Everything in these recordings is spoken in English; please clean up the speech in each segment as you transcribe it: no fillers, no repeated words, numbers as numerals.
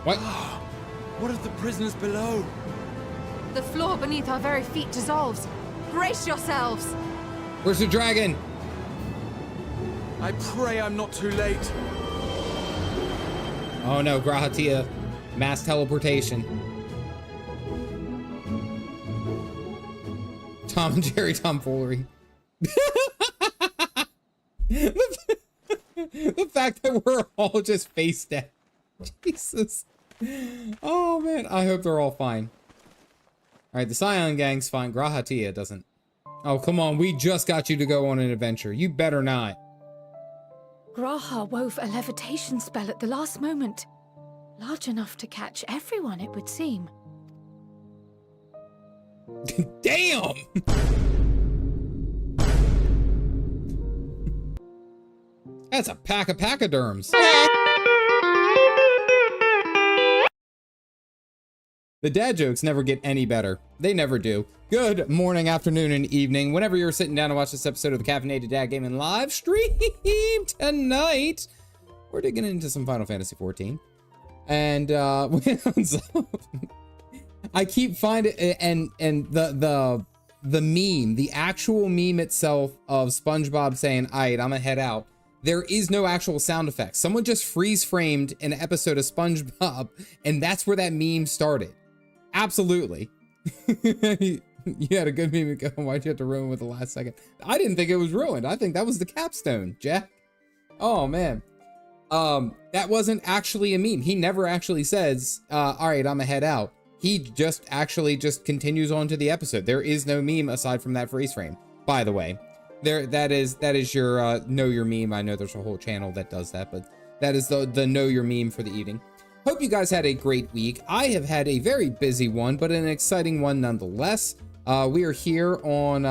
What? What of the prisoners below? The floor beneath our very feet dissolves. Brace yourselves! Where's the dragon? I pray I'm not too late. Oh no, Grahatia. Mass teleportation. Tom and Jerry tomfoolery. The fact that we're all just face down. Jesus. Oh man, I hope they're all fine. Alright, the Scion gang's fine. Grahatia doesn't. Oh, come on, we just got you to go on an adventure. You better not. Graha wove a levitation spell at the last moment. Large enough to catch everyone, it would seem. Damn! That's a pack of pachyderms. The dad jokes never get any better. They never do. Good morning, afternoon, and evening. Whenever you're sitting down to watch this episode of the Caffeinated Dad Gaming live stream tonight, we're digging into some Final Fantasy XIV. And I keep finding and the meme, the actual meme itself of SpongeBob saying, "Alright, I'm gonna head out." There is no actual sound effects. Someone just freeze framed an episode of SpongeBob, and that's where that meme started. Absolutely. You had a good meme go. Why'd you have to ruin with the last second? I didn't think it was ruined. I think that was the capstone, Jack. Oh man. That wasn't actually a meme. He never actually says, "All right, I'm gonna head out." he just actually just continues on to the episode. There is no meme aside from that freeze frame, by the way. That is your know your meme. I know there's a whole channel that does that, but that is the know your meme for the evening. Hope you guys had a great week. I have had a very busy one, but an exciting one nonetheless. We are here on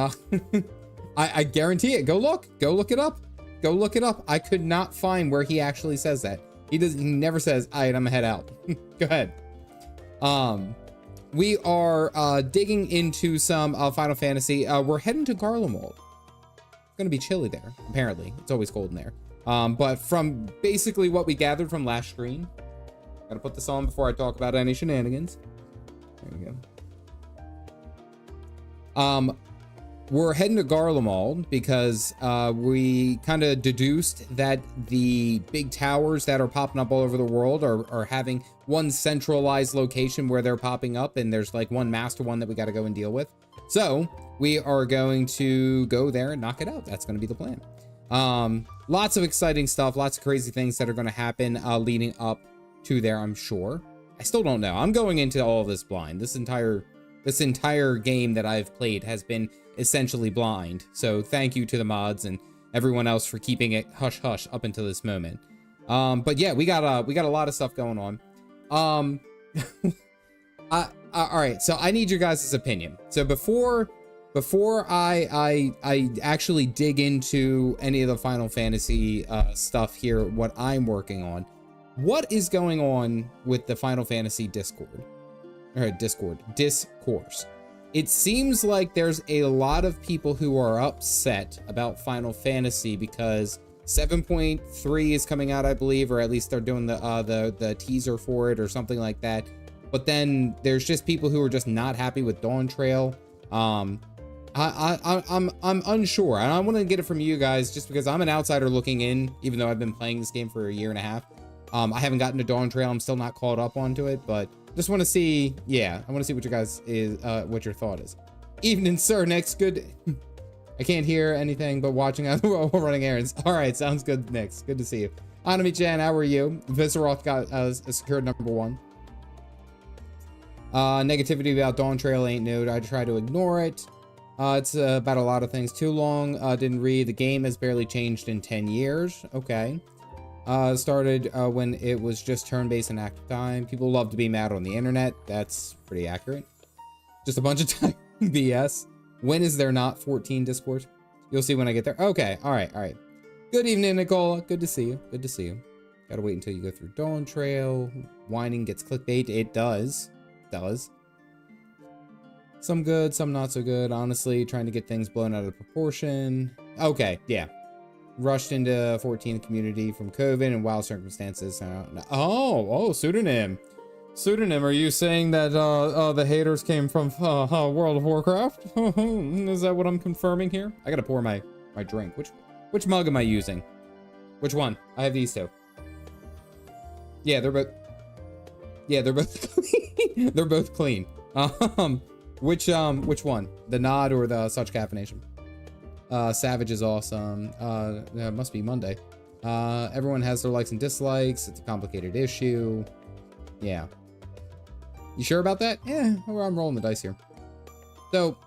I guarantee it. Go look it up. Go look it up. I could not find where he actually says that. He never says, all right, I'm gonna head out. Go ahead. We are digging into some Final Fantasy. We're heading to Garlemald. It's gonna be chilly there, apparently. It's always cold in there. But from basically what we gathered from last stream, gotta put this on before I talk about any shenanigans. There we go. We're heading to Garlemald because we kind of deduced that the big towers that are popping up all over the world are having one centralized location where they're popping up, and there's like one master one that we got to go and deal with. So we are going to go there and knock it out. That's going to be the plan. Lots of exciting stuff, lots of crazy things that are going to happen leading up to there, I'm sure. I still don't know. I'm going into all of this blind. This entire game that I've played has been essentially blind. So thank you to the mods and everyone else for keeping it hush hush up until this moment. But yeah, we got a lot of stuff going on. All right, so I need your guys' opinion. So before I actually dig into any of the Final Fantasy stuff here, what I'm working on, what is going on with the Final Fantasy Discord? Or discourse. It seems like there's a lot of people who are upset about Final Fantasy because 7.3 is coming out, I believe, or at least they're doing the teaser for it or something like that. But then there's just people who are just not happy with Dawn Trail. I'm unsure, and I want to get it from you guys just because I'm an outsider looking in, even though I've been playing this game for a year and a half. I haven't gotten to Dawn Trail. I'm still not caught up onto it, but just want to see, yeah, I want to see what you guys what your thought is. Evening, sir. Next, good. I can't hear anything but watching out while running errands. All right, sounds good, Nix. Good to see you. Anami-chan, how are you? Visceroth got secured #1. Negativity about Dawn Trail ain't new. I try to ignore it. It's about a lot of things. Too long. Didn't read. The game has barely changed in 10 years. Okay. Started when it was just turn-based and active time. People love to be mad on the internet. That's pretty accurate. Just a bunch of time BS. When is there not 14 Discord? You'll see when I get there. Okay. All right. Good evening, Nicola. Good to see you. Gotta wait until you go through Dawn Trail. Whining gets clickbait. It does. Some good, some not so good. Honestly, trying to get things blown out of proportion. Okay, yeah. Rushed into 14 community from COVID and wild circumstances. Oh, pseudonym. Pseudonym, are you saying that the haters came from World of Warcraft? Is that what I'm confirming here? I gotta pour my drink. Which mug am I using? Which one? I have these two. Yeah, they're both clean. They're both clean. Which one? The Nod or the Such Caffeination? Savage is awesome. It must be Monday. Everyone has their likes and dislikes. It's a complicated issue. Yeah. You sure about that? Yeah, I'm rolling the dice here. So,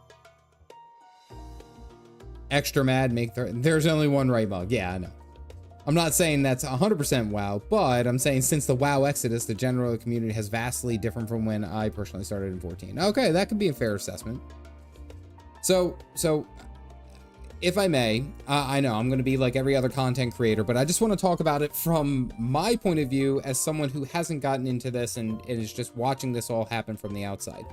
extra mad, there's only one right mug. Yeah, I know. I'm not saying that's 100% WoW, but I'm saying since the WoW exodus, the general community has vastly different from when I personally started in 14. Okay, that could be a fair assessment. So if I may, I know I'm going to be like every other content creator, but I just want to talk about it from my point of view as someone who hasn't gotten into this and is just watching this all happen from the outside.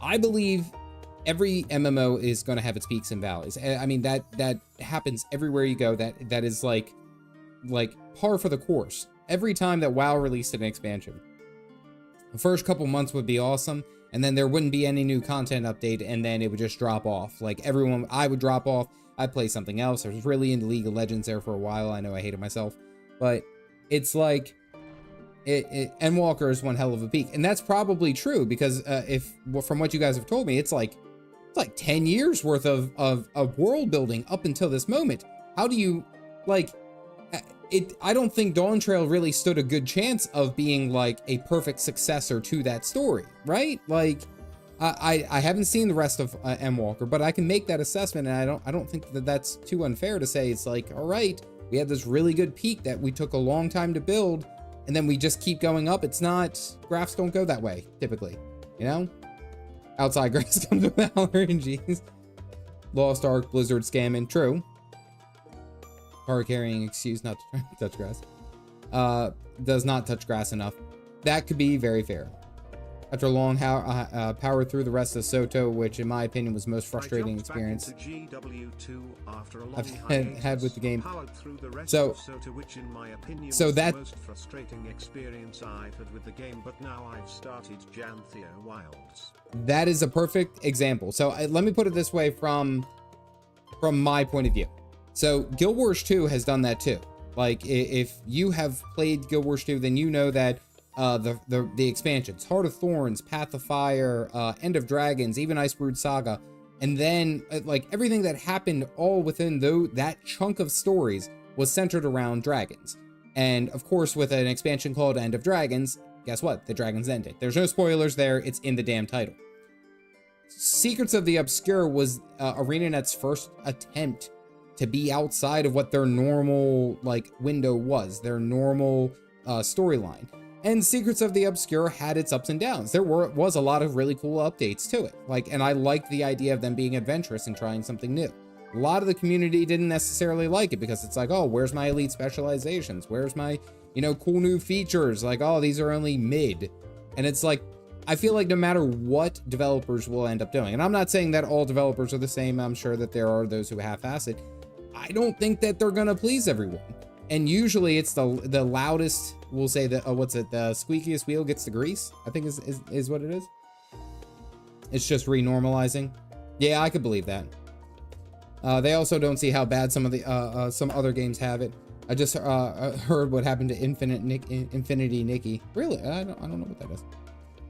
I believe every MMO is going to have its peaks and valleys. I mean, that happens everywhere you go. That is like par for the course. Every time that WoW released an expansion, the first couple months would be awesome, and then there wouldn't be any new content update, and then it would just drop off. Like I would drop off. I'd play something else. I was really into League of Legends there for a while. I know I hated myself, but it's like Endwalker is one hell of a peak, and that's probably true because from what you guys have told me, it's like 10 years worth of world building up until this moment. How do you, like, I don't think Dawn Trail really stood a good chance of being like a perfect successor to that story, right? Like, I haven't seen the rest of Endwalker, but I can make that assessment, and I don't think that that's too unfair to say. It's like, all right, we had this really good peak that we took a long time to build, and then we just keep going up. It's not, graphs don't go that way typically, you know? Outside grass comes with allergies. Lost Ark, Blizzard scamming, true. Car carrying excuse not to touch grass. Does not touch grass enough. That could be very fair. After a long power through the rest of Soto, which in my opinion was the most frustrating experience I've had with the game. So that most frustrating experience I've had with the game, but now I've started Janthea Wilds. That is a perfect example. So let me put it this way from my point of view. So Guild Wars 2 has done that too. Like, if you have played Guild Wars 2, then you know that the expansions, Heart of Thorns, Path of Fire, End of Dragons, even Icebrood Saga, and then like everything that happened all within that chunk of stories was centered around dragons. And of course, with an expansion called End of Dragons, guess what? The dragons ended. There's no spoilers there. It's in the damn title. Secrets of the Obscure was ArenaNet's first attempt to be outside of what their normal like window was, their normal storyline. And Secrets of the Obscure had its ups and downs. There was a lot of really cool updates to it. Like, and I liked the idea of them being adventurous and trying something new. A lot of the community didn't necessarily like it because it's like, oh, where's my elite specializations? Where's my, you know, cool new features? Like, oh, these are only mid. And it's like, I feel like no matter what developers will end up doing, and I'm not saying that all developers are the same. I'm sure that there are those who half-ass it. I don't think that they're gonna please everyone. And usually it's the loudest, we'll say that, what's it, the squeakiest wheel gets the grease, I think is what it is. It's just renormalizing. Yeah, I could believe that. They also don't see how bad some of the some other games have it. I just heard what happened to Infinity Nikki. Really? I don't know what that is.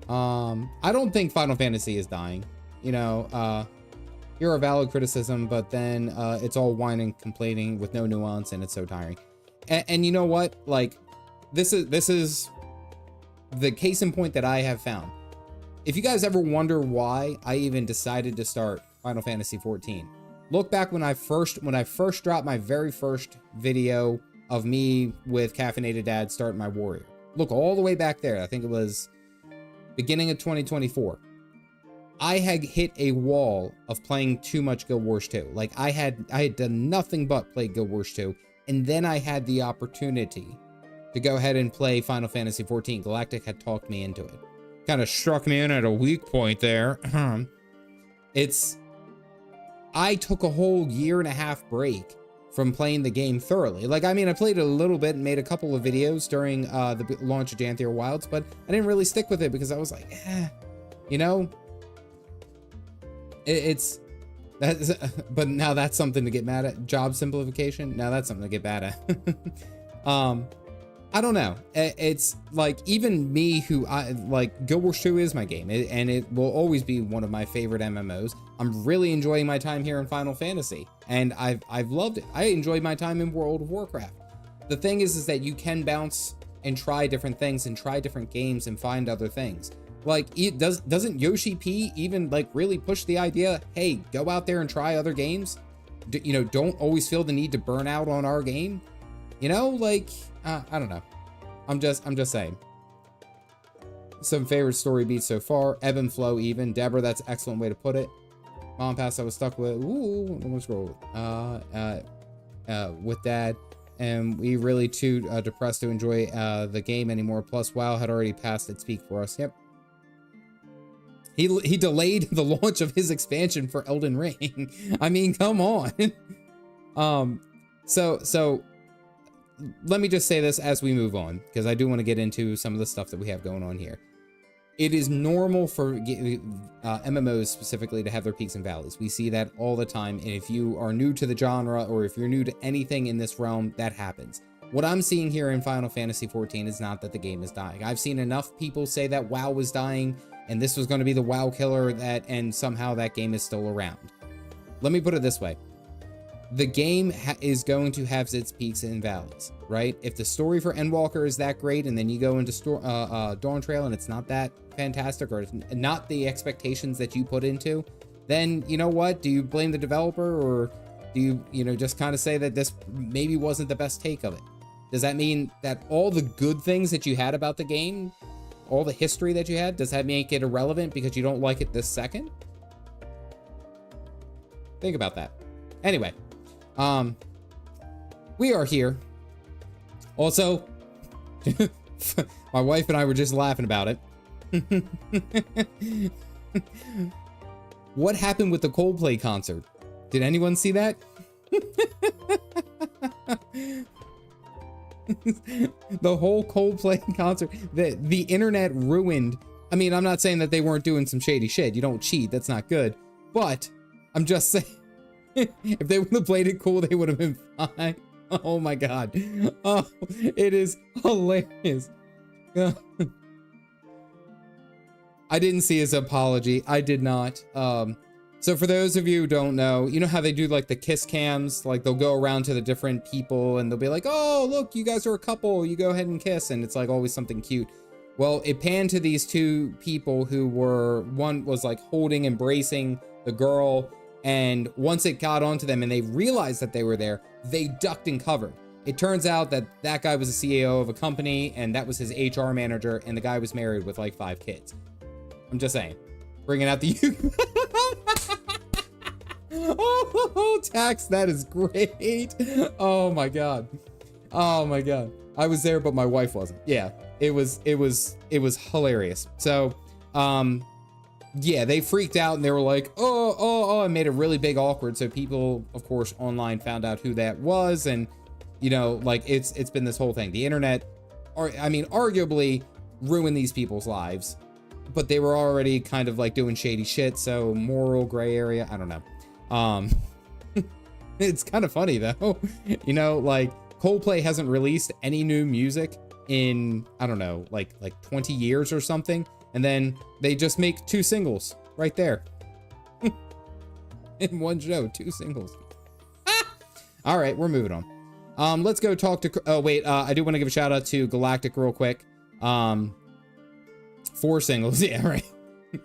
I don't think Final Fantasy is dying. You know, you're a valid criticism, but then it's all whining, complaining with no nuance, and it's so tiring. And you know what? Like, this is the case in point that I have found. If you guys ever wonder why I even decided to start Final Fantasy XIV, look back when I first dropped my very first video of me with Caffeinated Dad starting my warrior. Look all the way back there. I think it was beginning of 2024. I had hit a wall of playing too much Guild Wars 2. Like, I had done nothing but play Guild Wars 2. And then I had the opportunity to go ahead and play Final Fantasy XIV. Galactic had talked me into it. Kind of struck me in at a weak point there. I took a whole 1.5 year break from playing the game thoroughly. Like, I mean, I played it a little bit and made a couple of videos during the launch of Janthea Wilds, but I didn't really stick with it because I was like, you know, but now that's something to get mad at. Job simplification, now that's something to get bad at. I don't know. It's like, even me, who like Guild Wars 2 is my game, and it will always be one of my favorite MMOs. I'm really enjoying my time here in Final Fantasy, and I've loved it. I enjoyed my time in World of Warcraft. The thing is that you can bounce and try different things and try different games and find other things. Like, doesn't Yoshi P even like really push the idea, hey, go out there and try other games? You know, don't always feel the need to burn out on our game. You know, like, I don't know. I'm just saying. Some favorite story beats so far. Ebb and flow even. Deborah, that's an excellent way to put it. Mom Pass I was stuck with. Ooh, let me scroll. With Dad. And we really too depressed to enjoy the game anymore. Plus, WoW had already passed its peak for us. Yep. He delayed the launch of his expansion for Elden Ring. I mean, come on. So let me just say this as we move on, because I do want to get into some of the stuff that we have going on here. It is normal for MMOs specifically to have their peaks and valleys. We see that all the time. And if you are new to the genre, or if you're new to anything in this realm, that happens. What I'm seeing here in Final Fantasy XIV is not that the game is dying. I've seen enough people say that WoW was dying and this was going to be the WoW killer, and somehow that game is still around. Let me put it this way. the game is going to have its peaks and valleys, right? If the story for Endwalker is that great, and then you go into Dawn Trail and it's not that fantastic, or not the expectations that you put into, then you know what? Do you blame the developer, or do you just kind of say that this maybe wasn't the best take of it? Does that mean that all the good things that you had about the game, all the history that you had, does that make it irrelevant because you don't like it this second? Think about that. Anyway, we are here. Also, my wife and I were just laughing about it. What happened with the Coldplay concert? Did anyone see that? The whole Coldplay concert, the internet ruined. I mean, I'm not saying that they weren't doing some shady shit. You don't cheat. That's not good. But I'm just saying, if they would have played it cool, they would have been fine. Oh my God. Oh, it is hilarious. I didn't see his apology. I did not. So for those of you who don't know, you know how they do like the kiss cams? Like they'll go around to the different people and they'll be like, oh, look, you guys are a couple. You go ahead and kiss. And it's like always something cute. Well, it panned to these two people who were, one was like holding, embracing the girl. And once it got onto them and they realized that they were there, they ducked and covered. It turns out that that guy was the CEO of a company and that was his HR manager. And the guy was married with like 5 kids. I'm just saying, bringing out the youth. Oh, Tax, that is great. Oh my God. Oh my God. I was there, but my wife wasn't. Yeah, it was hilarious. So, yeah, they freaked out and they were like, oh, and made it really big awkward. So people, of course, online found out who that was. And, you know, like it's been this whole thing. The internet, or I mean, arguably ruined these people's lives, but they were already kind of like doing shady shit. So moral gray area. I don't know. It's kind of funny though. You know, like Coldplay hasn't released any new music in, I don't know, like 20 years or something. And then they just make 2 singles right there. In one show, 2 singles. All right, we're moving on. Let's go talk to, oh wait, I do want to give a shout out to Galactic real quick. 4 singles, yeah, right.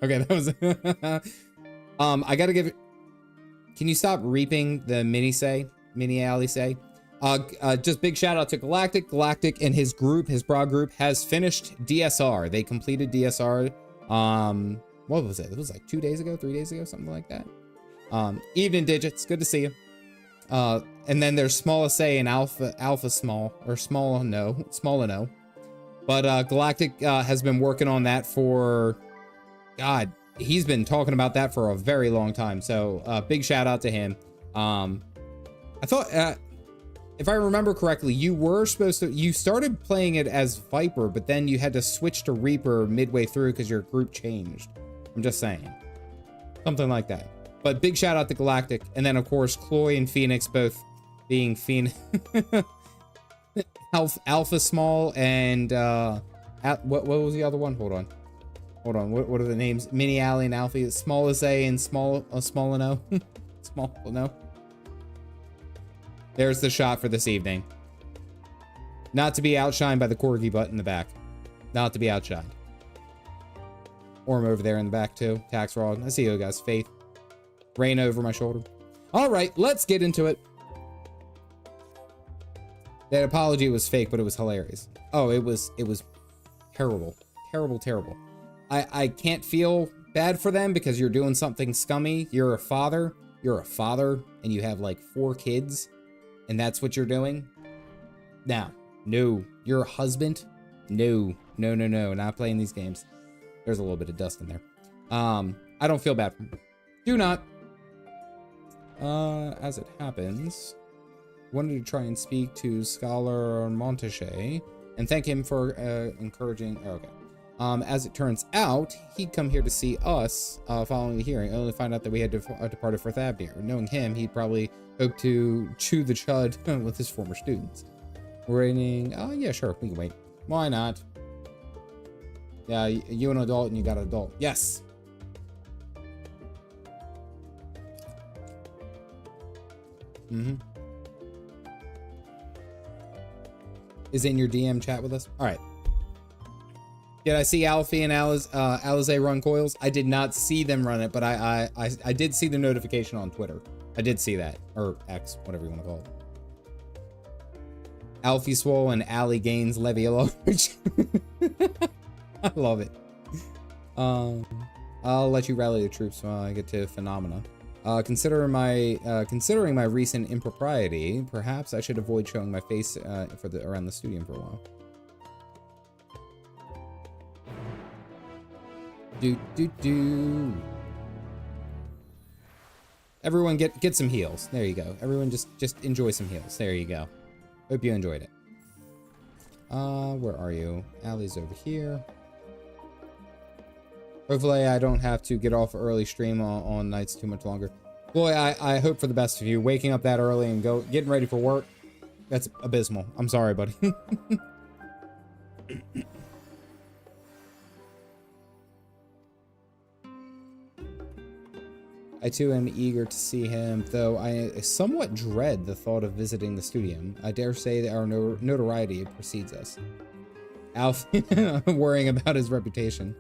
Okay, that was, I gotta give, can you stop reaping the mini alley say? Just big shout out to Galactic. Galactic and his group, his broad group, has finished DSR. They completed DSR. What was it? It was like 2 days ago, 3 days ago, something like that. Evening Digits, good to see you. And then there's Small SA and Alpha Small, or Small No. But Galactic has been working on that for, God, he's been talking about that for a very long time. So big shout out to him. I thought, if I remember correctly, you started playing it as Viper, but then you had to switch to Reaper midway through because your group changed. I'm just saying. Something like that. But big shout out to Galactic. And then, of course, Chloe and Phoenix both being Phoenix. Alpha Small and, what was the other one? Hold on. What are the names? Mini Alley and Alfie. Small SA and Small No. Small No. There's the shot for this evening. Not to be outshined by the corgi butt in the back. Not to be outshined. Orm over there in the back too. Tax Rod. I see you guys. Faith. Rain over my shoulder. All right, let's get into it. That apology was fake, but it was hilarious. Oh, it was terrible. Terrible. I can't feel bad for them because you're doing something scummy. You're a father, and you have like 4 kids. And that's what you're doing? Now, no. You're a husband? No, not playing these games. There's a little bit of dust in there. I don't feel bad for him. Do not. As it happens, wanted to try and speak to Scholar Montichaigne and thank him for encouraging. Oh, okay. As it turns out, he'd come here to see us following the hearing, only to find out that we had departed for Thabnir. Knowing him, he'd probably hope to chew the chud with his former students. Waiting. Oh, yeah, sure. We can wait. Why not? Yeah, you an adult and you got an adult. Yes. Mm-hmm. Is in your DM chat with us? All right. Did I see Alfie and Alize run coils? I did not see them run it, but I did see the notification on Twitter. I did see that, or X, whatever you want to call it. Alfie Swole and Ali gains LvL. I love it. I'll let you rally the troops when I get to Phenomena. Considering my recent impropriety, perhaps I should avoid showing my face around the Studium for a while. Do. Everyone get some heals. There you go. Everyone just enjoy some heals. There you go. Hope you enjoyed it. Where are you? Allie's over here. Hopefully I don't have to get off early stream on nights too much longer. Boy, I hope for the best of you. Waking up that early and getting ready for work, that's abysmal. I'm sorry, buddy. I too am eager to see him, though I somewhat dread the thought of visiting the Studium. I dare say that our notoriety precedes us. Alf worrying about his reputation.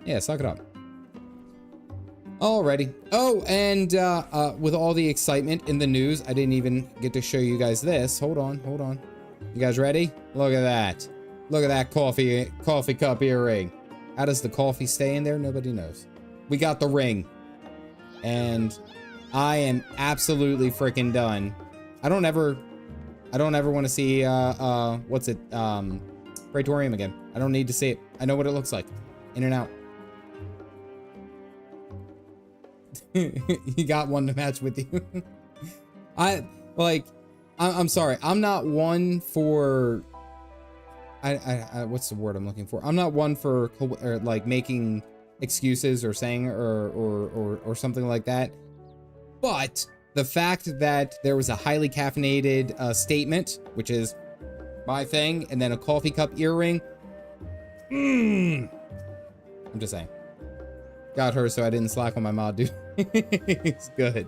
Yeah, suck it up. Alrighty. Oh, and with all the excitement in the news, I didn't even get to show you guys this. Hold on. You guys ready? Look at that. Look at that coffee cup earring. How does the coffee stay in there? Nobody knows. We got the ring. And I am absolutely freaking done. I don't ever want to see what's it? Praetorium again. I don't need to see it. I know what it looks like. In and out. You got one to match with you. I'm sorry. I'm not one for what's the word I'm looking for? I'm not one for like making excuses or saying or something like that. But the fact that there was a highly caffeinated statement, which is my thing, and then a coffee cup earring. I'm just saying. Got her so I didn't slack on my mod, dude. It's good.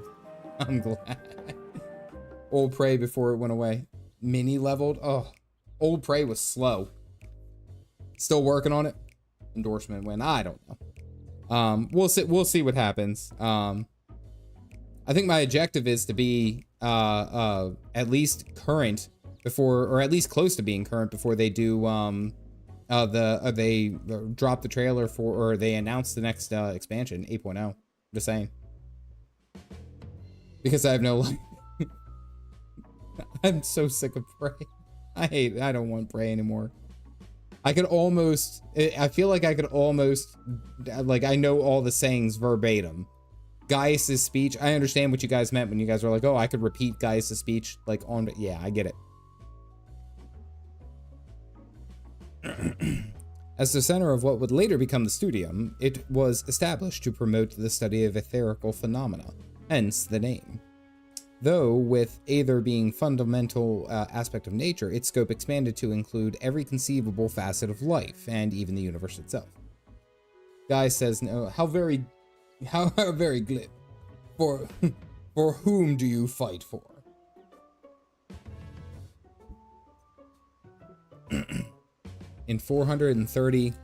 I'm glad. Old Prey before it went away. Mini leveled. Oh, Old Prey was slow. Still working on it. Endorsement win. I don't know. We'll see what happens. I think my objective is to be at least current before, or at least close to being current before they do they drop the trailer for, or they announce the next expansion 8.0. Just saying. Because I have no life. I'm so sick of Prey. I don't want Prey anymore. I feel like I could almost, like, I know all the sayings verbatim. Gaius' speech, I understand what you guys meant when you guys were like, oh, I could repeat Gaius' speech, like, on, yeah, I get it. As the center of what would later become the Studium, it was established to promote the study of etherical phenomena, hence the name. Though, with Aether being fundamental aspect of nature, its scope expanded to include every conceivable facet of life, and even the universe itself. Guy says, no, how very glib. For whom do you fight for? In 432nd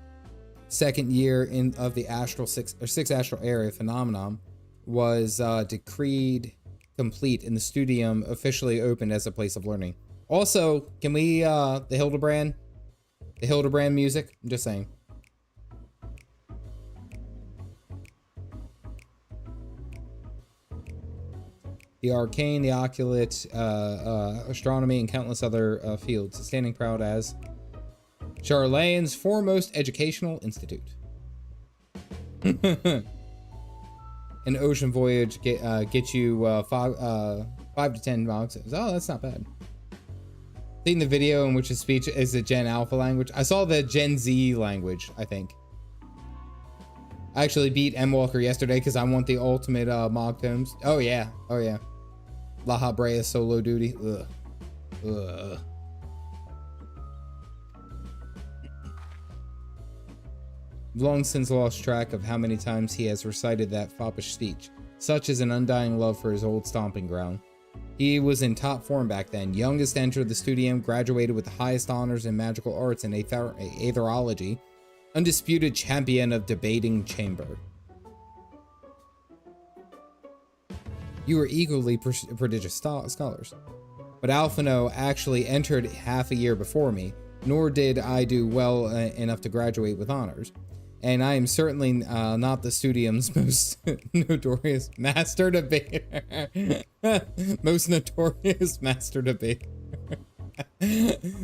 year of the astral six astral area phenomenon was decreed complete, and the Studium officially opened as a place of learning. Also, can we the Hildebrand music? I'm just saying. The arcane, the occult, astronomy, and countless other fields, standing proud as Charlane's foremost educational institute. An ocean voyage get you 5 to 10 marks. Oh, that's not bad. Seen the video in which his speech is the Gen Alpha language. I saw the Gen Z language, I think. I actually beat Endwalker yesterday because I want the ultimate Mog Tomes. Oh yeah, oh yeah. La Brea solo duty. Ugh. Ugh. Long since lost track of how many times he has recited that foppish speech. Such is an undying love for his old stomping ground. He was in top form back then, youngest to enter the Studium, graduated with the highest honors in magical arts and aetherology, undisputed champion of debating chamber. You were equally prodigious scholars. But Alphino actually entered half a year before me, nor did I do well enough to graduate with honors. And I am certainly not the Studium's most notorious master debater. Most notorious master debater.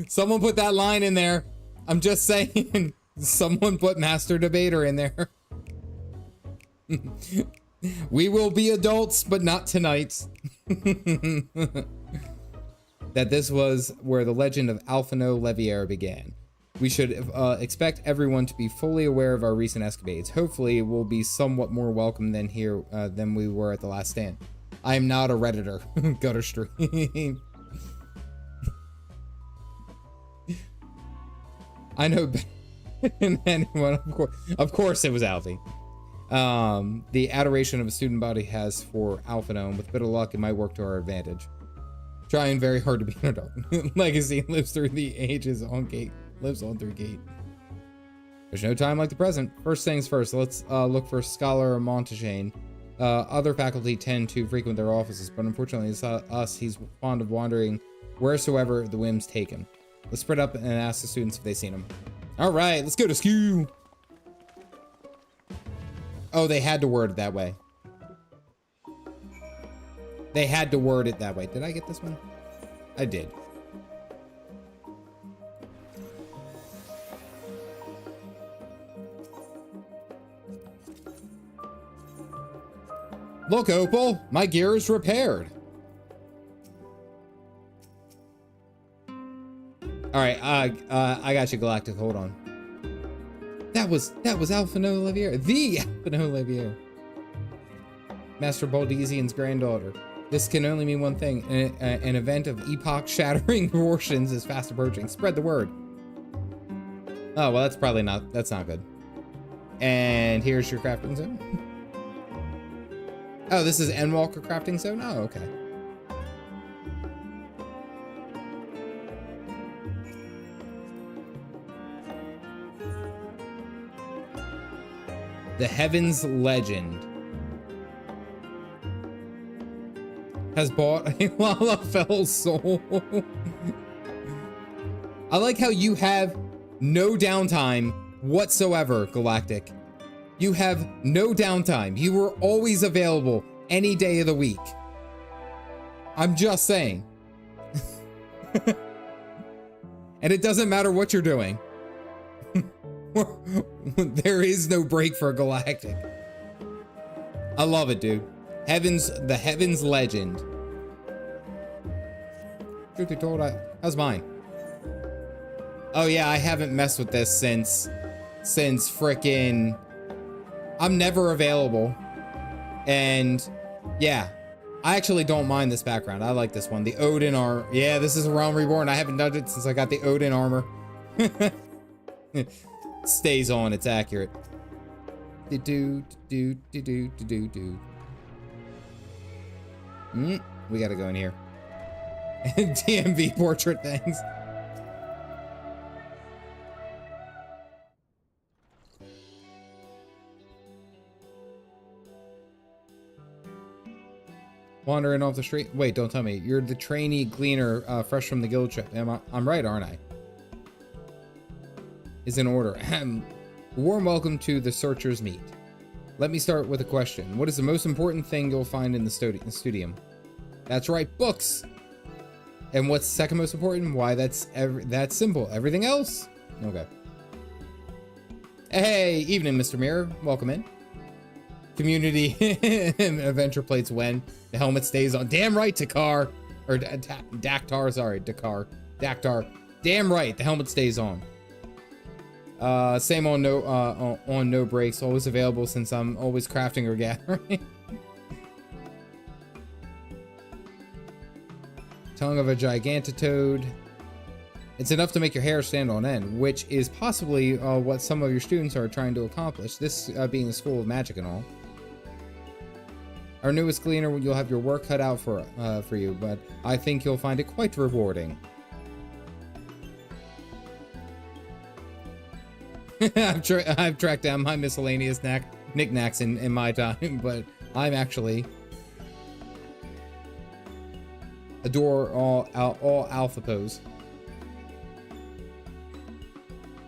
Someone put that line in there. I'm just saying. Someone put master debater in there. We will be adults, but not tonight. That this was where the legend of Alphino LvL began. We should expect everyone to be fully aware of our recent escapades. Hopefully, we'll be somewhat more welcome than here than we were at the last stand. I am not a Redditor. Gutter stream. I know better than anyone. Of course, it was Alfie. The adoration of a student body has for Alphino, and with a bit of luck, it might work to our advantage. Trying very hard to be an adult. Legacy lives through the ages on gate. Lives on through gate. There's no time like the present. First things first, let's look for Scholar Montichaigne. Other faculty tend to frequent their offices, but unfortunately it's us. He's fond of wandering wheresoever the whims take him. Let's spread up and ask the students if they've seen him. All right, let's go to SKU. Oh, they had to word it that way. They had to word it that way. Did I get this one? I did. Look, Opal, my gear is repaired. All right, I got you, Galactic. Hold on. That was Alphino LvL, the Alphino LvL, Master Baldesion's granddaughter. This can only mean one thing: an event of epoch-shattering proportions is fast approaching. Spread the word. Oh well, that's probably not. That's not good. And here's your crafting zone. Oh, this is Endwalker crafting zone? Oh, okay. The Heavens Legend has bought a LvL soul. I like how you have no downtime whatsoever, Galactic. You have no downtime. You were always available any day of the week. I'm just saying. And it doesn't matter what you're doing. There is no break for Galactic. I love it, dude. The Heavens Legend. Truth be told, how's mine? Oh yeah, I haven't messed with this since frickin'. I'm never available. And yeah, I actually don't mind this background. I like this one. The Odin armor. Yeah, this is a Realm Reborn. I haven't done it since I got the Odin armor. It stays on. It's accurate. We gotta go in here. DMV portrait things. Wandering off the street. Wait, don't tell me. You're the trainee gleaner fresh from the guild trip. I'm right, aren't I? Is in order. Warm welcome to the Searchers Meet. Let me start with a question. What is the most important thing you'll find in the Studium? That's right, books. And what's second most important? Why, that's simple. Everything else? Okay. Hey, evening, Mr. Mirror. Welcome in. Community adventure plates when the helmet stays on. Damn right, Dakar. Or Daktar, sorry, Dakar. Daktar. Damn right, the helmet stays on. Same on no breaks. Always available since I'm always crafting or gathering. Tongue of a Gigantitoad. It's enough to make your hair stand on end, which is possibly what some of your students are trying to accomplish. This being a school of magic and all. Our newest gleaner, you'll have your work cut out for you, but I think you'll find it quite rewarding. I've tracked down my miscellaneous knickknacks in my time, but I'm actually adore all alpha pose.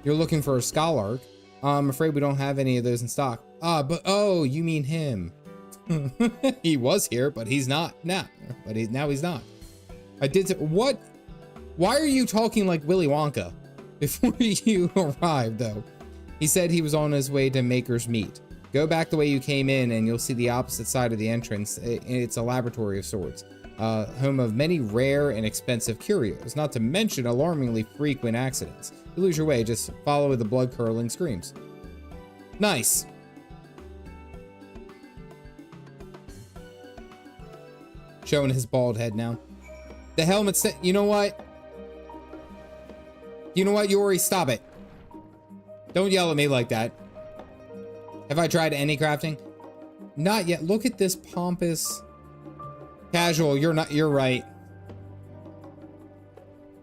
You're looking for a scholar. I'm afraid we don't have any of those in stock. But oh, you mean him? He was here, but he's not now. Now he's not. What? Why are you talking like Willy Wonka? Before you arrived, though, he said he was on his way to Maker's Meet. Go back the way you came in, and you'll see the opposite side of the entrance. It's a laboratory of sorts, home of many rare and expensive curios, not to mention alarmingly frequent accidents. You lose your way, just follow the blood-curdling screams. Nice. Showing his bald head now. The helmet's... You know what? You know what, Yori? Stop it. Don't yell at me like that. Have I tried any crafting? Not yet. Look at this pompous... Casual, you're right.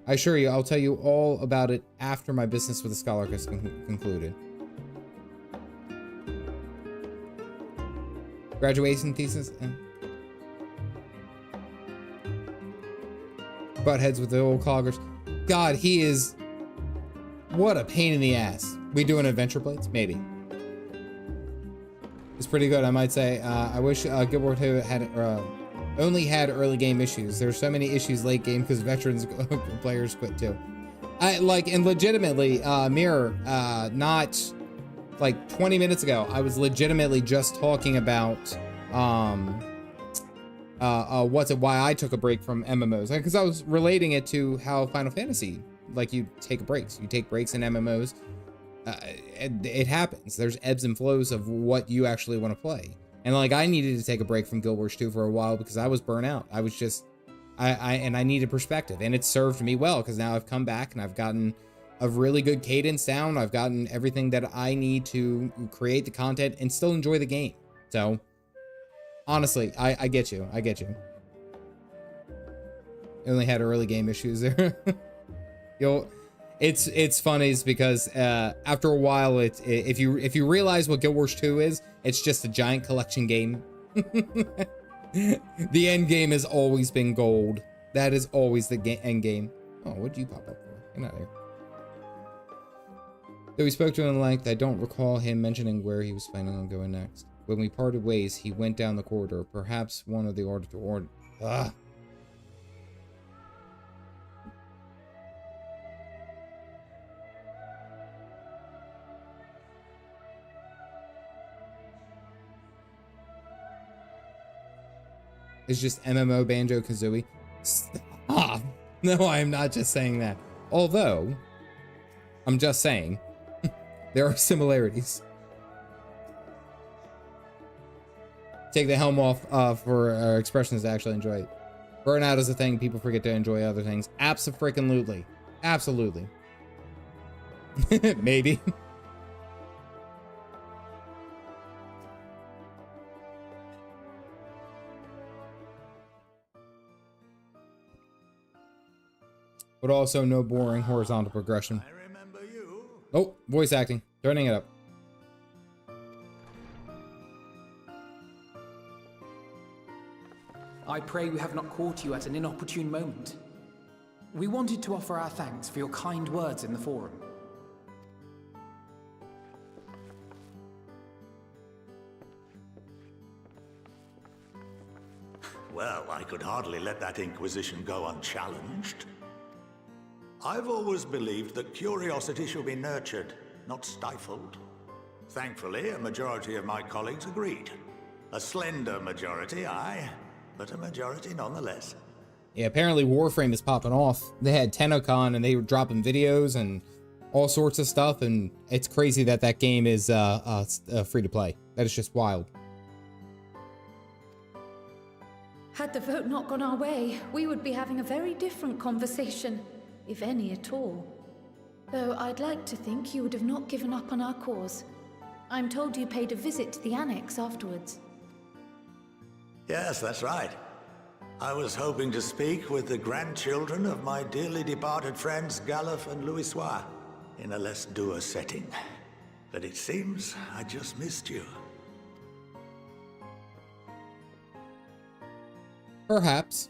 I assure you, I'll tell you all about it after my business with the scholar is concluded. Graduation thesis? Butt heads with the old cloggers. God, he is... What a pain in the ass. We doing adventure plates? Maybe. It's pretty good, I might say. I wish Guild Wars 2 had only had early game issues. There's so many issues late game because veterans players quit too. And legitimately, Mirror, not like 20 minutes ago, I was legitimately just talking about why I took a break from MMOs, because I was relating it to how Final Fantasy, like, you take breaks. You take breaks in MMOs. It happens. There's ebbs and flows of what you actually want to play. And like, I needed to take a break from Guild Wars 2 for a while because I was burnt out. I was just, I needed perspective, and it served me well because now I've come back and I've gotten a really good cadence down. I've gotten everything that I need to create the content and still enjoy the game. So honestly, I get you. I get you. I only had early game issues there. It's funny is because after a while, if you realize what Guild Wars 2 is, it's just a giant collection game. The end game has always been gold. That is always the end game. Oh, what did you pop up for? Get out of here. Though we spoke to him in length, I don't recall him mentioning where he was planning on going next. When we parted ways, he went down the corridor. Perhaps one of the order. Ugh. It's just MMO Banjo-Kazooie. Stop. No, I am not just saying that. Although, I'm just saying, there are similarities. Take the helm off for expressions to actually enjoy it. Burnout is a thing. People forget to enjoy other things. Abso-freaking-lutely. Absolutely. Maybe. But also no boring horizontal progression. I remember you. Oh, voice acting. Turning it up. I pray we have not caught you at an inopportune moment. We wanted to offer our thanks for your kind words in the forum. Well, I could hardly let that Inquisition go unchallenged. I've always believed that curiosity should be nurtured, not stifled. Thankfully, a majority of my colleagues agreed. A slender majority, aye, but a majority nonetheless. Yeah, apparently Warframe is popping off. They had TennoCon and they were dropping videos and all sorts of stuff, and it's crazy that that game is free to play. That is just wild. Had the vote not gone our way, we would be having a very different conversation, if any at all. Though I'd like to think you would have not given up on our cause. I'm told you paid a visit to the Annex afterwards. Yes, that's right. I was hoping to speak with the grandchildren of my dearly departed friends Galef and Louisoix in a less dour setting. But it seems I just missed you. Perhaps.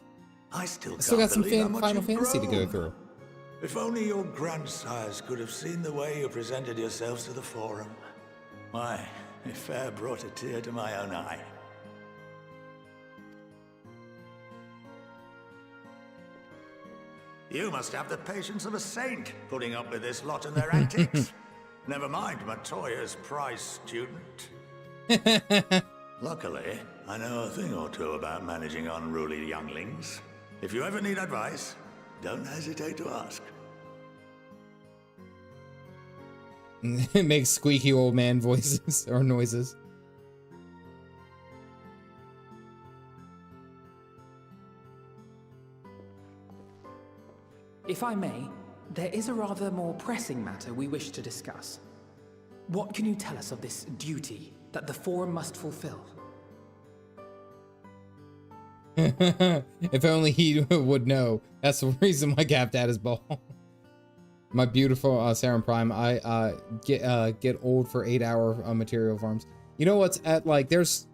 I still got some believe how much Final you've Fantasy to go grown. through. If only your grandsires could have seen the way you presented yourselves to the Forum. Why, it fair brought a tear to my own eye. You must have the patience of a saint, putting up with this lot and their antics. Never mind Matoya's prize student. Luckily, I know a thing or two about managing unruly younglings. If you ever need advice, don't hesitate to ask. It makes squeaky old man voices or noises. If I may, there is a rather more pressing matter we wish to discuss. What can you tell us of this duty that the Forum must fulfill? If only he would know. That's the reason why Gapdad is bald. My beautiful Sarum Prime, I get old for 8-hour material farms. You know what's at, like, there's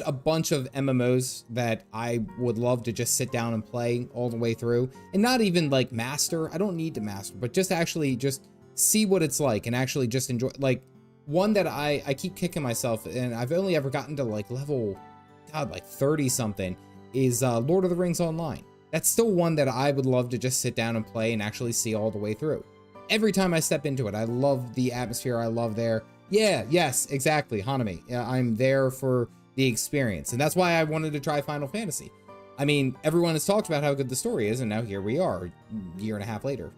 a bunch of MMOs that I would love to just sit down and play all the way through, and not even like master. I don't need to master, but just actually just see what it's like and actually just enjoy. Like, one that I keep kicking myself, and I've only ever gotten to like level, God, like 30 something, is Lord of the Rings Online. That's still one that I would love to just sit down and play and actually see all the way through. Every time I step into it, I love the atmosphere. I love there. Yeah, yes, exactly, Hanami. I'm there for the experience, and that's why I wanted to try Final Fantasy. I mean, everyone has talked about how good the story is, and now here we are, a year and a half later.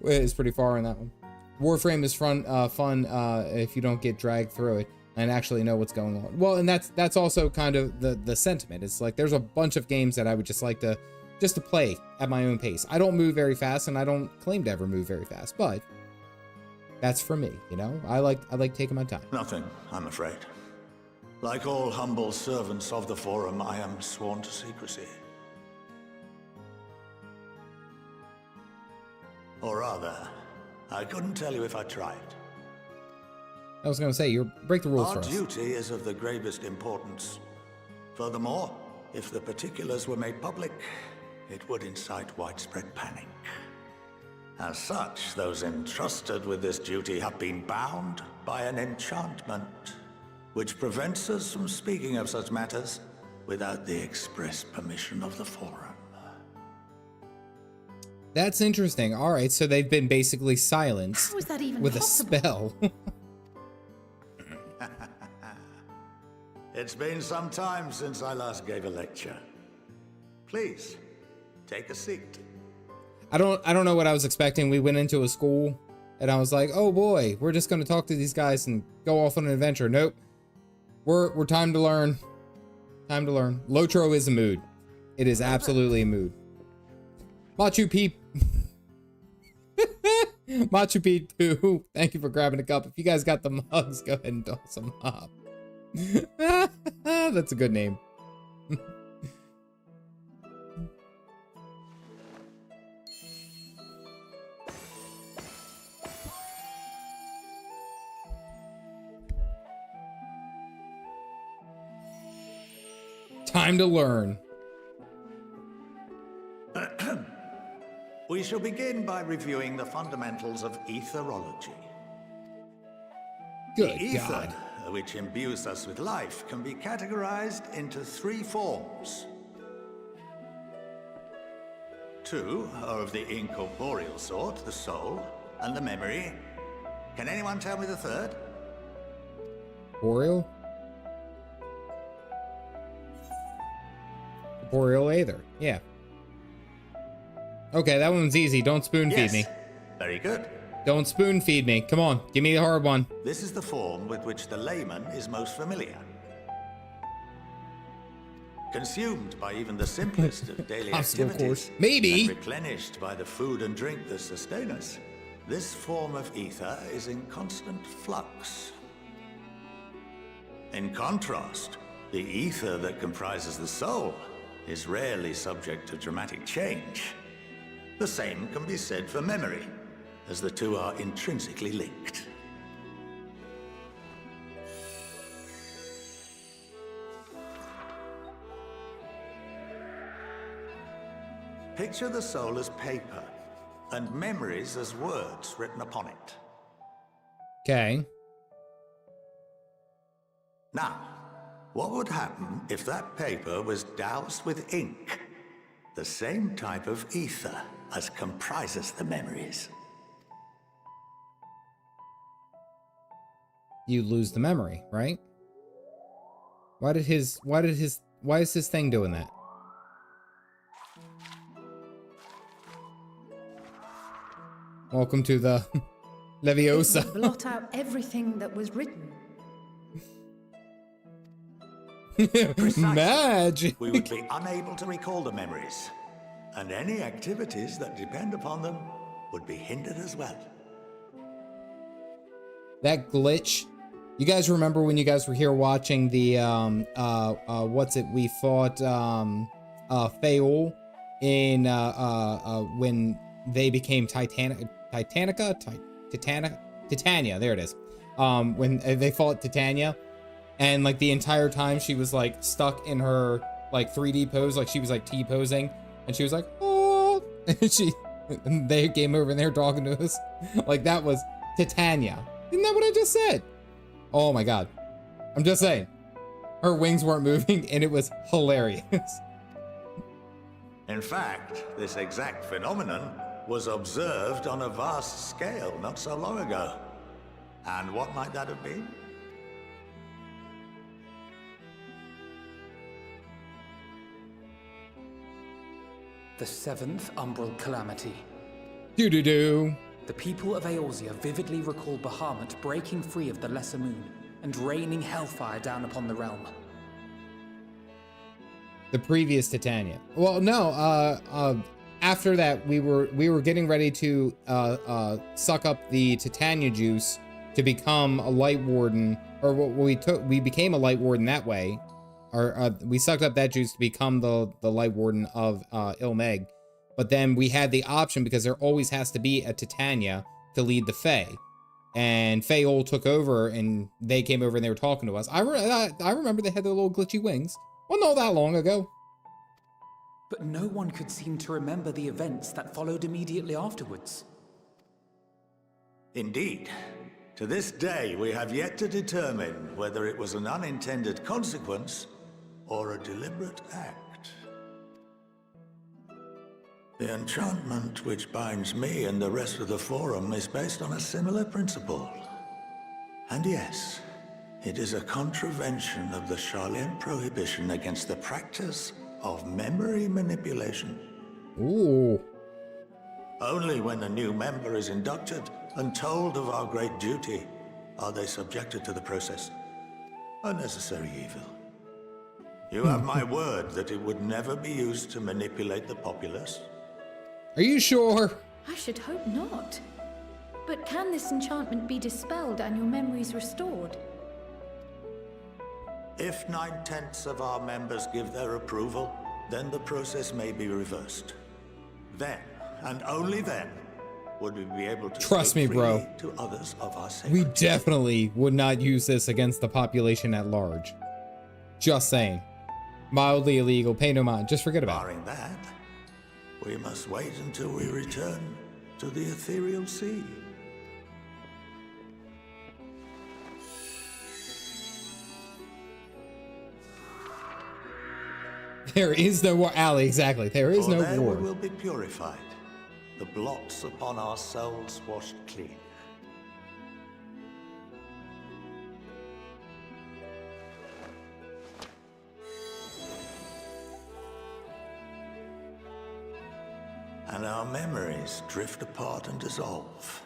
It's pretty far in that one. Warframe is fun if you don't get dragged through it and actually know what's going on. Well, and that's also kind of the sentiment. It's like there's a bunch of games that I would just like to play at my own pace. I don't move very fast, and I don't claim to ever move very fast, but that's for me, you know? I like taking my time. Nothing, I'm afraid. Like all humble servants of the Forum, I am sworn to secrecy. Or rather, I couldn't tell you if I tried. I was going to say, you break the rules for Our us. duty is of the gravest importance. Furthermore, if the particulars were made public, it would incite widespread panic. As such, those entrusted with this duty have been bound by an enchantment, which prevents us from speaking of such matters without the express permission of the Forum. That's interesting. All right, so they've been basically silenced How is that even with possible? a spell. It's been some time since I last gave a lecture. Please, take a seat. I don't know what I was expecting. We went into a school and I was like, oh boy, we're just going to talk to these guys and go off on an adventure. Nope. We're time to learn. Time to learn. Lotro is a mood. It is absolutely a mood. Machu Picchu. Machu Picchu. Thank you for grabbing a cup. If you guys got the mugs, go ahead and toss them up. That's a good name. Time to learn. We shall begin by reviewing the fundamentals of aetherology. Good The ether, God. which imbues us with life, can be categorized into 3 forms. 2 are of the incorporeal sort, the soul and the memory. Can anyone tell me the third? Boreal? Boreal Aether. Yeah. Okay, that one's easy. Don't spoon feed me. Very good. Don't spoon feed me. Come on, give me the hard one. This is the form with which the layman is most familiar. Consumed by even the simplest of daily Possible activities, course. Maybe. and replenished by the food and drink that sustain us, this form of ether is in constant flux. In contrast, The ether that comprises the soul is rarely subject to dramatic change. The same can be said for memory, as the two are intrinsically linked. Picture the soul as paper, and memories as words written upon it. Okay. Now, what would happen if that paper was doused with ink? The same type of ether as comprises the memories. You lose the memory, right? Why is his thing doing that? Welcome to the Leviosa. It would blot out everything that was written. Magic. We would be unable to recall the memories, and any activities that depend upon them would be hindered as well. That glitch. You guys remember when you guys were here watching the we fought Feol in when they became Titania, there it is. When they fought Titania, and like the entire time she was like stuck in her like 3D pose, like she was like T-posing, and she was like, oh, and they came over and they were talking to us. Like that was Titania. Isn't that what I just said? Oh my God. I'm just saying. Her wings weren't moving and it was hilarious. In fact, this exact phenomenon was observed on a vast scale not so long ago. And what might that have been? The seventh umbral calamity. Do-do-do. The people of Eorzea vividly recall Bahamut breaking free of the Lesser Moon and raining hellfire down upon the realm. The previous Titania. Well, no, after that we were getting ready to suck up the Titania juice to become a Light Warden, or we became a Light Warden that way. Or we sucked up that juice to become the Light Warden of Ilmeg. But then we had the option, because there always has to be a Titania to lead the Fae. And Feol took over, and they came over and they were talking to us. I remember they had their little glitchy wings. Well, not that long ago. But no one could seem to remember the events that followed immediately afterwards. Indeed. To this day, we have yet to determine whether it was an unintended consequence or a deliberate act. The enchantment which binds me and the rest of the Forum is based on a similar principle. And yes, it is a contravention of the Sharlayan prohibition against the practice of memory manipulation. Ooh. Only when a new member is inducted and told of our great duty are they subjected to the process. A necessary evil. You have my word that it would never be used to manipulate the populace. Are you sure? I should hope not. But can this enchantment be dispelled and your memories restored? If 9/10 of our members give their approval, then the process may be reversed. Then, and only then, would we be able to trust me, bro, to others of our sacred. We definitely would not use this against the population at large. Just saying. Mildly illegal, pay no mind, just forget about it. Barring that, we must wait until we return to the ethereal sea. There is no war, Ali, exactly. There is For no there war. we will be purified, the blots upon our souls washed clean. And our memories drift apart and dissolve.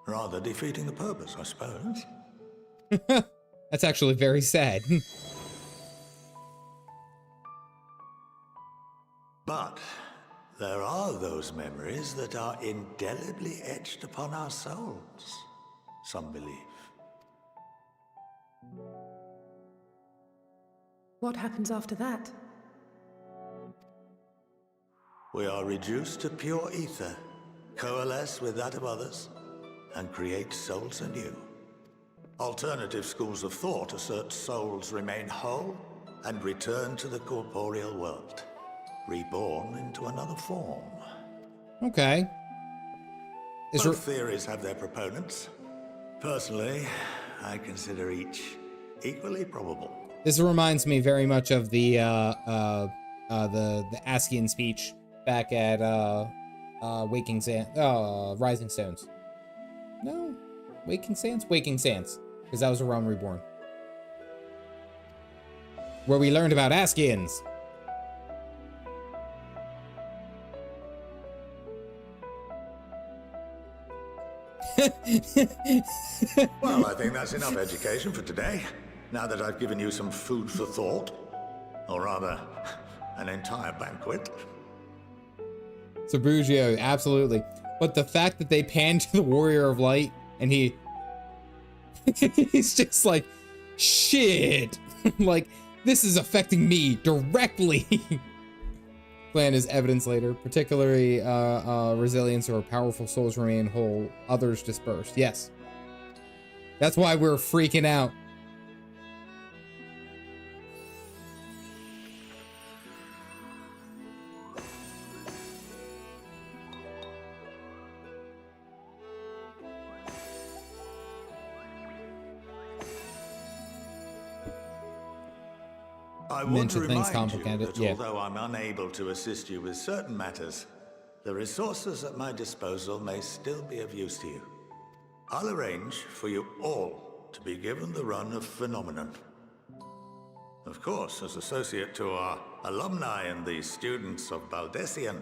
Rather defeating the purpose, I suppose. That's actually very sad. But there are those memories that are indelibly etched upon our souls, some believe. What happens after that? We are reduced to pure ether, coalesce with that of others, and create souls anew. Alternative schools of thought assert souls remain whole and return to the corporeal world, reborn into another form. Okay. Both theories have their proponents. Personally, I consider each equally probable. This reminds me very much of the Askian speech back at Rising Stones. No, Waking Sands, because that was a Realm Reborn, where we learned about Askians. Well, I think that's enough education for today. Now that I've given you some food for thought, or rather, an entire banquet. Sabotage, absolutely. But the fact that they panned to the Warrior of Light and he's just like, shit, like, this is affecting me directly. Plan is evidence later, particularly resilience or powerful souls remain whole, others dispersed. Yes. That's why we're freaking out. I want to remind you that although I'm unable to assist you with certain matters, the resources at my disposal may still be of use to you. I'll arrange for you all to be given the run of Phenomenon. Of course, as associate to our alumni and the students of Baldessian,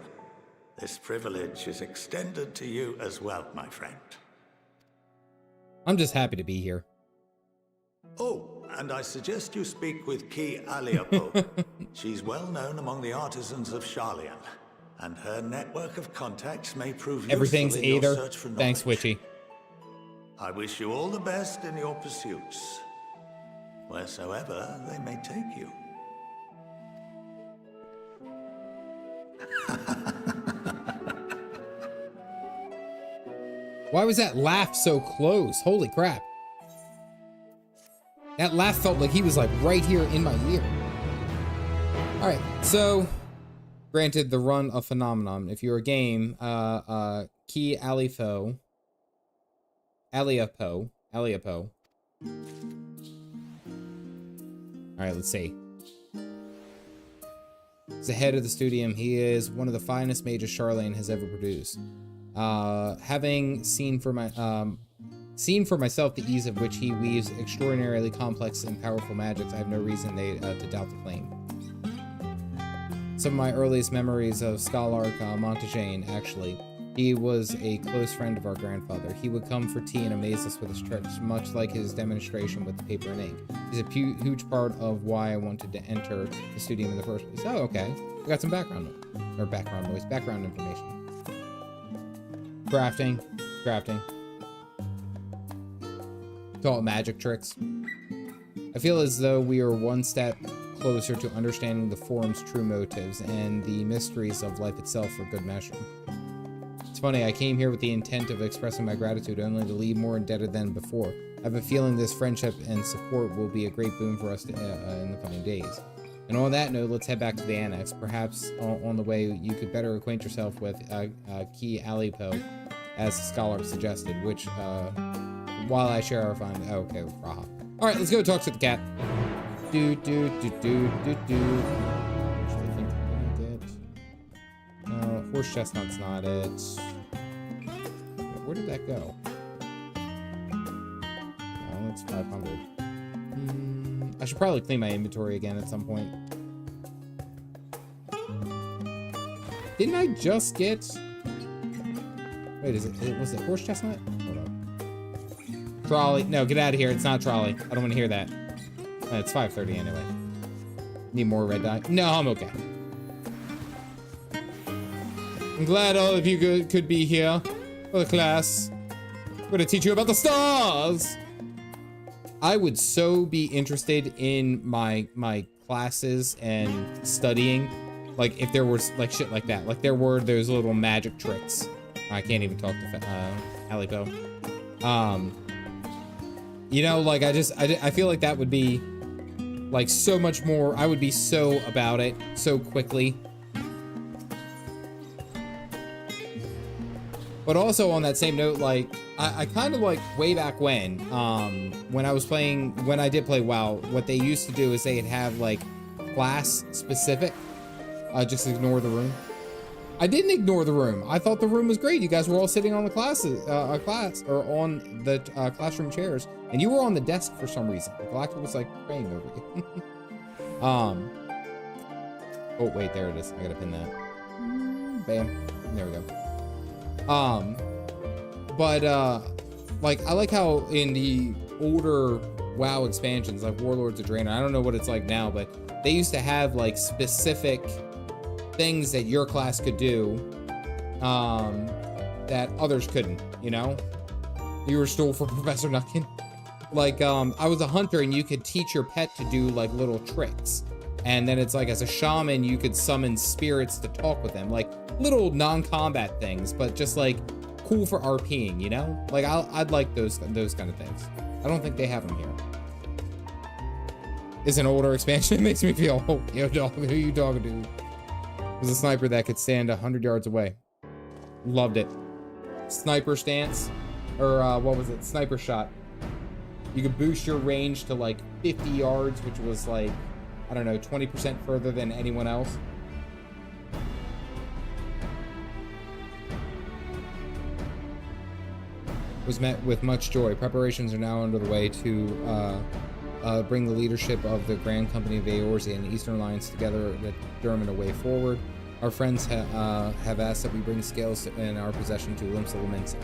this privilege is extended to you as well, my friend. I'm just happy to be here. Oh, and I suggest you speak with Ki Aliapo. She's well known among the artisans of Sharlayan, and her network of contacts may prove everything's useful in your Aether. search for knowledge. Thanks, Witchy. I wish you all the best in your pursuits, wheresoever they may take you. Why was that laugh so close? Holy crap. That laugh felt like he was like right here in my ear. All right, so granted the run of Phenomenon. If you're a game, Ki Aliapo. All right, let's see. He's the head of the Studium. He is one of the finest mages Sharlayan has ever produced. Having seen for myself the ease of which he weaves extraordinarily complex and powerful magics, I have no reason to doubt the claim. Some of my earliest memories of Scholark Montichaigne, actually. He was a close friend of our grandfather. He would come for tea and amaze us with his tricks, much like his demonstration with the paper and ink. He's a huge part of why I wanted to enter the Studium in the first place. Oh, okay. We got some background information. Crafting. Call it magic tricks. I feel as though we are one step closer to understanding the Forum's true motives and the mysteries of life itself for good measure. It's funny, I came here with the intent of expressing my gratitude, only to leave more indebted than before. I have a feeling this friendship and support will be a great boon for us in the coming days. And on that note, let's head back to the Annex. Perhaps on the way, you could better acquaint yourself with Ki Aliapo, as the scholar suggested, which, while I share our fun... Oh, okay, Raha. Alright, let's go talk to the cat. Which I think I'm gonna get... No, horse chestnut's not it. Where did that go? Oh, that's 500. I should probably clean my inventory again at some point. Didn't I just get... Wait, was it horse chestnut? Hold on. Trolley. No, get out of here. It's not trolley. I don't want to hear that. It's 5:30 anyway. Need more red dye? No, I'm okay. I'm glad all of you could be here for the class. I'm going to teach you about the stars. I would so be interested in my classes and studying, like if there was like shit like that, like there were those little magic tricks. I can't even talk to Alipo. You know, like I feel like that would be like so much more. I would be so about it so quickly. But also on that same note, like I kind of like way back when I did play WoW, what they used to do is they'd have like class specific, just ignore the room. I didn't ignore the room. I thought the room was great. You guys were all sitting on the on the classroom chairs, and you were on the desk for some reason. Galactic was like praying over you. Oh wait, there it is. I gotta pin that. Bam. There we go. Like I like how in the older WoW expansions, like Warlords of Draenor, I don't know what it's like now, but they used to have like specific things that your class could do that others couldn't, you know? You were still for Professor Nuckin. Like, I was a hunter and you could teach your pet to do like little tricks. And then it's like as a shaman, you could summon spirits to talk with them. Like little non-combat things, but just like cool for RPing, you know? Like I'd like those kind of things. I don't think they have them here. It's an older expansion. It makes me feel, oh, yo dog, who you talking to? It was a sniper that could stand 100 yards away. Loved it. Sniper stance, or what was it? Sniper shot. You could boost your range to like 50 yards, which was like, I don't know, 20% further than anyone else. Was met with much joy. Preparations are now under the way to bring the leadership of the Grand Company of Eorzea and the Eastern Alliance together to determine a way forward. Our friends have asked that we bring scales in our possession to Limsa Lamensa.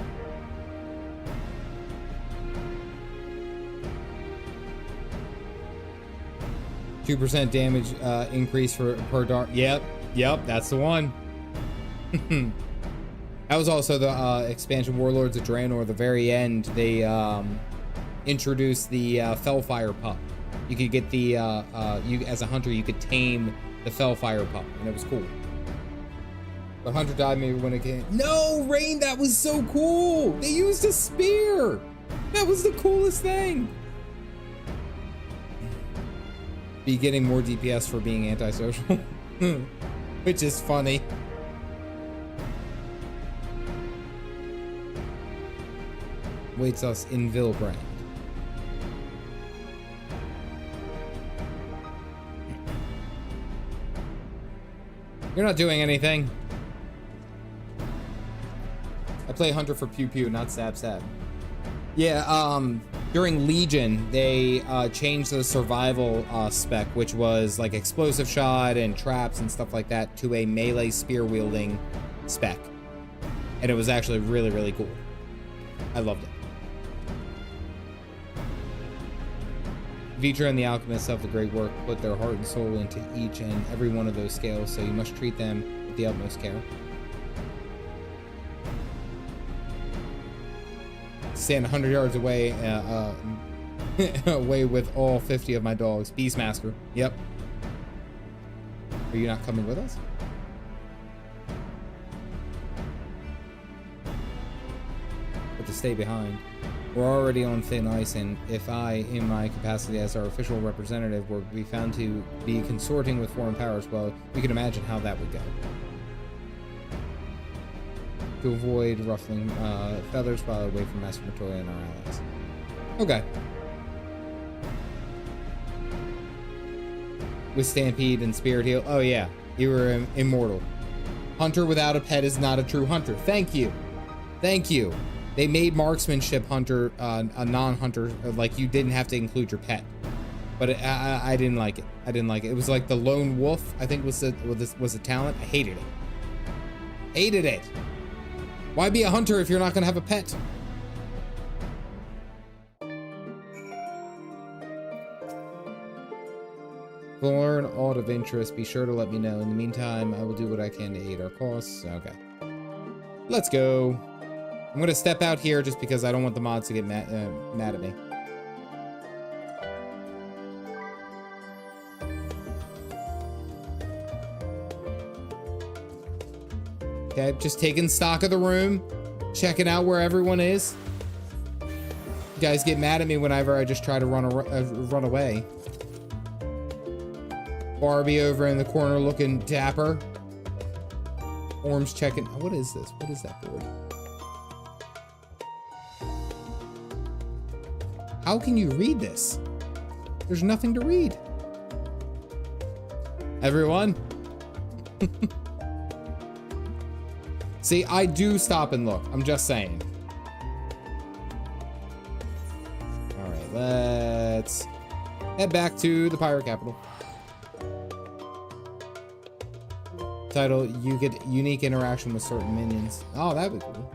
%2 damage increase per dart. Yep, that's the one. That was also the expansion Warlords of Draenor. At the very end, they introduced the Fellfire pup. You could get the you as a hunter, you could tame the Fellfire pup, and it was cool. The hunter died maybe when it came. No, Rain, that was so cool. They used a spear. That was the coolest thing. Be getting more DPS for being antisocial, which is funny. Waits us in Vilbrand. You're not doing anything. I play Hunter for Pew Pew, not Sab Sab. Yeah, during Legion, they changed the survival spec, which was like explosive shot and traps and stuff like that, to a melee spear wielding spec. And it was actually really, really cool. I loved it. Vitra and the Alchemists of the Great Work put their heart and soul into each and every one of those scales, so you must treat them with the utmost care. Stand 100 yards away, away with all 50 of my dogs. Beastmaster. Yep. Are you not coming with us? But to stay behind. We're already on thin ice, and if I, in my capacity as our official representative, were to be found to be consorting with foreign powers, well, you can imagine how that would go. To avoid ruffling feathers while away from Master Matoya and our allies. Okay. With Stampede and Spirit Heal. Oh yeah, you were immortal. Hunter without a pet is not a true hunter. Thank you. Thank you. They made marksmanship hunter a non-hunter, like you didn't have to include your pet. But I didn't like it. I didn't like it. It was like the lone wolf, I think was a talent. I hated it. Hated it. Why be a hunter if you're not gonna have a pet? If you learn aught of interest, be sure to let me know. In the meantime, I will do what I can to aid our cause. Okay. Let's go. I'm gonna step out here just because I don't want the mods to get mad at me. Okay, just taking stock of the room, checking out where everyone is. You guys get mad at me whenever I just try to run away. Barbie over in the corner looking dapper. Orm's checking. What is this? What is that board? How can you read this? There's nothing to read. Everyone. See, I do stop and look. I'm just saying. All right, let's head back to the pirate capital. Title, you get unique interaction with certain minions. Oh, that'd be cool.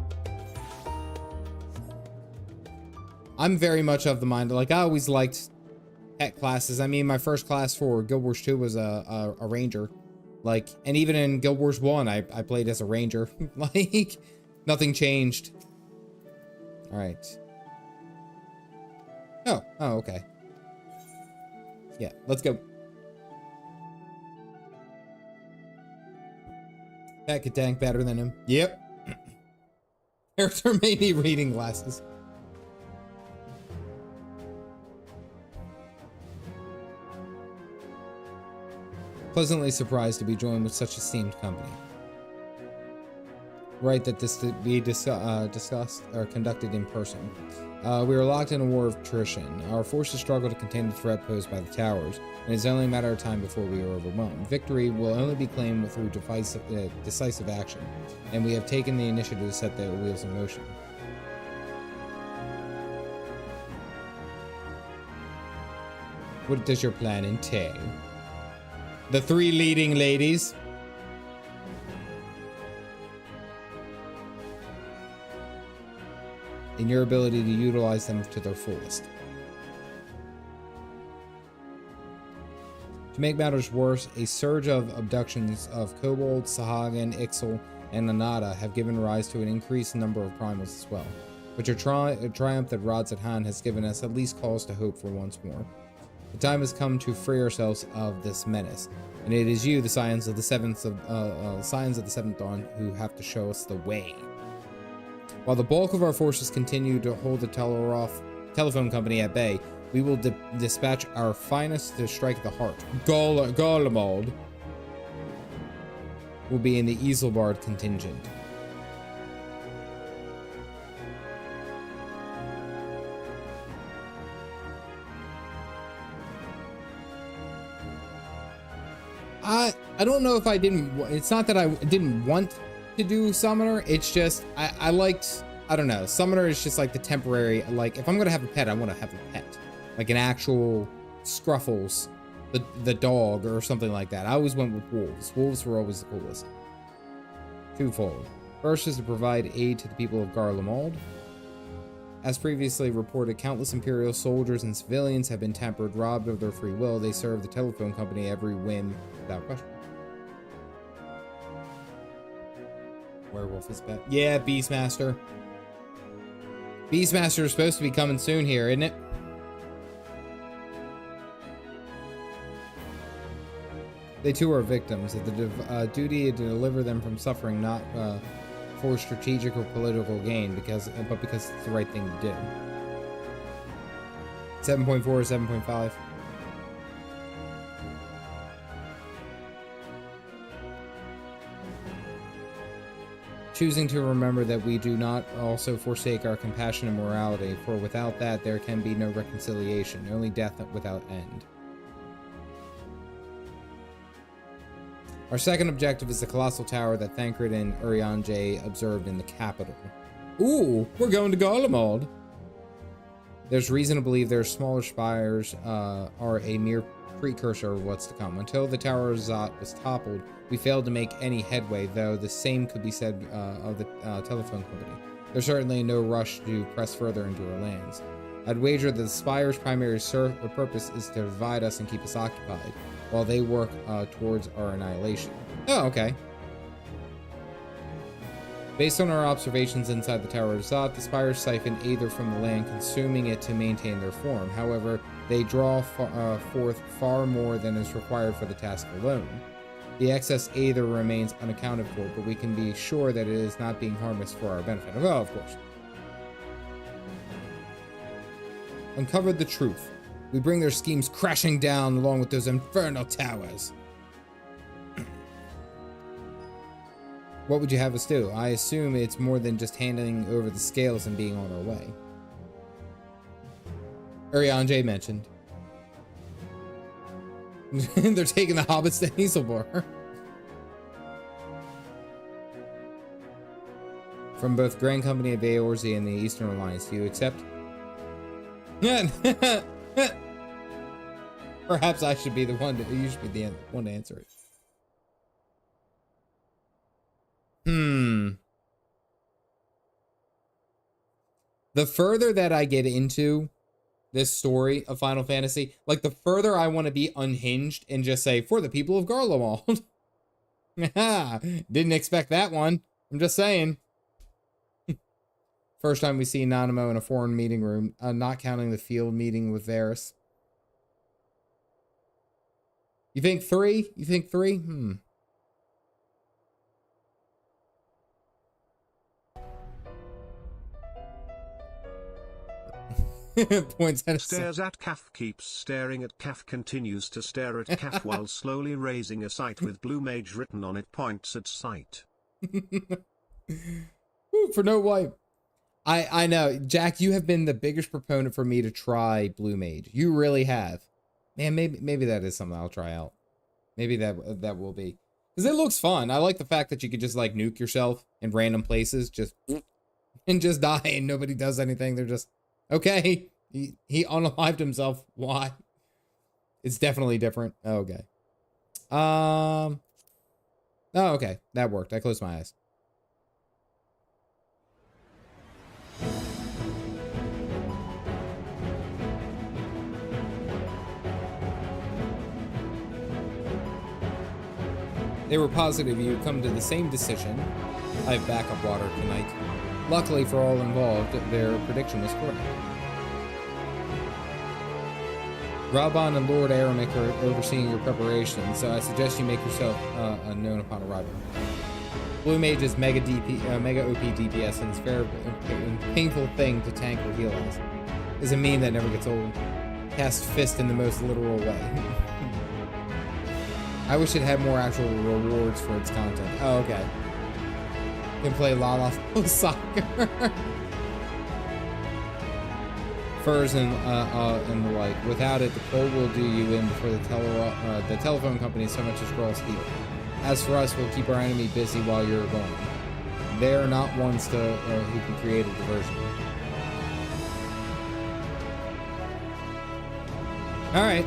I'm very much of the mind, like, I always liked pet classes. I mean, my first class for Guild Wars 2 was a ranger. Like, and even in Guild Wars 1, I played as a ranger. Like, nothing changed. All right. Oh, okay. Yeah, let's go. That could tank better than him. Yep. Character may need reading glasses. Pleasantly surprised to be joined with such esteemed company. Right that this to be discussed or conducted in person. We are locked in a war of attrition. Our forces struggle to contain the threat posed by the towers, and it's only a matter of time before we are overwhelmed. Victory will only be claimed through decisive action, and we have taken the initiative to set the wheels in motion. What does your plan entail? The three leading ladies. In your ability to utilize them to their fullest. To make matters worse, a surge of abductions of Kobold, Sahagin, Ixal, and Nanada have given rise to an increased number of primals as well. But your triumph that rods at hand has given us at least cause to hope for once more. The time has come to free ourselves of this menace, and it is you, the Scions of the Seventh Dawn, who have to show us the way. While the bulk of our forces continue to hold the telephone company at bay, we will dispatch our finest to strike the heart. Garlemald will be in the Isilbard contingent. I don't know if I didn't. It's not that I didn't want to do Summoner. It's just I liked. I don't know. Summoner is just like the temporary. Like if I'm gonna have a pet, I want to have a pet, like an actual Scruffles, the dog or something like that. I always went with wolves. Wolves were always the coolest. Twofold. First is to provide aid to the people of Garlemald. As previously reported, countless Imperial soldiers and civilians have been tampered, robbed of their free will. They serve the telephone company every whim without question. Werewolf is back. Yeah, Beastmaster. Beastmaster is supposed to be coming soon here, isn't it? They too are victims of the duty to deliver them from suffering, not for strategic or political gain, but because it's the right thing to do. 7.4 or 7.5. Choosing to remember that we do not also forsake our compassion and morality, for without that there can be no reconciliation, only death without end. Our second objective is the colossal tower that Thancred and Urianger observed in the capital. Ooh, we're going to Garlemald. There's reason to believe their smaller spires are a mere precursor of what's to come. Until the Tower of Zot was toppled, we failed to make any headway, though the same could be said of the telephone company. There's certainly no rush to press further into our lands. I'd wager that the spire's primary purpose is to divide us and keep us occupied, while they work towards our annihilation. Oh, okay. Based on our observations inside the Tower of Zot, the spires siphon aether from the land, consuming it to maintain their form. However, they draw forth far more than is required for the task alone. The excess aether remains unaccounted for, but we can be sure that it is not being harnessed for our benefit. Oh, of course. Uncovered the truth. We bring their schemes crashing down along with those infernal towers. What would you have us do? I assume it's more than just handing over the scales and being on our way. Urianger mentioned. They're taking the hobbits to Hazelbor. From both Grand Company of Eorzea and the Eastern Alliance, do you accept? Perhaps I should be the one to, you should be the one to answer it. The further that I get into this story of Final Fantasy, like the further I want to be unhinged and just say, for the people of Garlemald. Didn't expect that one. I'm just saying. First time we see Nanamo in a foreign meeting room, not counting the field meeting with Varys. You think 3? You think 3? Points at Stares at Caff, keeps staring at Caff, continues to stare at Caff while slowly raising a sight with Blue Mage written on it, points at sight. Ooh, for no wipe. I know, Jack, you have been the biggest proponent for me to try Blue Mage. You really have. Man, maybe that is something I'll try out. Maybe that will be. Because it looks fun. I like the fact that you could just like nuke yourself in random places, just and just die and nobody does anything. They're just, okay, he unalived himself. Why? It's definitely different. Okay. Oh, okay. That worked. I closed my eyes. They were positive you'd come to the same decision. I have backup water tonight. Luckily for all involved, their prediction was correct. Raban and Lord Aramek are overseeing your preparations, so I suggest you make yourself known upon arrival. Blue Mage is mega OP DPS, and it's a very painful thing to tank or heal as. Is a meme that never gets old. Cast fist in the most literal way. I wish it had more actual rewards for its content. Oh, okay. You can play Lala soccer. Furs and the like. Without it, the cold will do you in before the telephone company so much as scroll steel. As for us, we'll keep our enemy busy while you're gone. They're not ones who can create a diversion. All right,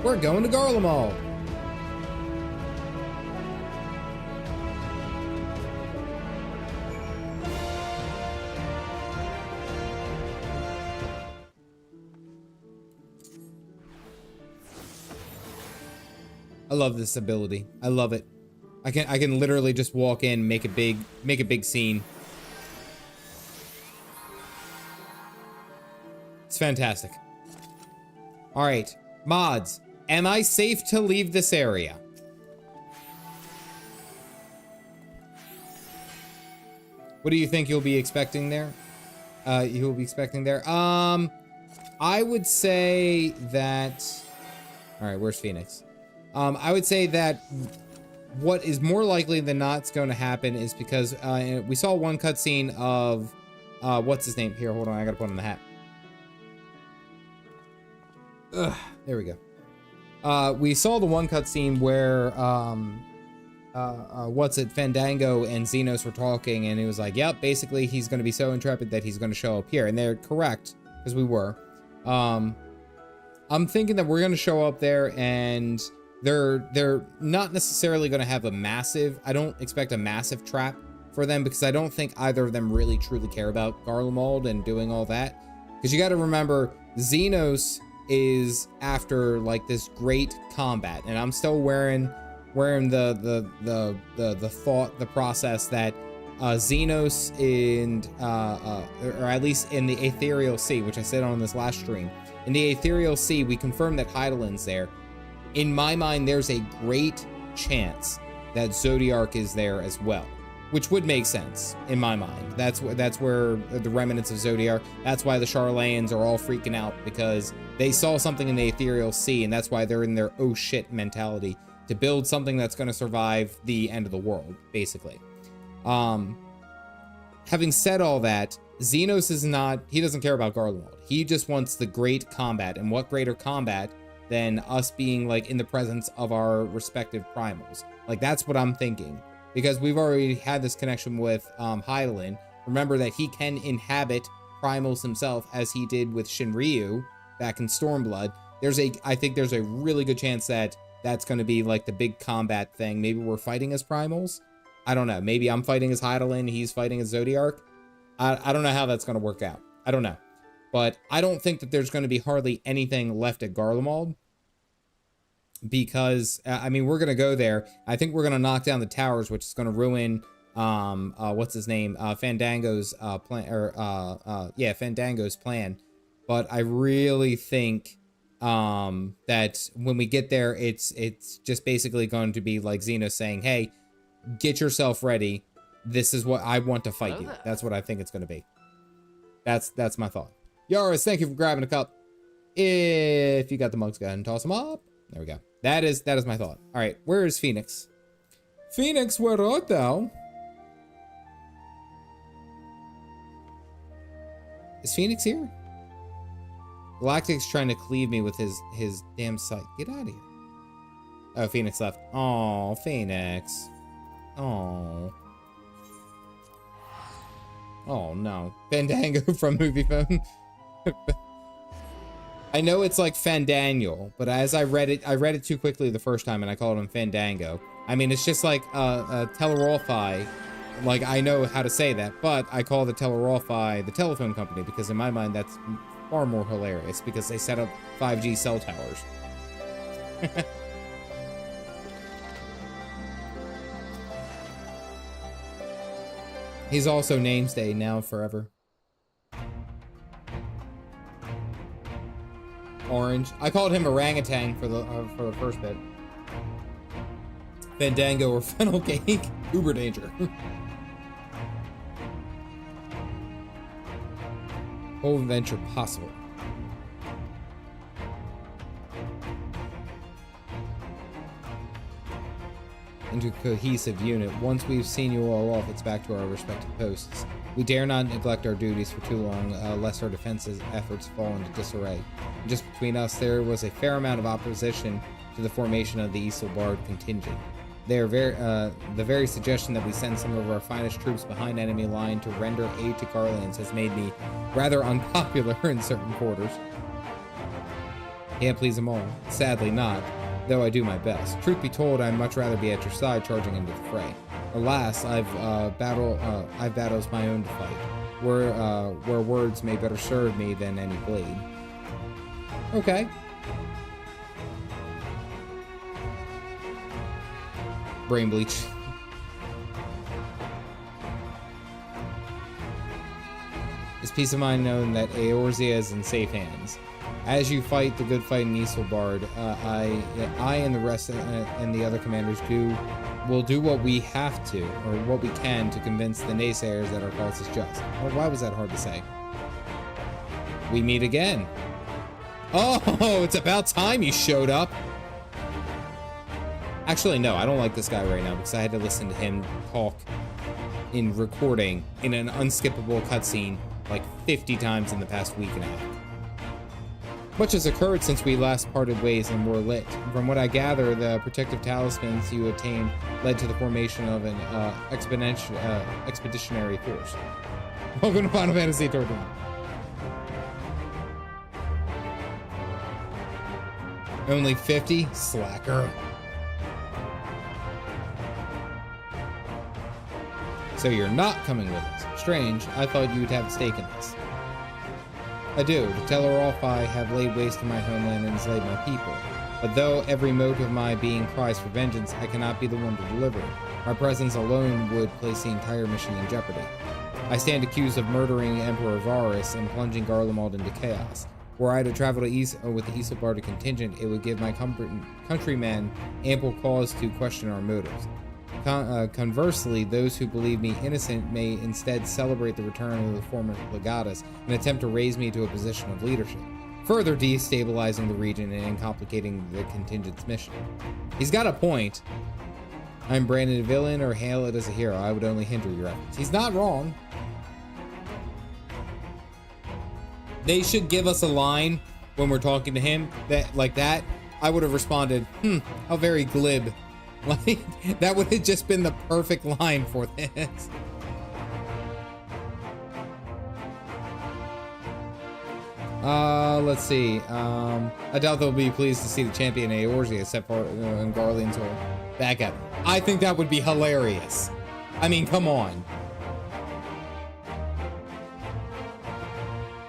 we're going to Garlemald. I love this ability. I love it. I can literally just walk in, make a big scene. It's fantastic. All right, mods, am I safe to leave this area? What do you think you'll be expecting there? You'll be expecting there. I would say that. All right, where's Phoenix? I would say that what is more likely than not is going to happen is because we saw one cutscene of what's his name? Here, hold on, I gotta put on the hat. Ugh, there we go. We saw the one cutscene where Fandango and Xenos were talking, and it was like, yep, basically he's going to be so intrepid that he's going to show up here, and they're correct because we were. I'm thinking that we're going to show up there and. They're not necessarily going to have a massive, I don't expect a massive trap for them because I don't think either of them really truly care about Garlemald and doing all that. Because you got to remember, Xenos is after like this great combat, and I'm still wearing the process that Xenos and or at least in the Aetherial Sea, which I said on this last stream, in the Aetherial Sea we confirmed that Hydaelyn's there. In my mind, there's a great chance that Zodiark is there as well, which would make sense in my mind. That's where the remnants of Zodiark, that's why the Charlayans are all freaking out, because they saw something in the ethereal sea, and that's why they're in their oh shit mentality to build something that's going to survive the end of the world, basically. Having said all that, Xenos is not, he doesn't care about Garlemald. He just wants the great combat, and what greater combat than us being like in the presence of our respective primals. Like, that's what I'm thinking, because we've already had this connection with Hydaelyn. Remember that he can inhabit primals himself, as he did with Shinryu back in Stormblood. I think there's a really good chance that that's going to be like the big combat thing. Maybe we're fighting as primals. I don't know. Maybe I'm fighting as Hydaelyn, he's fighting as Zodiark. I don't know how that's going to work out. I don't know. But I don't think that there's going to be hardly anything left at Garlemald, because, I mean, we're going to go there. I think we're going to knock down the towers, which is going to ruin, what's his name? Fandango's plan, Fandango's plan. But I really think that when we get there, it's just basically going to be like Xenos saying, hey, get yourself ready. This is what I want to fight you. That's what I think it's going to be. That's my thought. Yaris, thank you for grabbing a cup. If you got the mugs, go ahead and toss them up. There we go. That is my thought. All right, where is Phoenix? Phoenix, where art thou? Is Phoenix here? Galactic's trying to cleave me with his damn sight. Get out of here. Oh, Phoenix left. Oh, Phoenix. Oh. Oh no. Fandango from Movie Phone. I know it's like Fandaniel, but as I read it too quickly the first time and I called him Fandango. I mean, it's just like Telerolfi. Like, I know how to say that, but I call the Telerolfi the telephone company, because in my mind that's far more hilarious, because they set up 5G cell towers. He's also Namesday now forever. Orange. I called him orangutan for the first bit. Fandango or funnel cake. Uber danger. Whole adventure possible. Into a cohesive unit. Once we've seen you all off, it's back to our respective posts. We dare not neglect our duties for too long, lest our defenses efforts fall into disarray. Just between us, there was a fair amount of opposition to the formation of the Isilbard contingent. The very suggestion that we send some of our finest troops behind enemy line to render aid to Garlands has made me rather unpopular in certain quarters. Can't please them all. Sadly not, though I do my best. Truth be told, I'd much rather be at your side charging into the fray. Alas, I've battles my own to fight, where words may better serve me than any blade. Okay. Brain bleach. It's peace of mind knowing that Eorzea is in safe hands. As you fight the good fight in Isilbard, I and the rest and the other commanders will do what we have to, or what we can, to convince the naysayers that our cause is just. Well, why was that hard to say? We meet again. Oh, it's about time you showed up. Actually, no, I don't like this guy right now, because I had to listen to him talk in recording in an unskippable cutscene like 50 times in the past week and a half. Much has occurred since we last parted ways and were lit. From what I gather, the protective talismans you obtained led to the formation of an expeditionary force. Welcome to Final Fantasy 13. Only 50? Slacker. So you're not coming with us. Strange, I thought you'd have a stake in this. I do. The Telerolfi have laid waste to my homeland and enslaved my people. But though every motive of my being cries for vengeance, I cannot be the one to deliver. My presence alone would place the entire mission in jeopardy. I stand accused of murdering Emperor Varus and plunging Garlemald into chaos. Were I to travel to with the Isilbard contingent, it would give my countrymen ample cause to question our motives. Conversely, those who believe me innocent may instead celebrate the return of the former legatus and attempt to raise me to a position of leadership, further destabilizing the region and complicating the Contingent's mission. He's got a point. I'm branded a villain or hail it as a hero. I would only hinder your efforts. He's not wrong. They should give us a line when we're talking to him that like that. I would have responded, how very glib. Like, that would have just been the perfect line for this. Let's see. I doubt they'll be pleased to see the champion Aeorzi except for Garlemald will back up. I think that would be hilarious. I mean, come on.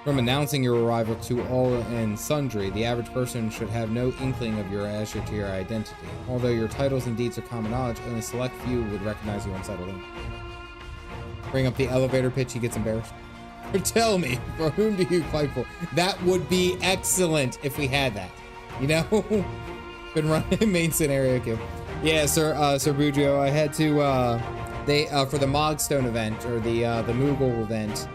From announcing your arrival to all and sundry, the average person should have no inkling of your answer to your identity. Although your titles and deeds are common knowledge, only select few would recognize you unsettled in. Bring up the elevator pitch, he gets embarrassed. Or tell me, for whom do you fight for? That would be excellent if we had that. You know? Been running main scenario kill. Yeah, Sir Bugio, I had to for the Mogstone event or the Moogle event.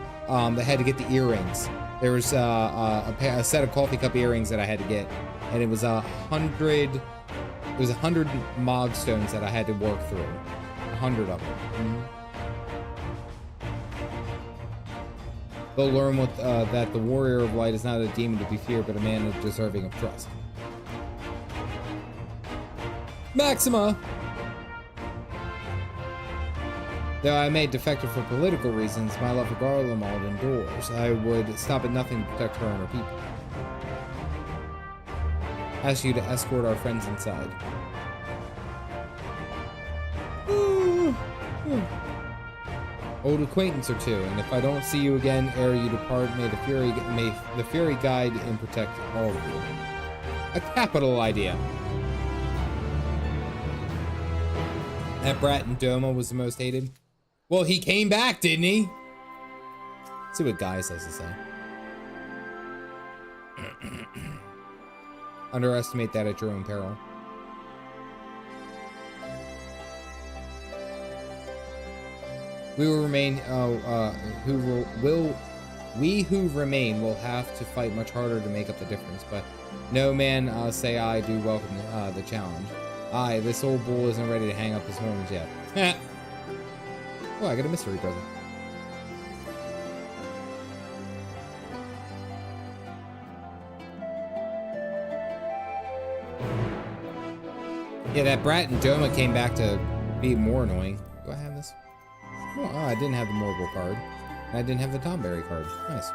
They had to get the earrings. There was a set of coffee cup earrings that I had to get, and it was 100. It was 100 Mogstones that I had to work through. 100 of them. They'll learn that the warrior of light is not a demon to be feared, but a man deserving of trust. Maxima. Though I may defected for political reasons, my love for Garlemald endures. I would stop at nothing to protect her and her people. Ask you to escort our friends inside. Old acquaintance or two, and if I don't see you again ere you depart, may the Fury guide and protect all of you. A capital idea. That brat in Doma was the most hated. Well, he came back, didn't he? Let's see what Guy says to say. Underestimate that at your own peril. We will remain. We who remain will have to fight much harder to make up the difference. But no man, say I do welcome the challenge. Aye, this old bull isn't ready to hang up his horns yet. Oh, I got a mystery present. Yeah, that brat and Doma came back to be more annoying. Do I have this? Oh, I didn't have the Morgul card. And I didn't have the Tomberry card. Nice.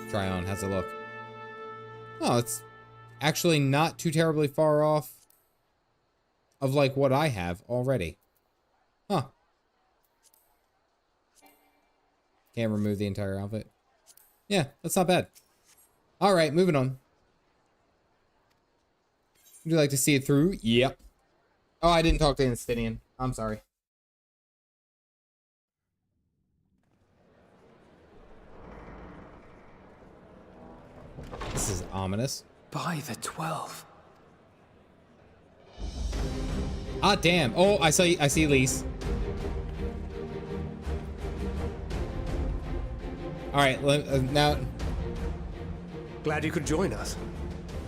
Try on, how's it look? Oh, it's actually not too terribly far off of like what I have already. Huh. Can't remove the entire outfit. Yeah, that's not bad. All right, moving on. Would you like to see it through? Yep. Oh, I didn't talk to Instidian. I'm sorry. This is ominous. By the 12. Ah, damn. Oh, I see Lise. All right, now. Glad you could join us.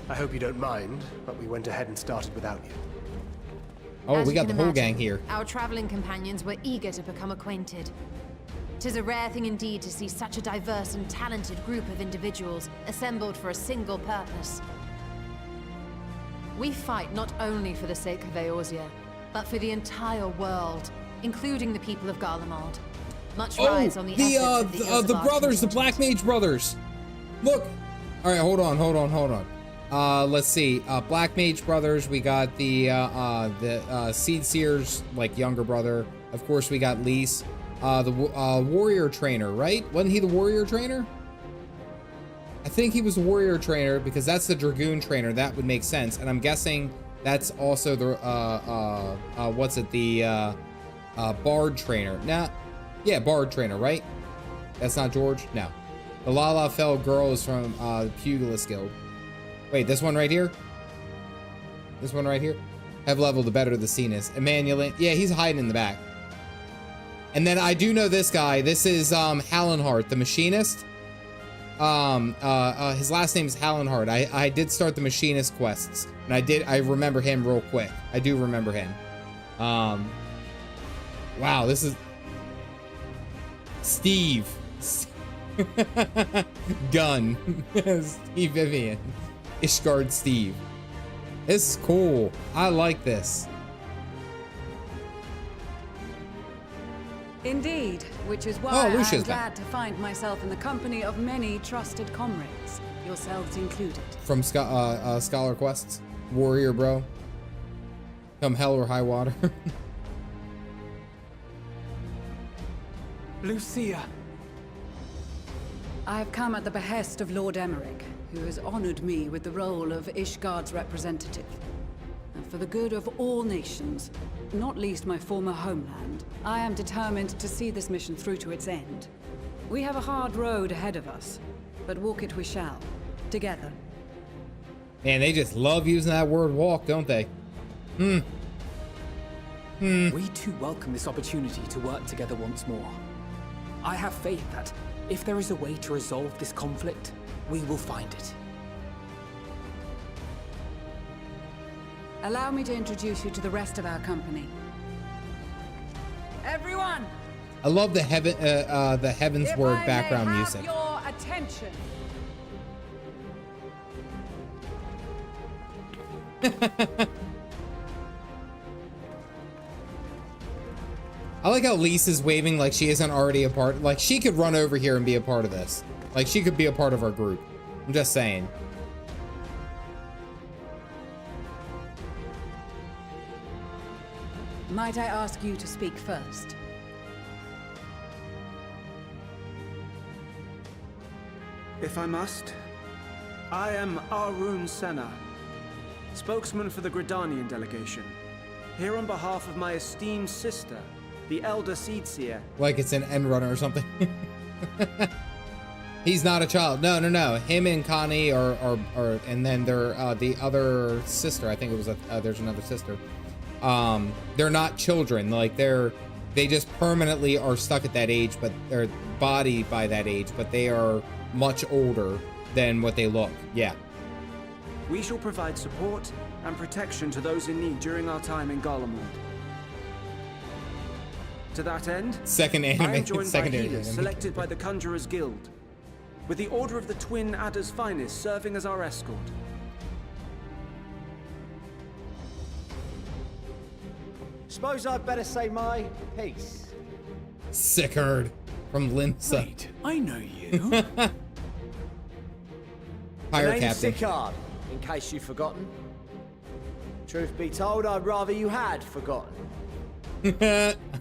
I hope you don't mind, but we went ahead and started without you. Oh, As we you got the can whole imagine, gang here. Our traveling companions were eager to become acquainted. 'Tis a rare thing indeed to see such a diverse and talented group of individuals assembled for a single purpose. We fight not only for the sake of Eorzea, but for the entire world, including the people of Garlemald. Much rides on the efforts of the brothers, the Black Mage brothers. Look. All right, hold on. Let's see. Black Mage brothers. We got the Seed Seer's like younger brother. Of course, we got Lise. The warrior trainer, right? Wasn't he the warrior trainer? I think he was the warrior trainer because that's the dragoon trainer. That would make sense. And I'm guessing that's also the bard trainer. Nah, yeah, bard trainer, right? That's not George? No. The LvL girl is from Pugilist Guild. Wait, this one right here? This one right here? Have leveled the better the scene is. Emmanuel, yeah, he's hiding in the back. And then I do know this guy. This is Hallenhart, the machinist. His last name is Hallenhart. I did start the machinist quests, and I remember him real quick. I do remember him. Wow, this is Steve. Gun. Steve Vivian. Ishgard Steve. This is cool. I like this. Indeed, which is why I'm glad to find myself in the company of many trusted comrades, yourselves included. From Scholar Quests. Warrior, bro. Come hell or high water. Lucia. I have come at the behest of Lord Emmerich, who has honored me with the role of Ishgard's representative. And for the good of all nations, not least my former homeland, I am determined to see this mission through to its end. We have a hard road ahead of us, but walk it we shall, together. Man, they just love using that word walk, don't they? We too welcome this opportunity to work together once more. I have faith that if there is a way to resolve this conflict, we will find it. Allow me to introduce you to the rest of our company. Everyone! I love the Heavensward background music. Your attention. I like how Lisa's waving like she isn't already a part. Like she could run over here and be a part of this. Like she could be a part of our group. I'm just saying. Might I ask you to speak first? If I must, I am Arun Senna, spokesman for the Gridanian delegation, here on behalf of my esteemed sister, the Elder Seedseer. Like it's an end runner or something. He's not a child. No. Him and Connie are and then they're the other sister. I think it was there's another sister. They're not children. Like they just permanently are stuck at that age, but they're body by that age, but they are much older than what they look. Yeah. We shall provide support and protection to those in need during our time in Garlemald. To that end, second anime, I am joined by secondary healers anime. selected by the Conjurer's Guild, with the Order of the Twin Adder's Finest serving as our escort. Suppose I'd better say my piece. Sickard from Linsa. Wait, I know you. Pirate name's captain. Sickard, in case you've forgotten. Truth be told, I'd rather you had forgotten.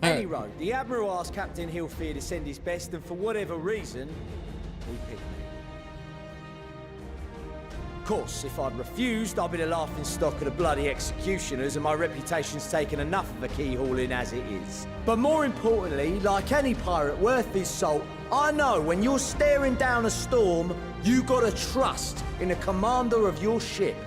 Any road, the Admiral asked Captain Hillfear to send his best, and for whatever reason, he picked me. Of course, if I'd refused, I'd be the laughing stock of the bloody executioners, and my reputation's taken enough of a keyhauling as it is. But more importantly, like any pirate worth his salt, I know when you're staring down a storm, you gotta trust in the commander of your ship.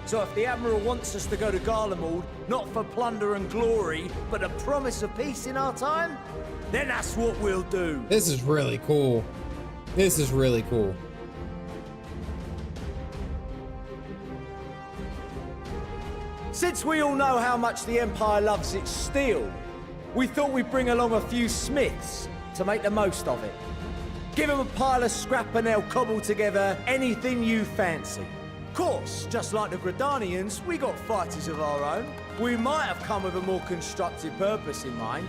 So if the Admiral wants us to go to Garlemald, not for plunder and glory, but a promise of peace in our time, then that's what we'll do. This is really cool. This is really cool. Since we all know how much the Empire loves its steel, we thought we'd bring along a few smiths to make the most of it. Give them a pile of scrap and they'll cobble together anything you fancy. Of course, just like the Gridanians, we got fighters of our own. We might have come with a more constructive purpose in mind,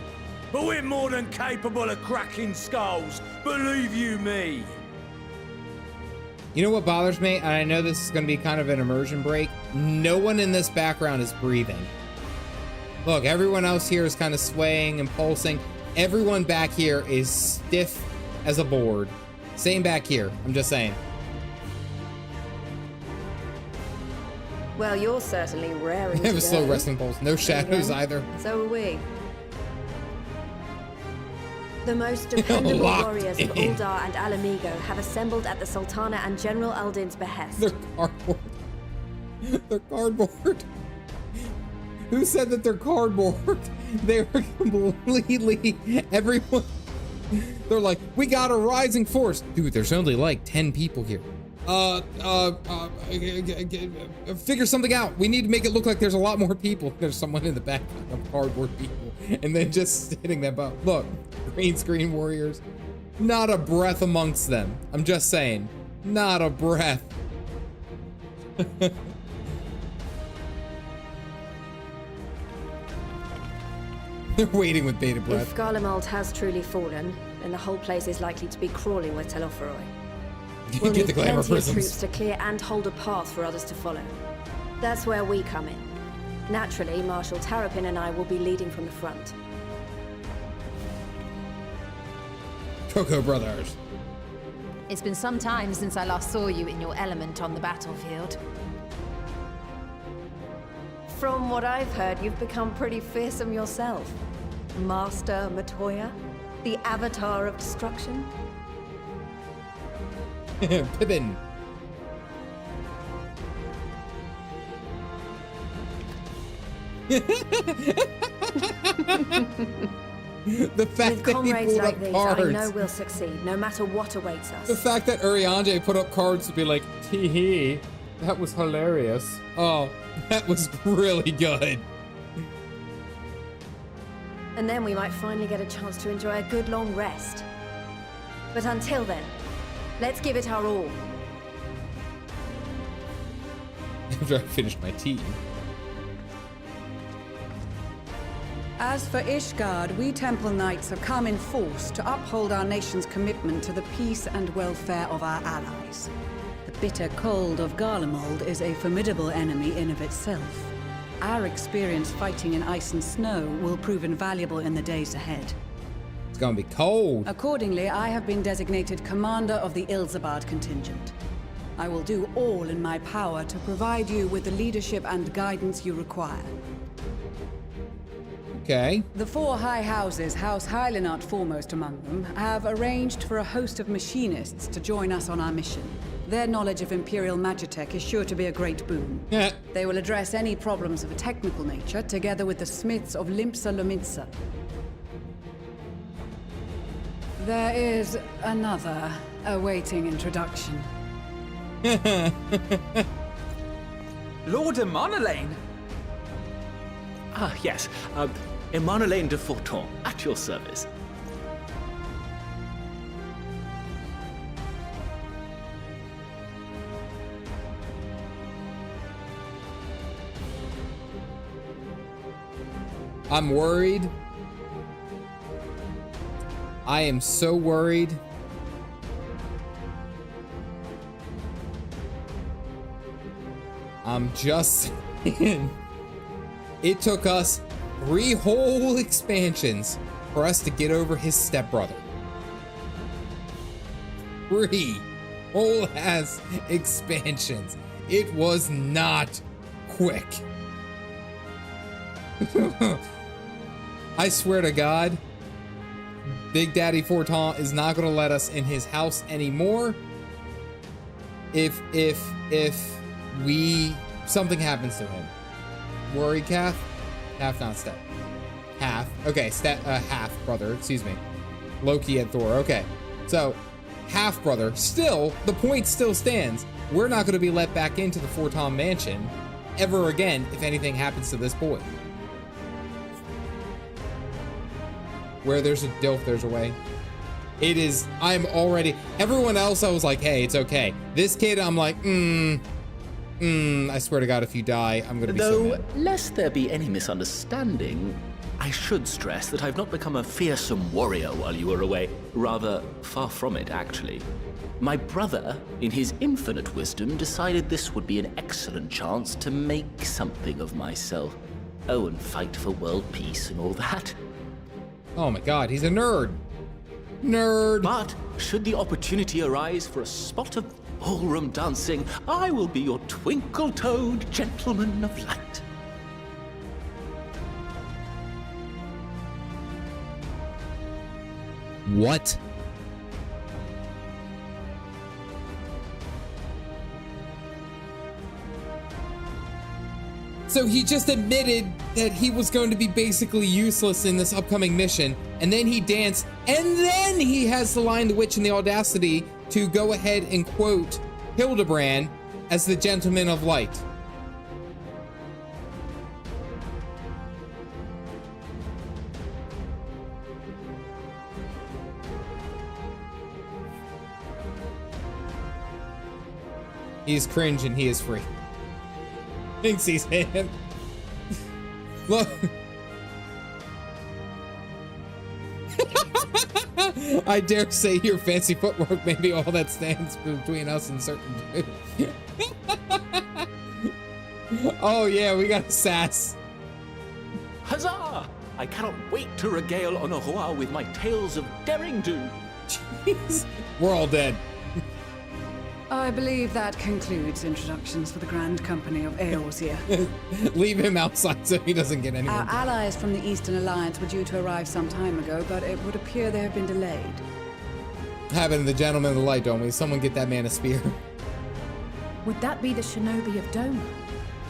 but we're more than capable of cracking skulls, believe you me. You know what bothers me? And I know this is going to be kind of an immersion break. No one in this background is breathing. Look, everyone else here is kind of swaying and pulsing. Everyone back here is stiff as a board. Same back here. I'm just saying. Well, you're certainly raring I have to a slow go. resting pulse. No shadows either. So are we. The most dependable Locked warriors of in. Uldar and Alamigo have assembled at the Sultana and General Aldin's behest. They're cardboard. They're cardboard. Who said that they're cardboard? They're completely everyone. They're like, we got a rising force. Dude, there's only like 10 people here. Figure something out. We need to make it look like there's a lot more people. There's someone in the background of cardboard people. And then just sitting there, but look, green screen warriors. Not a breath amongst them. I'm just saying, not a breath. They're waiting with bated breath. If Garlemald has truly fallen, then the whole place is likely to be crawling with Telophoroi. We'll Get need the glamour plenty of prisms. troops to clear and hold a path for others to follow. That's where we come in. Naturally, Marshal Tarapin and I will be leading from the front. Cocoa Brothers. It's been some time since I last saw you in your element on the battlefield. From what I've heard, you've become pretty fearsome yourself. Master Matoya? The Avatar of Destruction? Pippin. The fact With that he comrades pulled like up these, cards. I know we'll succeed, no matter what awaits us. The fact that Urianger put up cards to be like, tee hee, that was hilarious. Oh, that was really good. And then we might finally get a chance to enjoy a good long rest. But until then, let's give it our all. After I finished my tea. As for Ishgard, we Temple Knights have come in force to uphold our nation's commitment to the peace and welfare of our allies. The bitter cold of Garlemald is a formidable enemy in of itself. Our experience fighting in ice and snow will prove invaluable in the days ahead. It's gonna be cold. Accordingly, I have been designated commander of the Ilzabard contingent. I will do all in my power to provide you with the leadership and guidance you require. Okay. The four high houses, House Hylinart foremost among them, have arranged for a host of machinists to join us on our mission. Their knowledge of Imperial Magitech is sure to be a great boon. Yeah. They will address any problems of a technical nature together with the smiths of Limpsa Lomitsa. There is another awaiting introduction. Lord Emanolaine! Ah, yes. Emanolaine de Forton, at your service. I'm worried. I am so worried. I'm just saying. It took us 3 whole expansions for us to get over his stepbrother. 3 whole ass expansions. It was not quick. I swear to God, Big Daddy Forton is not gonna let us in his house anymore. If something happens to him. Worry, Calf? Half, not step. Half. Okay, half brother, excuse me. Loki and Thor, okay. So, half brother, still, the point still stands. We're not gonna be let back into the Forton mansion ever again if anything happens to this boy. Where there's a Dilf, there's a way. It is, I'm already, everyone else I was like, hey, it's okay. This kid, I'm like, I swear to God, if you die, I'm gonna be so mad. Lest there be any misunderstanding, I should stress that I've not become a fearsome warrior while you were away. Rather, far from it, actually. My brother, in his infinite wisdom, decided this would be an excellent chance to make something of myself. Oh, and fight for world peace and all that. Oh my God, he's a nerd. Nerd. But should the opportunity arise for a spot of ballroom dancing, I will be your twinkle-toed gentleman of light. What? So he just admitted that he was going to be basically useless in this upcoming mission, and then he danced, and then he has the line, the witch, and the audacity to go ahead and quote Hildebrand as the gentleman of light. He is cringe and he is free. Thinks he's him. Look. I dare say your fancy footwork may be all that stands between us and certain dude. Oh yeah, we got sass. Huzzah! I cannot wait to regale Honoroa with my tales of daring do. Jeez. We're all dead. I believe that concludes introductions for the Grand Company of Eorzea. Leave him outside so he doesn't get anyone. Our allies from the Eastern Alliance were due to arrive some time ago, but it would appear they have been delayed. Happened to the gentleman of the light, don't we? Someone get that man a spear. Would that be the shinobi of Doma?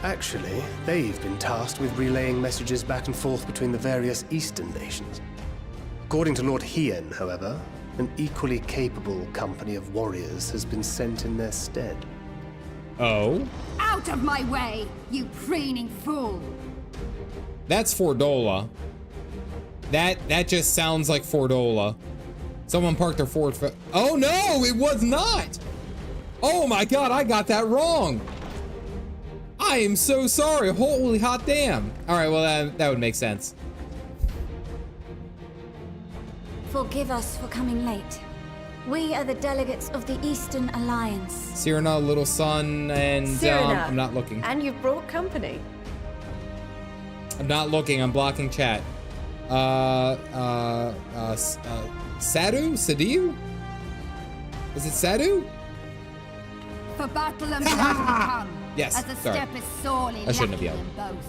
Actually, they've been tasked with relaying messages back and forth between the various Eastern nations. According to Lord Hien, however, an equally capable company of warriors has been sent in their stead. Oh? Out of my way, you preening fool! That's Fordola. That just sounds like Fordola. Someone parked their Ford. Oh no, it was not! Oh my god, I got that wrong! I am so sorry, holy hot damn. Alright, well that would make sense. Forgive us for coming late. We are the delegates of the Eastern Alliance. Cyrano, little son, and I'm not looking. And you've brought company. I'm not looking, I'm blocking chat. Sadu? Is it Sadu? For battle and blood we come. Yes, as the sorry. step is sorely I shouldn't have lacking yelled. in both.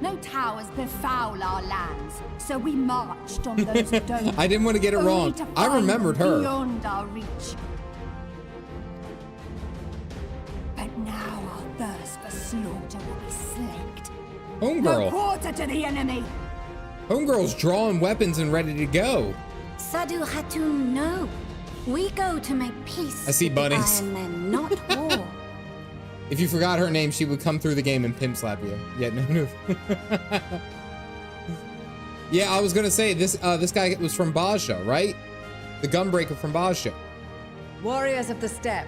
No towers befoul our lands, so we marched on those who don't. I didn't want to get it only wrong. to I find remembered them her. Beyond our reach. But now our thirst for slaughter will be slaked. No Homegirl. quarter to the enemy. Homegirl's drawing weapons and ready to go. Sadu Hatun, no. We go to make peace. I see with the bunnies. Iron Men, not war. If you forgot her name, she would come through the game and pimp slap you. Yeah, no. Yeah, I was gonna say this guy was from Baja, right? The gunbreaker from Baja. Warriors of the Steppe,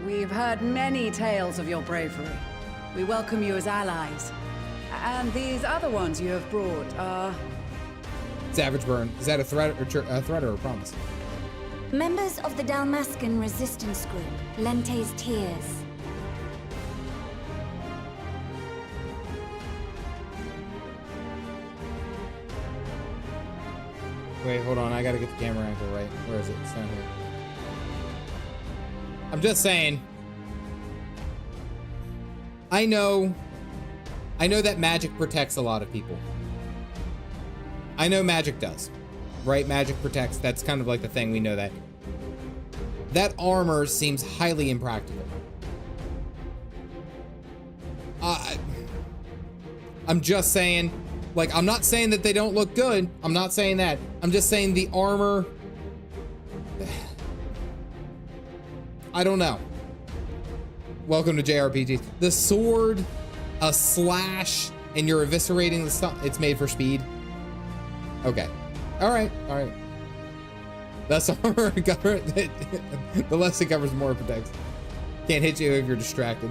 we've heard many tales of your bravery. We welcome you as allies. And these other ones you have brought are... Savage Burn. Is that a threat or a promise? Members of the Dalmascan resistance group, Lente's Tears. Wait, hold on. I gotta get the camera angle right. Where is it? It's down here. I'm just saying. I know that magic protects a lot of people. I know magic does. Right? Magic protects. That's kind of like the thing. We know that. That armor seems highly impractical. I'm just saying, like, I'm not saying that they don't look good. I'm not saying that. I'm just saying the armor. I don't know. Welcome to JRPG. The sword, a slash, and you're eviscerating the stuff. It's made for speed. Okay. All right. All right. That's armor. The less it covers, the more it protects. Can't hit you if you're distracted.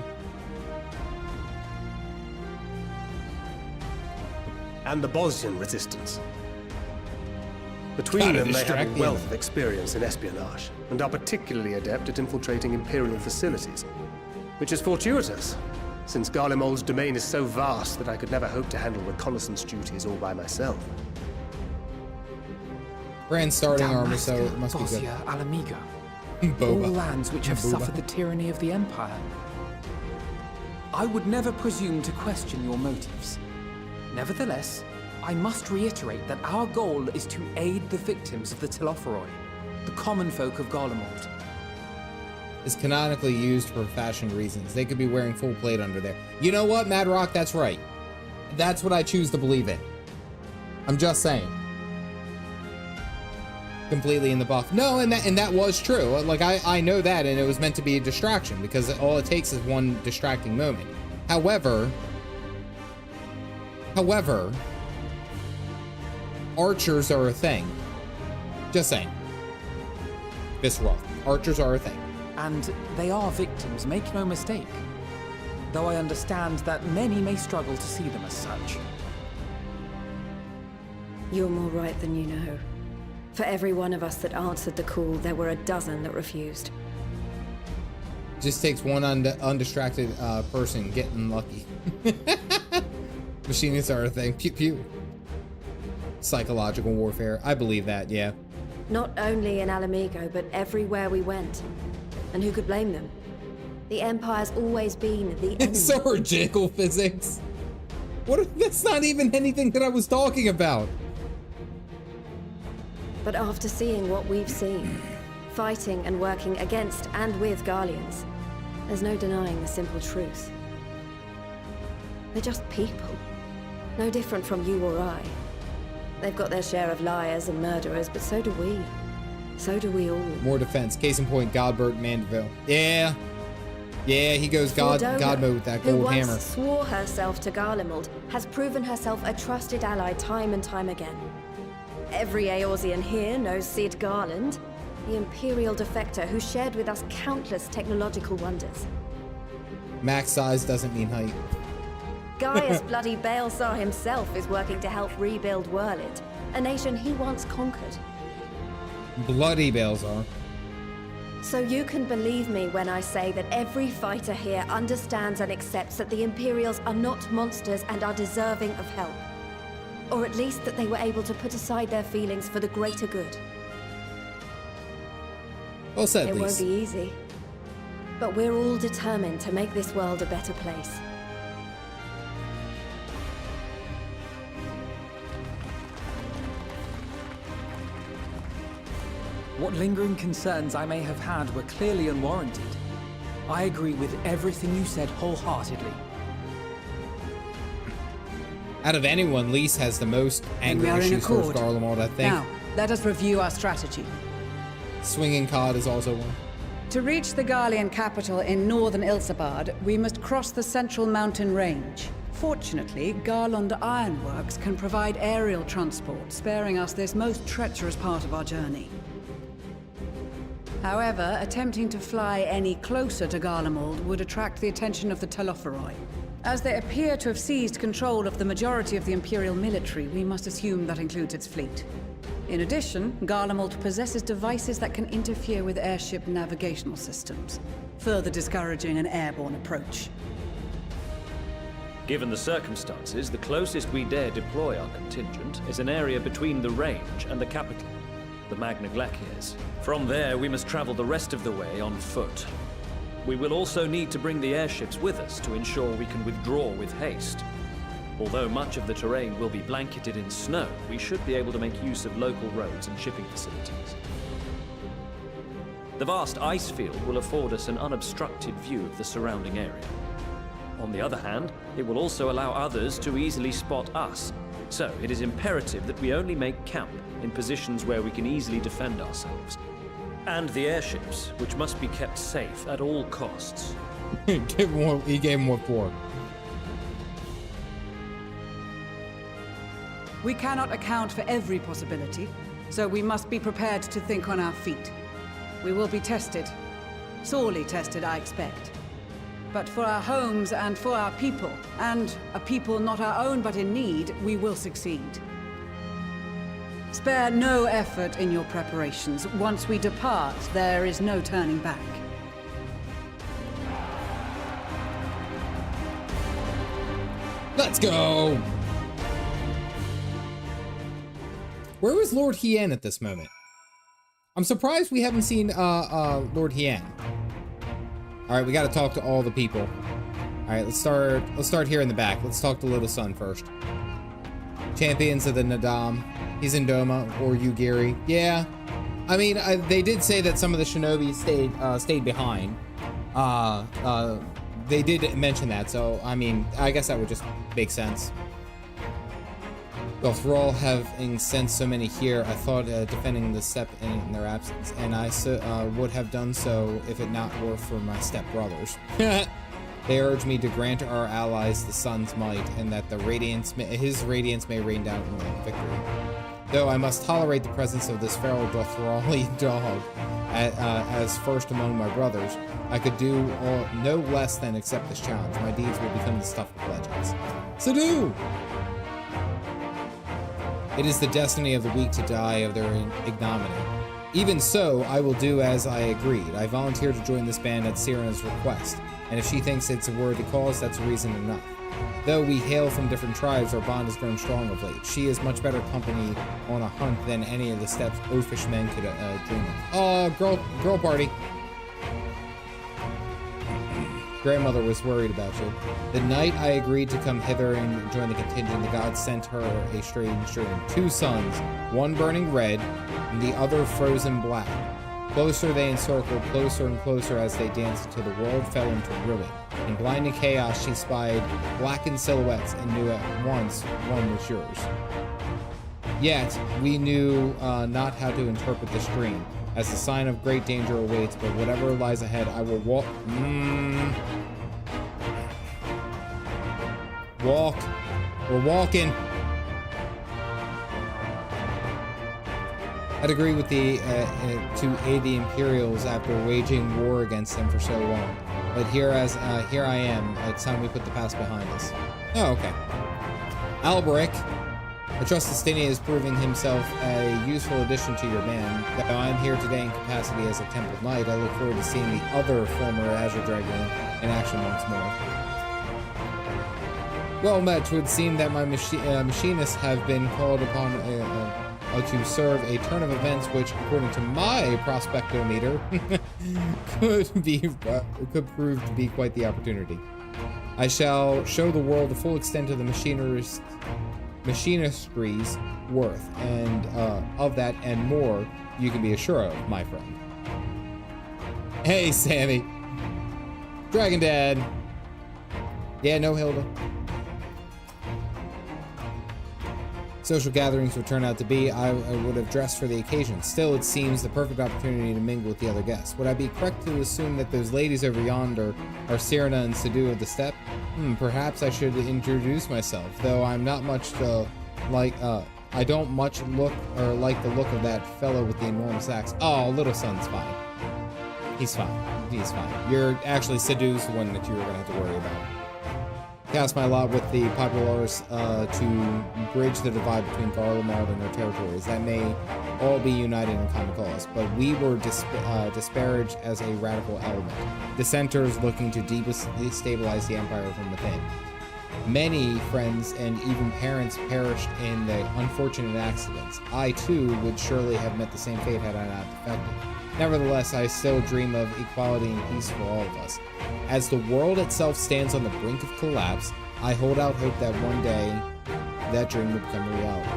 And the Bosnian resistance. Between them, they have a wealth of experience in espionage, and are particularly adept at infiltrating Imperial facilities. Which is fortuitous, since Garlemald's domain is so vast that I could never hope to handle reconnaissance duties all by myself. Brand starting armor, so it must be good. Bosnia, Alamigo. Boba. All lands which have Boba. suffered the tyranny of the Empire. I would never presume to question your motives. Nevertheless, I must reiterate that our goal is to aid the victims of the Telophoroi, the common folk of Garlemald. Is canonically used for fashion reasons. They could be wearing full plate under there. You know what, Mad Rock? That's right. That's what I choose to believe in. I'm just saying. Completely in the buff. No, and that was true. Like, I know that, and it was meant to be a distraction, because all it takes is one distracting moment. However, archers are a thing. Just saying. Visceral. Archers are a thing. And they are victims, make no mistake. Though I understand that many may struggle to see them as such. You're more right than you know. For every one of us that answered the call, there were a dozen that refused. Just takes one undistracted person getting lucky. Machinists are a thing. Pew pew. Psychological warfare. I believe that, yeah. Not only in Alamigo, but everywhere we went. And who could blame them? The Empire's always been the enemy. It's so jiggle physics. That's not even anything that I was talking about. But after seeing what we've seen, fighting and working against and with Garleans, there's no denying the simple truth. They're just people. No different from you or I. They've got their share of liars and murderers, but so do we. So do we all. More defense. Case in point, Godbert Mandeville. Yeah. Yeah, he goes God mode with that gold hammer. Who once swore herself to Garlemald, has proven herself a trusted ally time and time again. Every Eorzean here knows Cid Garland, the Imperial defector who shared with us countless technological wonders. Max size doesn't mean height. Gaius bloody Baelsar himself is working to help rebuild Werlid, a nation he once conquered. Bloody Baelsar. So you can believe me when I say that every fighter here understands and accepts that the Imperials are not monsters and are deserving of help. Or at least that they were able to put aside their feelings for the greater good. Well said, It won't be easy. But we're all determined to make this world a better place. What lingering concerns I may have had were clearly unwarranted. I agree with everything you said wholeheartedly. Out of anyone, Lise has the most anger issues for Garlemald, I think. Now, let us review our strategy. Swinging Cod is also one. To reach the Garlean capital in northern Ilsabard, we must cross the central mountain range. Fortunately, Garland Ironworks can provide aerial transport, sparing us this most treacherous part of our journey. However, attempting to fly any closer to Garlemald would attract the attention of the Telophoroi. As they appear to have seized control of the majority of the Imperial military, we must assume that includes its fleet. In addition, Garlemald possesses devices that can interfere with airship navigational systems, further discouraging an airborne approach. Given the circumstances, the closest we dare deploy our contingent is an area between the range and the capital, the Magna Glaciers. From there, we must travel the rest of the way on foot. We will also need to bring the airships with us to ensure we can withdraw with haste. Although much of the terrain will be blanketed in snow, we should be able to make use of local roads and shipping facilities. The vast ice field will afford us an unobstructed view of the surrounding area. On the other hand, it will also allow others to easily spot us, so it is imperative that we only make camp in positions where we can easily defend ourselves. And the airships, which must be kept safe at all costs. He gave him what for. We cannot account for every possibility, so we must be prepared to think on our feet. We will be tested. Sorely tested, I expect. But for our homes and for our people, and a people not our own but in need, we will succeed. Spare no effort in your preparations. Once we depart, there is no turning back. Let's go! Where is Lord Hien at this moment? I'm surprised we haven't seen Lord Hien. All right, we got to talk to all the people. All right, let's start here in the back. Let's talk to Little Sun first. Champions of the Nadam. He's in Doma, or Yugiri. Yeah. I mean, they did say that some of the shinobi stayed behind. They did mention that, so I mean, I guess that would just make sense. Well, for all having sent so many here, I thought defending the steppe in their absence, and I would have done so if it not were for my stepbrothers. They urged me to grant our allies the sun's might, and that his radiance may rain down victory. Though I must tolerate the presence of this feral Dothrali dog as first among my brothers, I could do no less than accept this challenge. My deeds will become the stuff of legends. So do! It is the destiny of the weak to die of their ignominy. Even so, I will do as I agreed. I volunteer to join this band at Sirena's request, and if she thinks it's a worthy cause, that's reason enough. Though we hail from different tribes, our bond has grown strong of late. She is much better company on a hunt than any of the steppes oafish men could dream of. Oh, girl party. Grandmother was worried about you. The night I agreed to come hither and join the contingent, the gods sent her a strange dream. 2 suns, one burning red, and the other frozen black. Closer they encircled, closer and closer as they danced until the world fell into ruin. In blinding chaos, she spied blackened silhouettes and knew at once one was yours. Yet, we knew not how to interpret this dream, as a sign of great danger awaits, but whatever lies ahead, I will walk. Walk. We're walking. I'd agree with to aid the Imperials after waging war against them for so long. But here I am. It's time we put the past behind us. Oh, okay. Alberic. I trust Studium is proving himself a useful addition to your band. Though I'm here today in capacity as a Temple Knight, I look forward to seeing the other former Azure Dragon in action once more. Well met. It would seem that my machinists have been called upon to serve a turn of events which, according to my prospectometer, could prove to be quite the opportunity. I shall show the world the full extent of the machinistry's worth, and of that and more you can be assured of, my friend. Hey, Sammy. Dragon Dad. Yeah, no Hilda. Social gatherings would turn out to be, I would have dressed for the occasion. Still, it seems the perfect opportunity to mingle with the other guests. Would I be correct to assume that those ladies over yonder are Sirena and Sadu of the Steppe? Perhaps I should introduce myself, though I'm not much I don't much look or like the look of that fellow with the enormous axe. Oh, little son's fine. He's fine. He's fine. You're actually Sadu's the one that you were going to have to worry about. Cast my lot with the populares to bridge the divide between Garlemald and their territories. That may all be united in common cause, but we were disparaged as a radical element. Dissenters looking to destabilize the empire from within. Many friends and even parents perished in the unfortunate accidents. I too would surely have met the same fate had I not defected. Nevertheless, I still dream of equality and peace for all of us. As the world itself stands on the brink of collapse, I hold out hope that one day that dream will become a reality.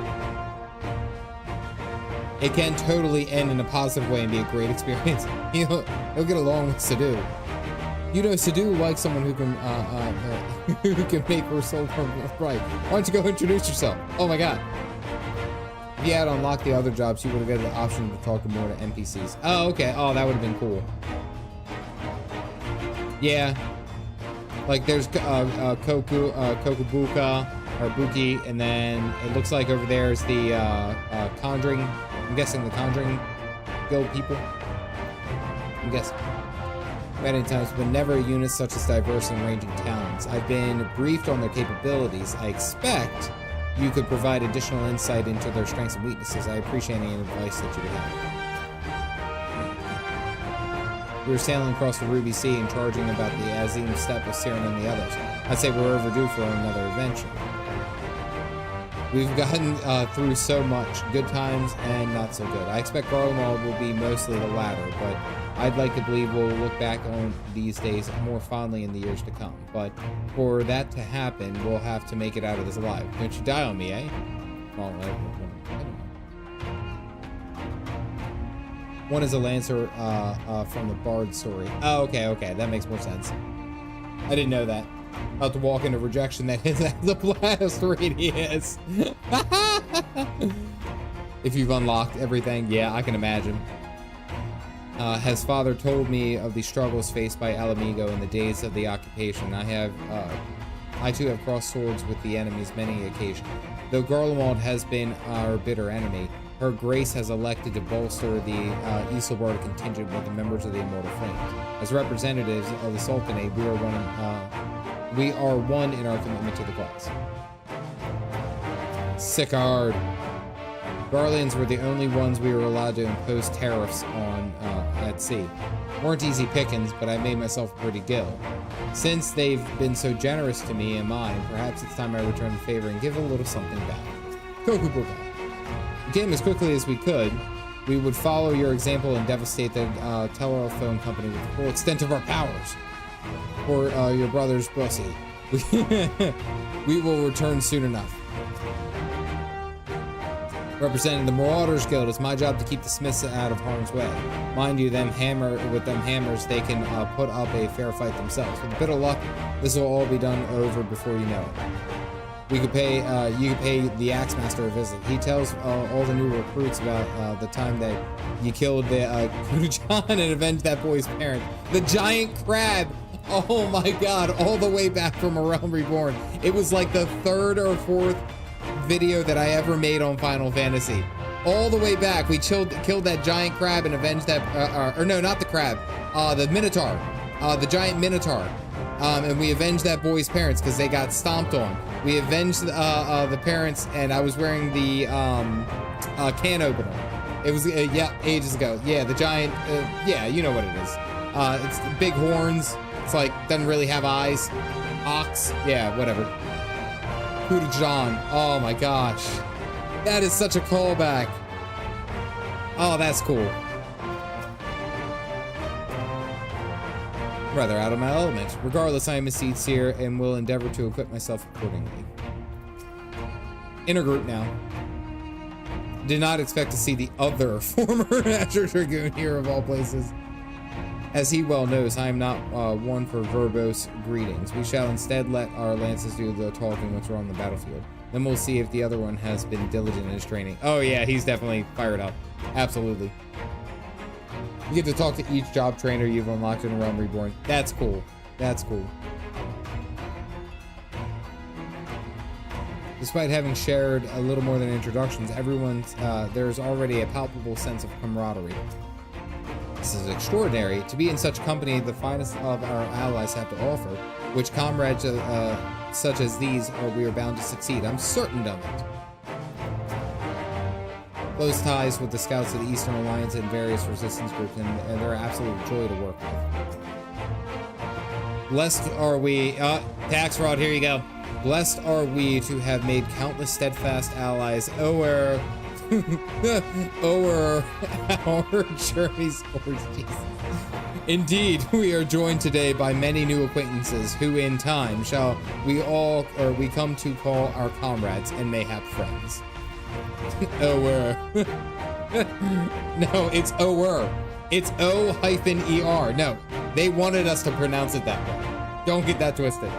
It can totally end in a positive way and be a great experience. He'll get along with Sadu. You know, Sadu likes someone who can make her soul come right. Why don't you go introduce yourself? Oh my god. If you had unlocked the other jobs, you would have got the option to talk more to NPCs. Oh, okay. Oh, that would have been cool. Yeah. Like, there's Kokubuka, or Buki, and then it looks like over there is the Conjuring. I'm guessing the Conjuring Guild people. I'm guessing. Many times, but never a unit such as diverse and ranging talents. I've been briefed on their capabilities. I expect you could provide additional insight into their strengths and weaknesses. I appreciate any advice that you would have. We were sailing across the Ruby Sea and charging about the Azim Steppe with Siren and the others. I'd say we're overdue for another adventure. We've gotten through so much, good times and not so good. I expect Garlemald will be mostly the latter, but I'd like to believe we'll look back on these days more fondly in the years to come. But for that to happen, we'll have to make it out of this alive. Don't you die on me, eh? Well, one is a Lancer from the Bard story. Oh, okay, that makes more sense. I didn't know that. About to walk into rejection that has the blast radius. If you've unlocked everything, yeah, I can imagine. Has father told me of the struggles faced by Alamigo in the days of the occupation. I too have crossed swords with the enemies many occasions. Though Garlemald has been our bitter enemy, her grace has elected to bolster the Isilbard contingent with the members of the Immortal Flames. As representatives of the Sultanate, we are one in our commitment to the cause. Sickard. Garleans were the only ones we were allowed to impose tariffs on at sea. Weren't easy pickings, but I made myself a pretty gill. Since they've been so generous to me and mine, perhaps it's time I return the favor and give a little something back. Kokubuka. We came as quickly as we could. We would follow your example and devastate the telephone company with the full extent of our powers. Or your brother's bussy. We will return soon enough. Representing the Marauders Guild, it's my job to keep the Smiths out of harm's way. Mind you, with them hammers, they can put up a fair fight themselves. With a bit of luck, this will all be done over before you know it. You could pay the Axemaster a visit. He tells all the new recruits about the time that you killed the Kudajan and avenged that boy's parent. The giant crab! Oh my god, all the way back from A Realm Reborn. It was like the 3rd or 4th video that I ever made on Final Fantasy. All the way back, we killed that giant crab and avenged that, or no, not the crab, the Minotaur, the giant Minotaur. And we avenged that boy's parents because they got stomped on. We avenged the parents, and I was wearing the can opener. It was, yeah, ages ago. Yeah, the giant, yeah, you know what it is. It's big horns. It's like, doesn't really have eyes. Ox, yeah, whatever. Kudajan, oh my gosh. That is such a callback. Oh, that's cool. Rather out of my element. Regardless, I am a seed seer and will endeavor to equip myself accordingly. In a group now. Did not expect to see the other former Azure Dragoon here of all places. As he well knows, I am not one for verbose greetings. We shall instead let our lances do the talking once we're on the battlefield. Then we'll see if the other one has been diligent in his training. Oh yeah, he's definitely fired up. Absolutely. You get to talk to each job trainer you've unlocked in A Realm Reborn. That's cool. That's cool. Despite having shared a little more than introductions, there's already a palpable sense of camaraderie. This is extraordinary. To be in such company, the finest of our allies have to offer, which comrades such as these we are bound to succeed. I'm certain of it. Close ties with the scouts of the Eastern Alliance and various resistance groups, and they're an absolute joy to work with. Blessed are we, tax fraud, here you go. Blessed are we to have made countless steadfast allies over our journeys towards Jesus. Indeed, we are joined today by many new acquaintances who in time shall we come to call our comrades and mayhap friends. No, it's O-er. It's O-hyphen-E-R. No, they wanted us to pronounce it that way. Don't get that twisted.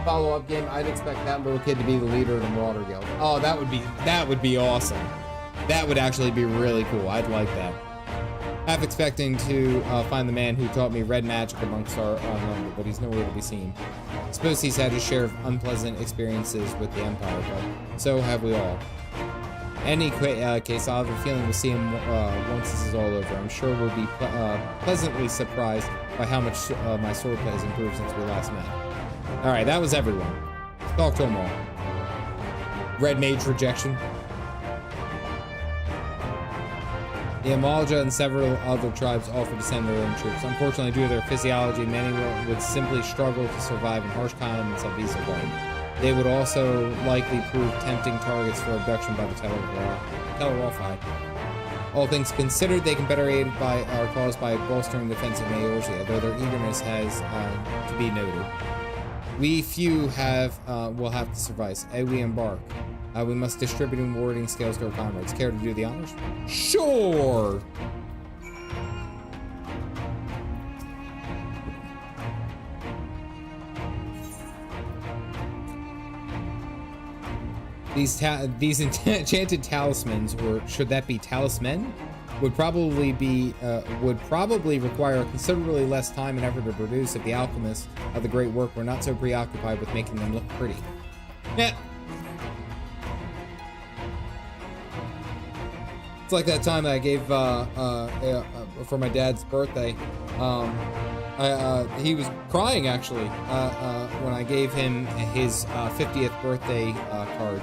Follow-up game, I'd expect that little kid to be the leader of the Marauder Guild. Oh, that would be awesome. That would actually be really cool. I'd like that. Half expecting to find the man who taught me red magic amongst our number, but he's nowhere to be seen. Suppose he's had his share of unpleasant experiences with the Empire, but so have we all. Any case, I'll have a feeling we'll see him once this is all over. I'm sure we'll be pleasantly surprised by how much my swordplay has improved since we last met. Alright, that was everyone. Talk to them all. Red Mage rejection. The Amalja and several other tribes offered to send their own troops. Unfortunately, due to their physiology, many would simply struggle to survive in harsh climates of Isilbard. They would also likely prove tempting targets for abduction by the Telerophai. All things considered, they can better aid our cause by bolstering the defense of Mayorsia, though their eagerness has to be noted. We few will have to suffice. We embark. We must distribute and rewarding scales to our comrades. Care to do the honors? Sure! These enchanted talismans, or should that be talisman, would probably require considerably less time and effort to produce if the alchemists of the great work were not so preoccupied with making them look pretty. Yeah. It's like that time that I gave for my dad's birthday. He was crying actually when I gave him his 50th birthday card.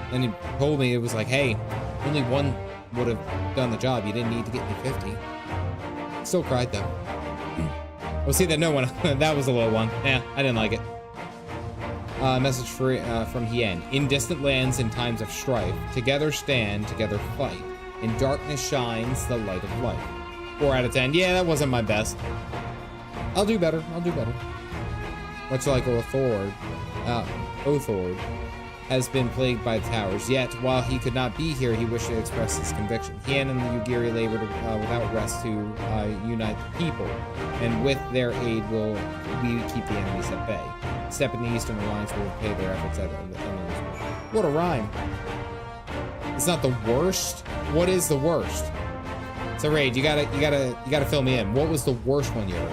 And he told me, it was like, hey, only one would have done the job. You didn't need to get me 50. Still cried though. Well, see that no one, that was a low one. Yeah, I didn't like it. Message from Hien. In distant lands in times of strife, together stand, together fight. In darkness shines the light of light. 4 out of 10. Yeah, that wasn't my best. I'll do better. I'll do better. Much like Othord has been plagued by towers, yet while he could not be here, he wished to express his conviction. Hien and the Ugiri labored without rest to unite the people, and with their aid will we keep the enemies at bay. Step in the Eastern Alliance will pay their efforts at the enemies. What a rhyme. It's not the worst. What is the worst? So Raid, you gotta fill me in. What was the worst one you heard?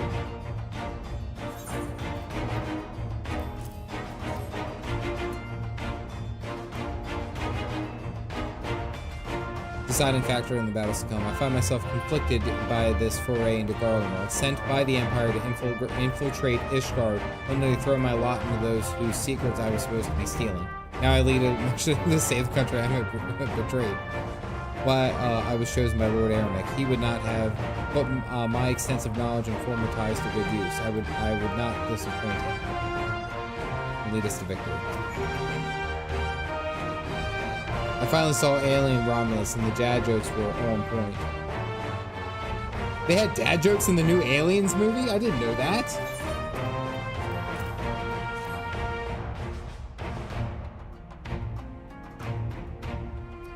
Deciding factor in the battles to come. I find myself conflicted by this foray into Garlemald, sent by the Empire to infiltrate Ishgard, only to throw my lot into those whose secrets I was supposed to be stealing. Now I lead much of the safe country I have betrayed. Why I was chosen by Lord Aramek. He would not have put my extensive knowledge and former ties to good use. I would not disappoint him. Lead us to victory. I finally saw Alien Romulus, and the dad jokes were on point. They had dad jokes in the new Aliens movie? I didn't know that.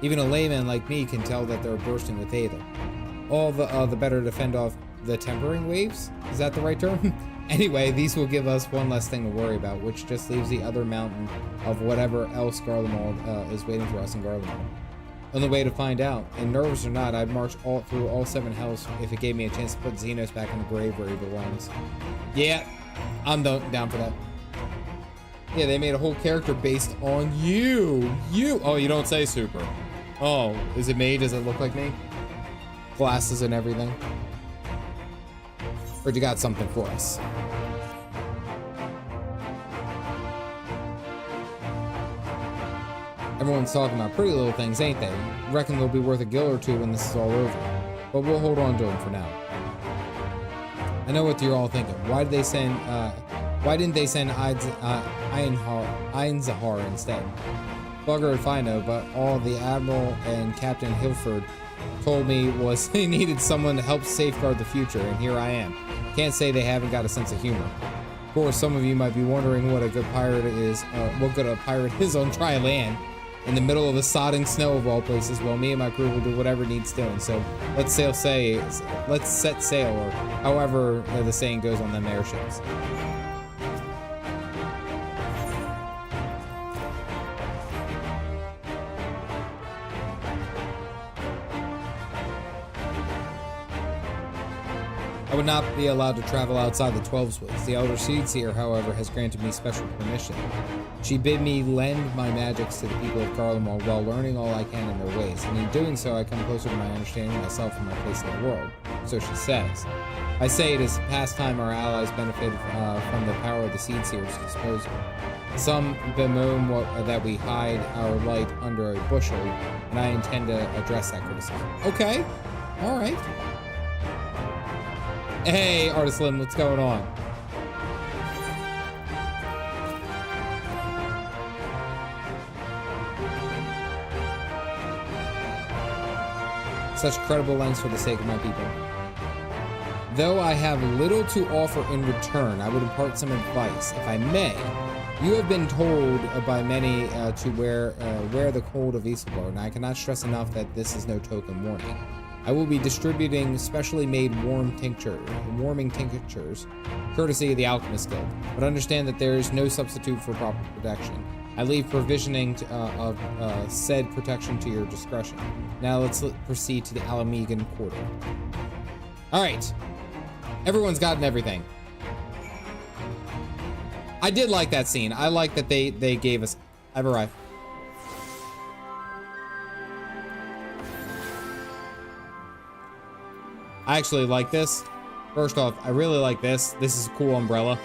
Even a layman like me can tell that they're bursting with aether. All the better to fend off the tempering waves? Is that the right term? Anyway, these will give us one less thing to worry about, which just leaves the other mountain of whatever else Garlemald is waiting for us in Garlemald. Only way to find out, and nervous or not, I'd march through all 7 hells if it gave me a chance to put Xenos back in the grave where he belongs. Yeah, I'm down for that. Yeah, they made a whole character based on you. Oh, you don't say, super. Oh, is it me? Does it look like me? Glasses and everything. Or you got something for us? Everyone's talking about pretty little things, ain't they? Reckon they'll be worth a gill or two when this is all over. But we'll hold on to them for now. I know what you're all thinking. Why didn't they send Einzahar instead? Bugger if I know, but all the Admiral and Captain Hilford told me was they needed someone to help safeguard the future, and here I am. Can't say they haven't got a sense of humor. Of course, some of you might be wondering what a good pirate is, what good a pirate is on dry land, in the middle of the sodding snow of all places. Well, me and my crew will do whatever needs doing. So let's set sail, or however the saying goes on them airships. I would not be allowed to travel outside the 12's Woods. The Elder Seedseer, however, has granted me special permission. She bid me lend my magics to the people of Garlemald while learning all I can in their ways, and in doing so I come closer to my understanding myself and my place in the world. So she says. I say it is past time our allies benefited from the power of the Seedseer's disposal. Some bemoan that we hide our light under a bushel, and I intend to address that criticism. Okay, alright. Hey, Artist Lim, what's going on? Such credible lengths for the sake of my people. Though I have little to offer in return, I would impart some advice. If I may, You have been told by many to wear the cold of Isildur, and I cannot stress enough that this is no token warning. I will be distributing specially made warming tinctures, courtesy of the Alchemist Guild, but understand that there is no substitute for proper protection. I leave provisioning of said protection to your discretion. Now let's proceed to the Alamegan Quarter. All right, everyone's gotten everything. I did like that scene. I like that they gave us. I've arrived. I actually like this. First off, I really like this. This is a cool umbrella.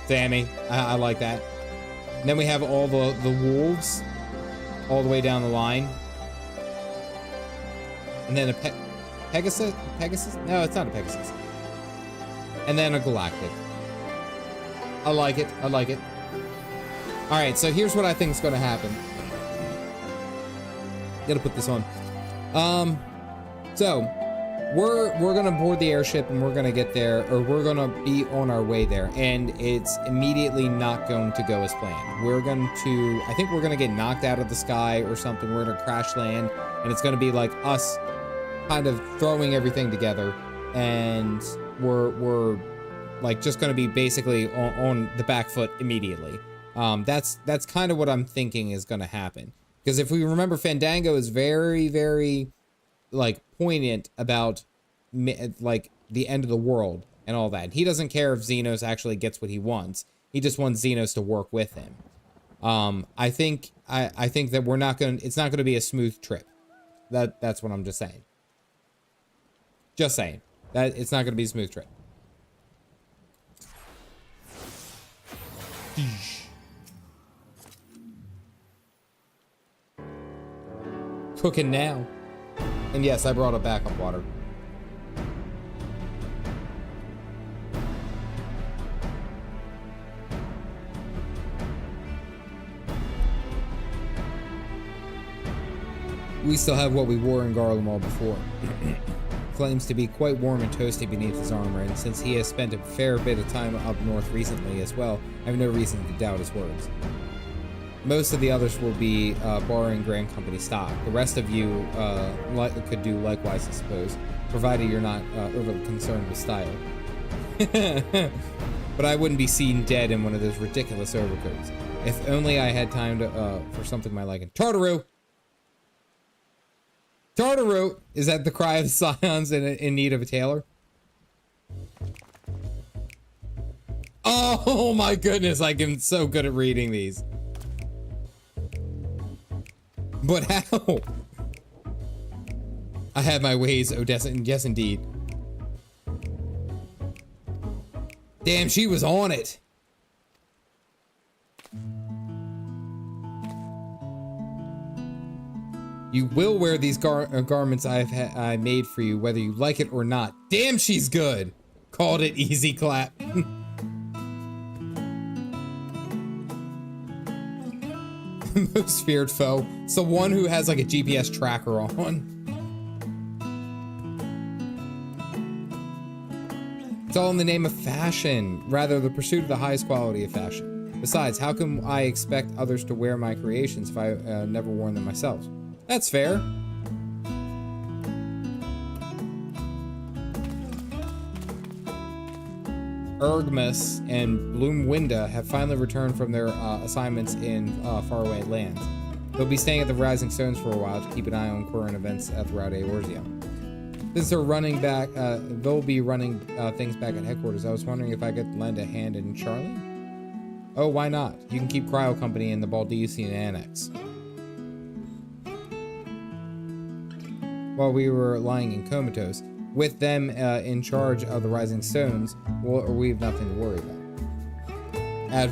Sammy, I like that. And then we have all the wolves all the way down the line. And then a Pegasus? Pegasus? No, it's not a Pegasus. And then a Galactic. I like it. I like it. All right, so here's what I think is going to happen. Gotta put this on. So we're gonna board the airship and we're gonna get there, or we're gonna be on our way there, and it's immediately not going to go as planned. I think we're gonna get knocked out of the sky or something. We're gonna crash land, and it's gonna be like us kind of throwing everything together, and we're like just gonna be basically on the back foot immediately. That's kind of what I'm thinking is gonna happen. Because if we remember, Fandango is very, very, like, poignant about, like, the end of the world and all that. He doesn't care if Xenos actually gets what he wants. He just wants Xenos to work with him. I think that it's not gonna be a smooth trip. That's what I'm just saying. Just saying. That it's not gonna be a smooth trip. Cooking now. And yes, I brought a backup water. We still have what we wore in Garlemald before. Claims to be quite warm and toasty beneath his armor, and since he has spent a fair bit of time up north recently as well, I have no reason to doubt his words. Most of the others will be borrowing Grand Company stock. The rest of you could do likewise, I suppose, provided you're not overly concerned with style. But I wouldn't be seen dead in one of those ridiculous overcoats. If only I had time for something my liking. Tartaru! Tartaru! Is that the cry of the scions in need of a tailor? Oh my goodness, I am so good at reading these. But how? I have my ways, Odessa, and yes indeed. Damn, she was on it. You will wear these garments I made for you, whether you like it or not. Damn, she's good. Called it easy clap. Most feared foe. It's the one who has like a GPS tracker on. It's all in the name of fashion, rather the pursuit of the highest quality of fashion. Besides, how can I expect others to wear my creations if I never worn them myself? That's fair. Ergmus and Bloomwinda have finally returned from their assignments in faraway lands. They'll be staying at the Rising Stones for a while to keep an eye on current events throughout Eorzea. Since they're running back, they'll be running things back at headquarters. I was wondering if I could lend a hand in Charlie? Oh, why not? You can keep Cryo Company in the Baldeusian Annex. While we were lying in comatose, with them in charge of the Rising Stones, we have nothing to worry about.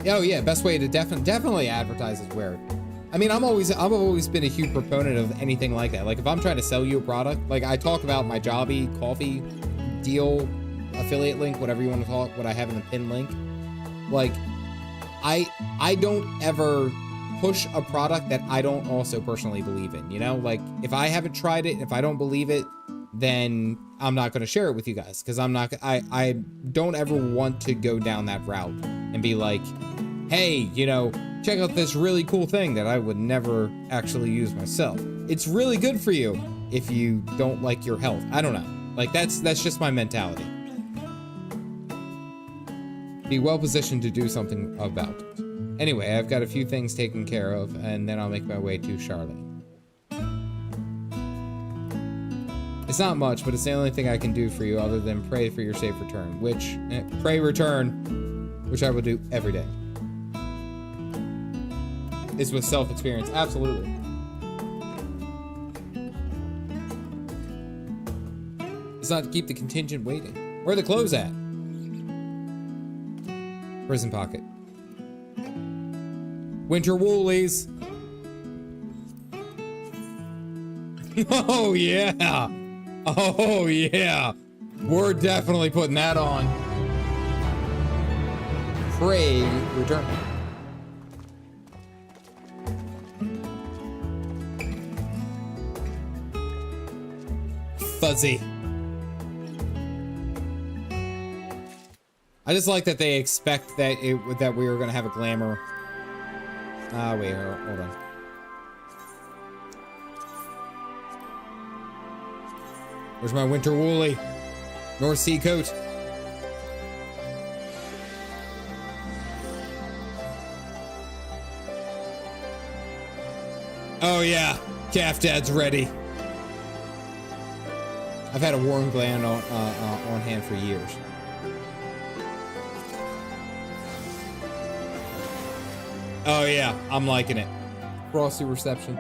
Oh yeah, best way to definitely advertise is where. I mean, I've always been a huge proponent of anything like that. Like if I'm trying to sell you a product, like I talk about my Jobby coffee deal, affiliate link, whatever you want to call it, what I have in the pin link. Like I don't ever push a product that I don't also personally believe in, you know? Like if I haven't tried it, if I don't believe it, then I'm not going to share it with you guys, because I don't ever want to go down that route and be like, hey, you know, check out this really cool thing that I would never actually use myself. It's really good for you if you don't like your health. I don't know. Like, that's just my mentality. Be well positioned to do something about it. Anyway, I've got a few things taken care of, and then I'll make my way to Charlotte. It's not much, but it's the only thing I can do for you other than pray for your safe return, which, which I will do every day. Is with self-experience, absolutely. It's not to keep the contingent waiting. Where are the clothes at? Prison pocket. Winter woolies. Oh yeah. Oh yeah. We're definitely putting that on. Pray return. Fuzzy. I just like that they expect that that we were gonna have a glamour. Wait, hold on. Where's my winter woolly? North Sea coat. Oh yeah, Calf Dad's ready. I've had a warm gland on hand for years. Oh yeah, I'm liking it. Frosty reception.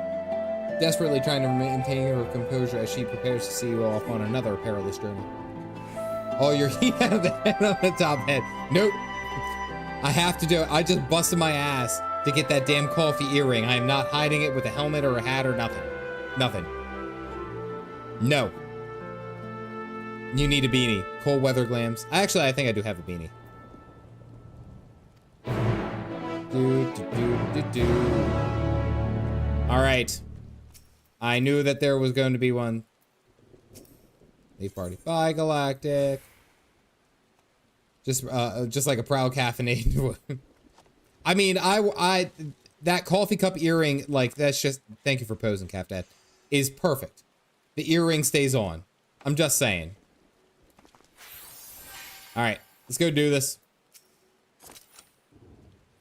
Desperately trying to maintain her composure as she prepares to see you off on another perilous journey. Oh, your heat out of the head on the top head. Nope. I have to do it. I just busted my ass to get that damn coffee earring. I am not hiding it with a helmet or a hat or nothing. Nothing. No. You need a beanie. Cold weather glams. Actually, I think I do have a beanie. All right. I knew that there was going to be one. Leave party. Bye, Galactic. Just like a proud caffeinated. I mean, I that coffee cup earring, like, that's just, thank you for posing, Calf Dad, is perfect. The earring stays on. I'm just saying. All right, let's go do this.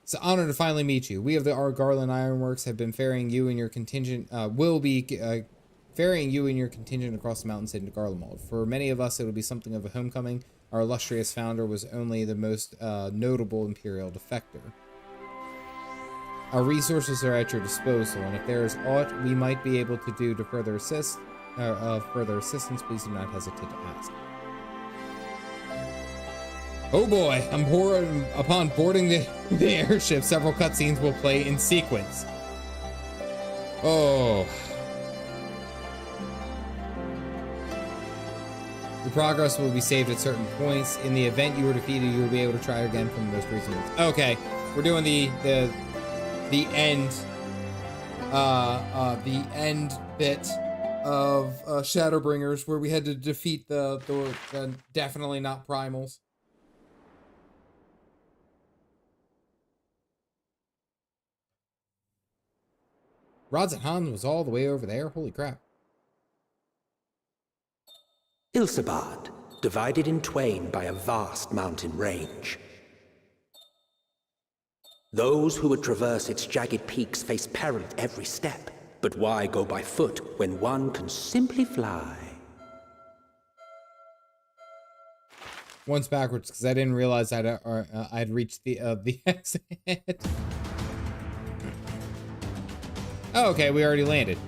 It's an honor to finally meet you. We of our Garland Ironworks have been ferrying you and your contingent, will be ferrying you and your contingent across the mountains into Garlemald. For many of us, it will be something of a homecoming. Our illustrious founder was only the most notable Imperial defector. Our resources are at your disposal, and if there is aught we might be able to do to further assist, further assistance, please do not hesitate to ask. Oh boy, upon boarding the airship, several cutscenes will play in sequence. Oh. Your progress will be saved at certain points. In the event you were defeated, you will be able to try again from the most recent ones. Okay, we're doing the end bit of Shadowbringers, where we had to defeat the definitely not primals. Rods and Hans was all the way over there. Holy crap. Ilsabad, divided in twain by a vast mountain range. Those who would traverse its jagged peaks face peril at every step. But why go by foot when one can simply fly? Once backwards, because I didn't realize I'd reached the exit. Oh, okay, we already landed.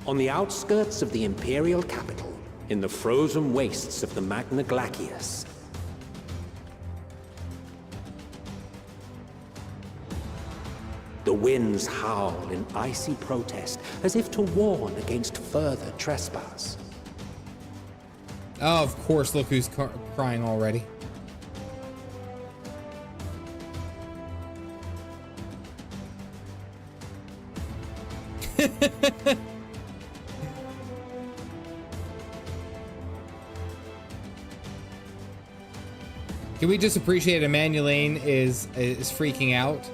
On the outskirts of the Imperial capital, in the frozen wastes of the Magna Glacius. The winds howl in icy protest, as if to warn against further trespass. Oh, of course, look who's crying already. Can we just appreciate Emanuelaine is freaking out?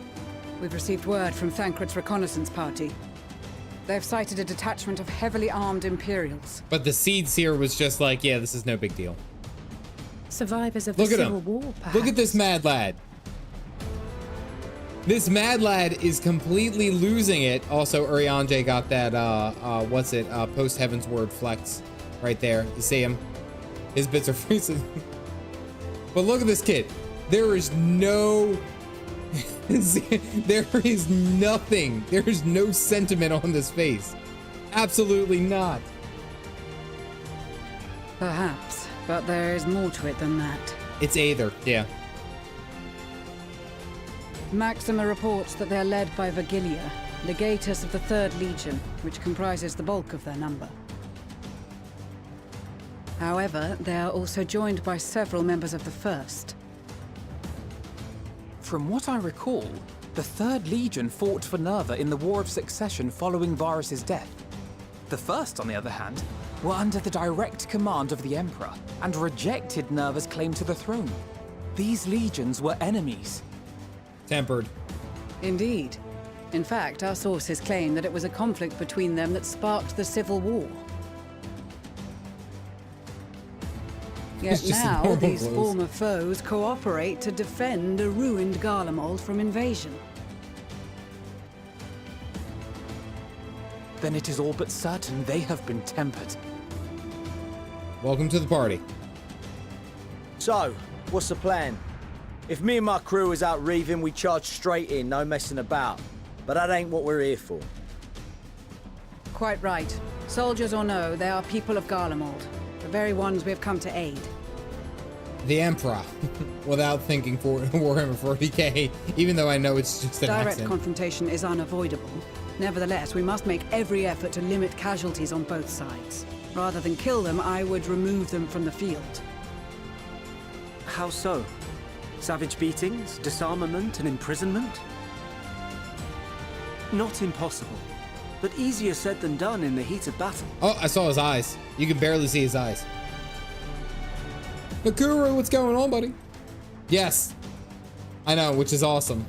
We've received word from Thancred's reconnaissance party. They've sighted a detachment of heavily armed Imperials. But the Seed Seer was just like, yeah, this is no big deal. Survivors of the Civil War, perhaps. Look at this mad lad. This mad lad is completely losing it. Also, Urianger got that, post Heaven's Word flex right there. You see him? His bits are freezing. But look at this kid. There is no... there is nothing. There is no sentiment on this face. Absolutely not. Perhaps, but there is more to it than that. It's Aether, yeah. Maxima reports that they are led by Vergilia, legatus of the 3rd Legion, which comprises the bulk of their number. However, they are also joined by several members of the 1st. From what I recall, the 3rd Legion fought for Nerva in the War of Succession following Varus's death. The 1st, on the other hand, were under the direct command of the Emperor and rejected Nerva's claim to the throne. These legions were enemies. Tempered. Indeed. In fact, our sources claim that it was a conflict between them that sparked the Civil War. Yet now, these former foes cooperate to defend a ruined Garlemald from invasion. Then it is all but certain they have been tempered. Welcome to the party. So, what's the plan? If me and my crew is out reaving, we charge straight in, no messing about. But that ain't what we're here for. Quite right. Soldiers or no, they are people of Garlemald. The very ones we have come to aid. The Emperor, without thinking for Warhammer 40k, even though I know it's just an Direct accent. confrontation is unavoidable. Nevertheless, we must make every effort to limit casualties on both sides. Rather than kill them, I would remove them from the field. How so? Savage beatings, disarmament, and imprisonment? Not impossible, but easier said than done in the heat of battle. Oh, I saw his eyes. You can barely see his eyes. Nakuru, what's going on, buddy? Yes. I know, which is awesome.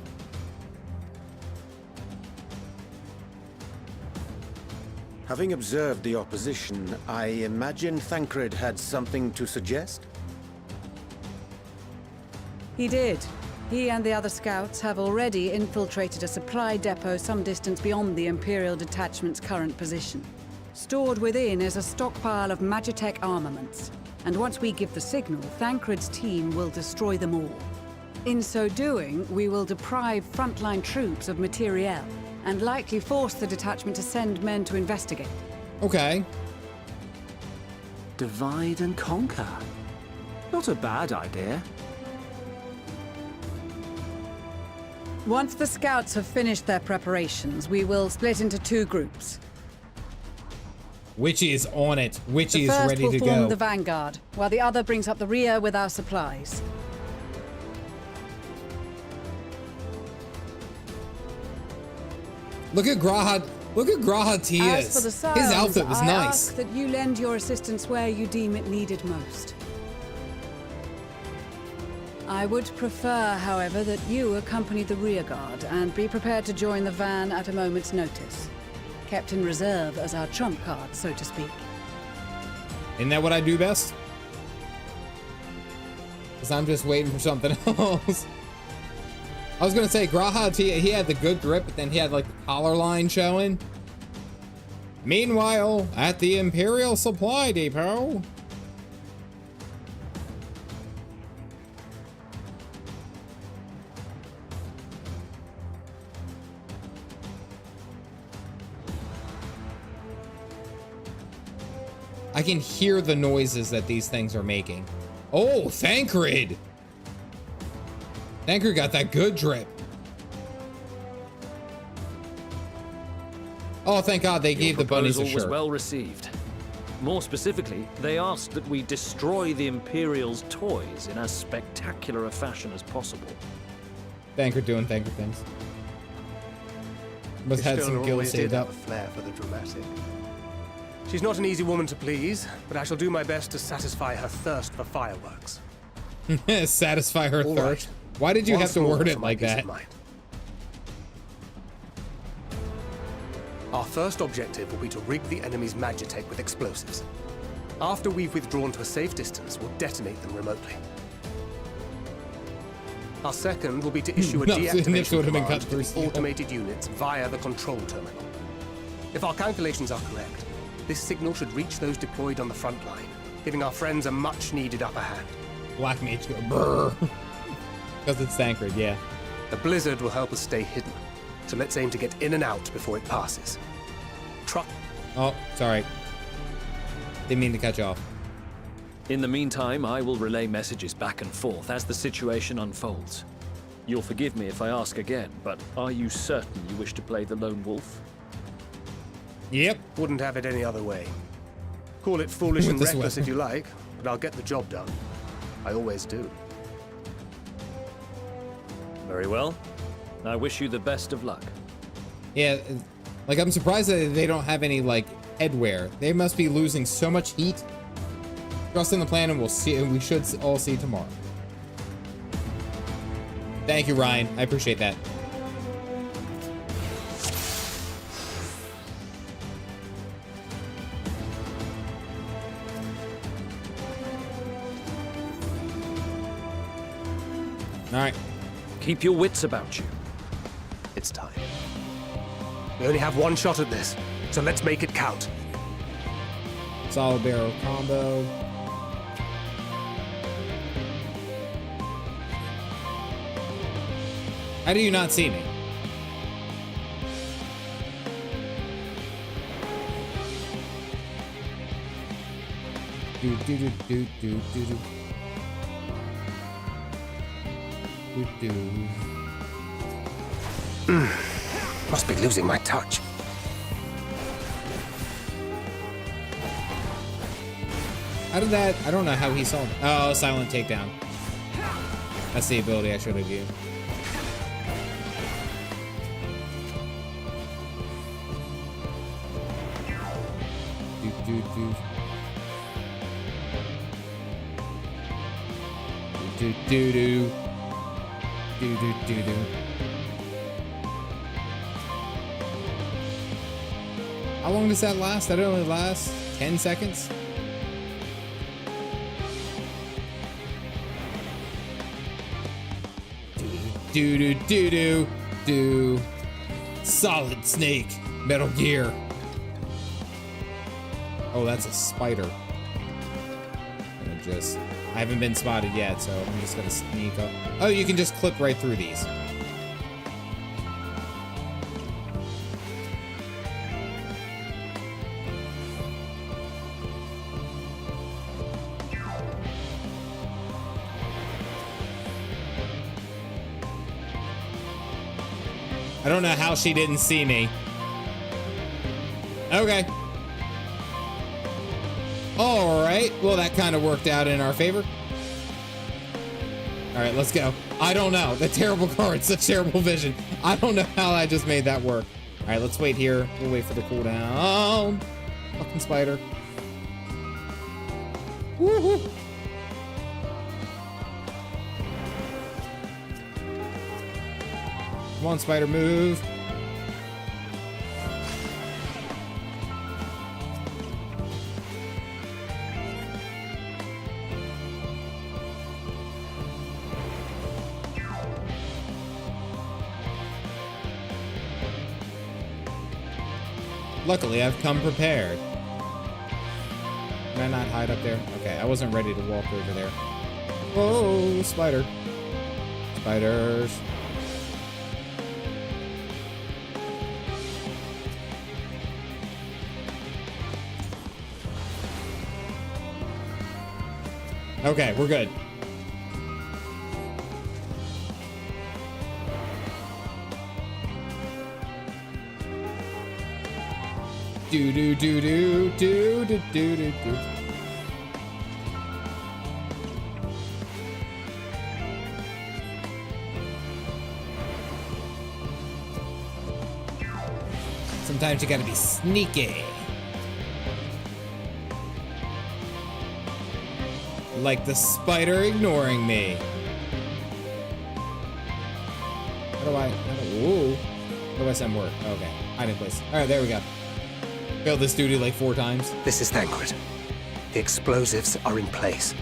Having observed the opposition, I imagine Thancred had something to suggest? He did. He and the other scouts have already infiltrated a supply depot some distance beyond the Imperial detachment's current position. Stored within is a stockpile of Magitech armaments, and once we give the signal, Thancred's team will destroy them all. In so doing, we will deprive frontline troops of materiel, and likely force the detachment to send men to investigate. Okay. Divide and conquer. Not a bad idea. Once the scouts have finished their preparations, we will split into 2 groups. Witchy is on it. Witchy is ready to The first will form go. the vanguard, while the other brings up the rear with our supplies. Look at Graha. Look at Graha As for the Tias. sounds, His outfit was I nice. ask that you lend your assistance where you deem it needed most. I would prefer, however, that you accompany the rearguard and be prepared to join the van at a moment's notice. Kept in reserve as our trump card, so to speak. Isn't that what I do best? Because I'm just waiting for something else. I was going to say, Graha, he had the good grip, but then he had like the collar line showing. Meanwhile, at the Imperial Supply Depot. I can hear the noises that these things are making. Oh, Thancred! Thancred got that good drip. Oh, thank God they gave the bunnies a Your proposal was shirt. well received. More specifically, they asked that we destroy the Imperial's toys in as spectacular a fashion as possible. Thancred doing Thancred things. Must have had some Ishtola gills always saved did have up. a flair for the dramatic. She's not an easy woman to please, but I shall do my best to satisfy her thirst for fireworks. Satisfy her All thirst. right. Why did you Once have to more word for it my like peace that? of mind. Our first objective will be to rig the enemy's magitech with explosives. After we've withdrawn to a safe distance, we'll detonate them remotely. Our second will be to issue a No, Nips deactivation would have been command cut to the through. automated units via the control terminal. If our calculations are correct, this signal should reach those deployed on the front line, giving our friends a much-needed upper hand. Black Mage go brrr. Because it's Thancred, yeah. The blizzard will help us stay hidden, so let's aim to get in and out before it passes. Truck. Oh, sorry. Didn't mean to cut you off. In the meantime, I will relay messages back and forth as the situation unfolds. You'll forgive me if I ask again, but are you certain you wish to play the lone wolf? Yep. Wouldn't have it any other way. Call it foolish and With this reckless weapon. if you like, but I'll get the job done. I always do. Very well. I wish you the best of luck. Yeah, like I'm surprised that they don't have any like headwear. They must be losing so much heat. Trust in the plan, and we'll see. We should all see tomorrow. Thank you, Ryan. I appreciate that. All right. Keep your wits about you. It's time. We only have one shot at this, so let's make it count. Solid barrel combo. How do you not see me? Do do do do do do do. Do do. Must be losing my touch. How did that? I don't know how he saw it. Oh, silent takedown. That's the ability I should have used. Do do do. Do do do. Do do do do. How long does that last? That only lasts 10 seconds? Do do do do do. Solid Snake. Metal Gear. Oh, that's a spider. I haven't been spotted yet, so I'm just gonna sneak up. Oh, you can just clip right through these. I don't know how she didn't see me. Okay. All right. Well, that kind of worked out in our favor. All right, let's go. I don't know. The terrible card, such terrible vision. I don't know how I just made that work. All right, let's wait here. We'll wait for the cooldown. Fucking spider. Woohoo. Come on, spider, move. Luckily, I've come prepared. Can I not hide up there? Okay, I wasn't ready to walk over there. Whoa, spider. Spiders. Okay, we're good. Do do do do do do do do do. Sometimes you gotta be sneaky. like the spider ignoring me. How do I send work? Okay, hiding place. All right, there we go. Failed this duty like 4 times. This is Thancred. The explosives are in place.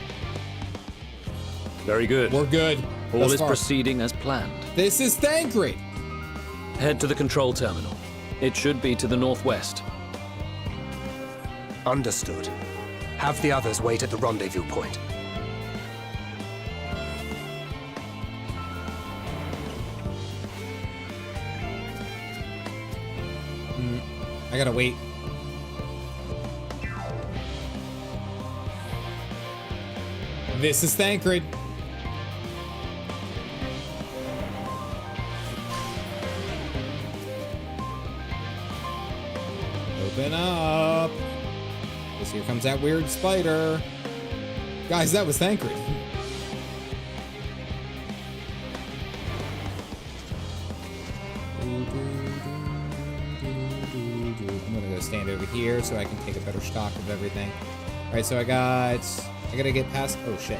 Very good. We're good. All is proceeding as planned. This is Thancred. Head to the control terminal. It should be to the northwest. Understood. Have the others wait at the rendezvous point. I gotta wait. This is Thancred. Open up. Because here comes that weird spider. Guys, that was Thancred. I'm gonna go stand over here so I can take a better stock of everything. All right, so I gotta get past, oh shit.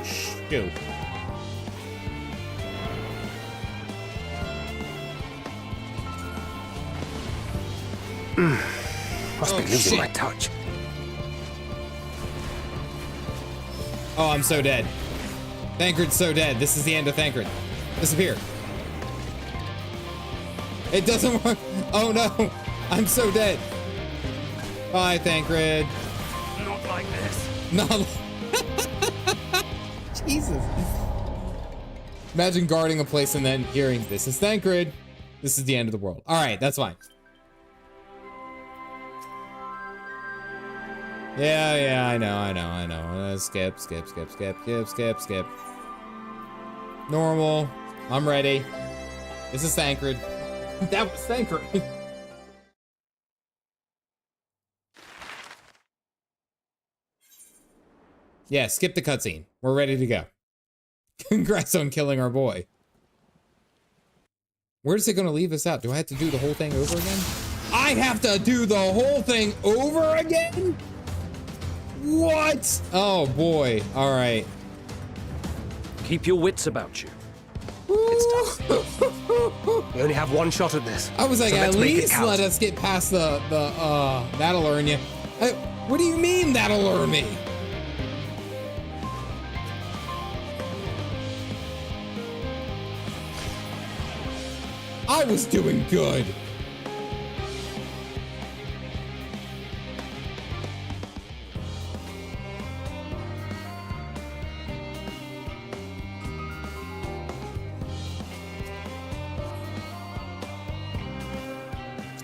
Shoot. Must be losing my touch. Oh, I'm so dead. Thancred's so dead. This is the end of Thancred. Disappear. It doesn't work. Oh no. I'm so dead. Bye, Thancred. Not like this. Not Jesus. Imagine guarding a place and then hearing, this is Thancred. This is the end of the world. All right, that's fine. Yeah, I know. Skip. Normal. I'm ready. This is Thancred. That was Thancred. Yeah, skip the cutscene. We're ready to go. Congrats on killing our boy. Where's it gonna leave us out? Do I have to do the whole thing over again? I have to do the whole thing over again? What? Oh boy. All right. Keep your wits about you. It's done. We only have one shot at this. I was like, so at least let us get past that'll learn you. What do you mean that'll learn me? I was doing good.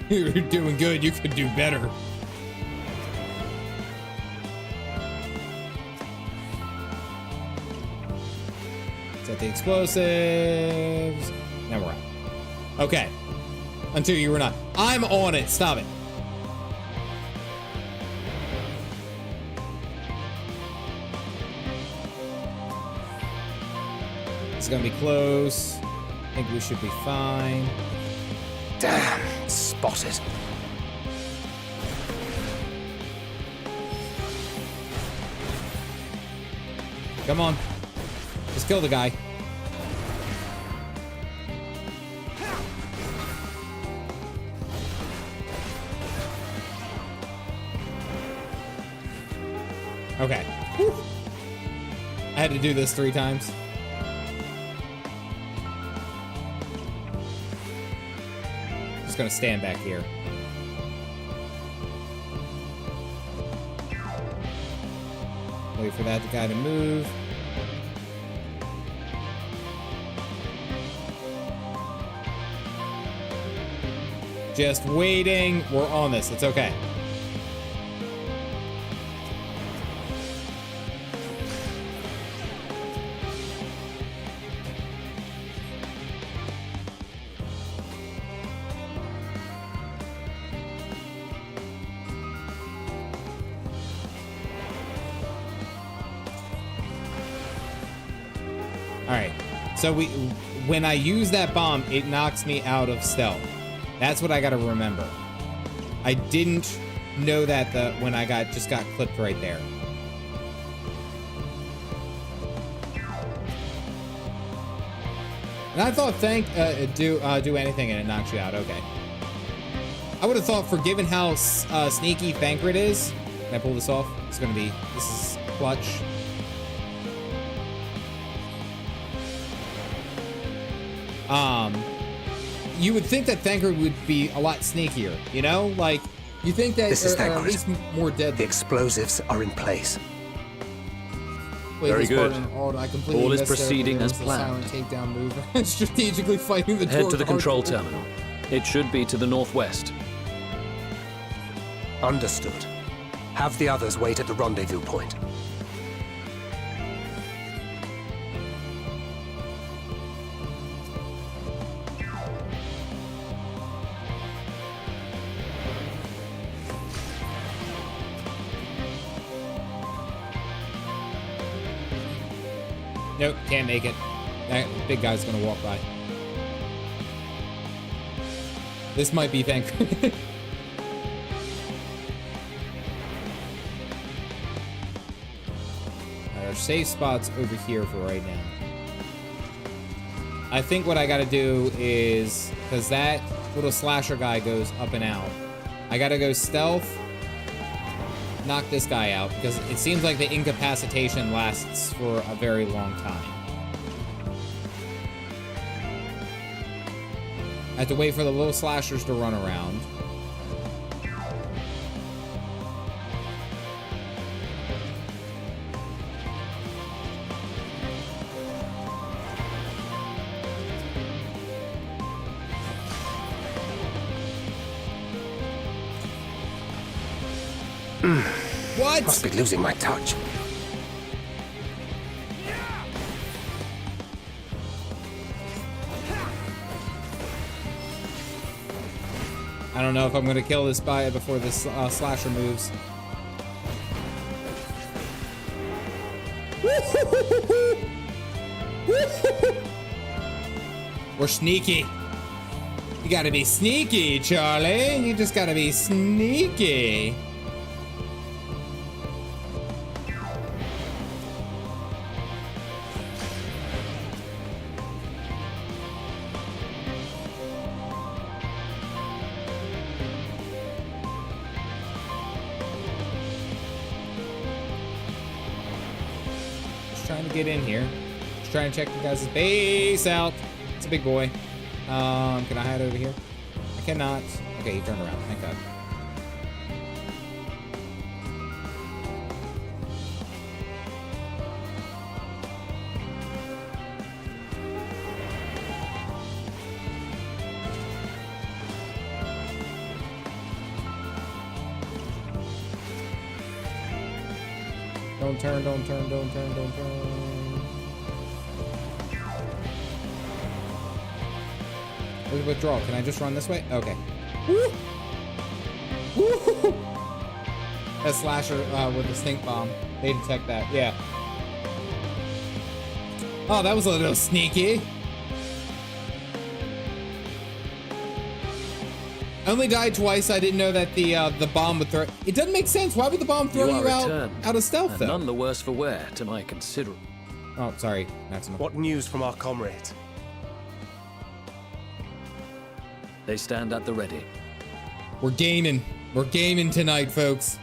You're doing good. You could do better. Set the explosives. Now we're out. Okay. Until you were not. I'm on it. Stop it. It's gonna be close. I think we should be fine. Damn, spotted. Come on. Just kill the guy. Okay. Whew. I had to do this 3 times. Just gonna stand back here. Wait for that guy to move. Just waiting. We're on this. It's okay. So when I use that bomb, it knocks me out of stealth. That's what I gotta remember. I didn't know that when I just got clipped right there. And I thought do anything and it knocks you out. Okay. I would have thought, for given how sneaky Thancred is, can I pull this off? This is clutch. You would think that Thancred would be a lot sneakier, you know? Like, you think that This is or at Thancred. least more deadly. The explosives are in place. Wait, Very this good. part, I completely All is missed there, proceeding but as there was a planned. silent takedown move. Strategically fighting the Head to the door control guard. terminal. It should be to the northwest. Understood. Have the others wait at the rendezvous point. Nope, can't make it. That big guy's gonna walk by. This might be Thancred. Our safe spot's over here for right now. I think what I gotta do is, because that little slasher guy goes up and out, I gotta go stealth, knock this guy out, because it seems like the incapacitation lasts for a very long time. I have to wait for the little slashers to run around. What? Must be losing my touch. I don't know if I'm gonna kill this guy before this slasher moves. We're sneaky. You gotta be sneaky, Charlie. You just gotta be sneaky. Trying to get in here. Just trying to check the guys' base out. It's a big boy. Can I hide over here? I cannot. Okay, he turned around. Thank God. Don't turn, don't turn, don't turn, don't turn. Where's the withdrawal? Can I just run this way? Okay. Woo! Woo! That slasher with the stink bomb. They detect that. Yeah. Oh, that was a little sneaky. I only died twice. I didn't know that the bomb would throw. It doesn't make sense. Why would the bomb throw you out of stealth, and though? none the worse for wear, to my considerable. Oh, sorry. That's enough. What news from our comrades? They stand at the ready. We're gaming. We're gaming tonight, folks.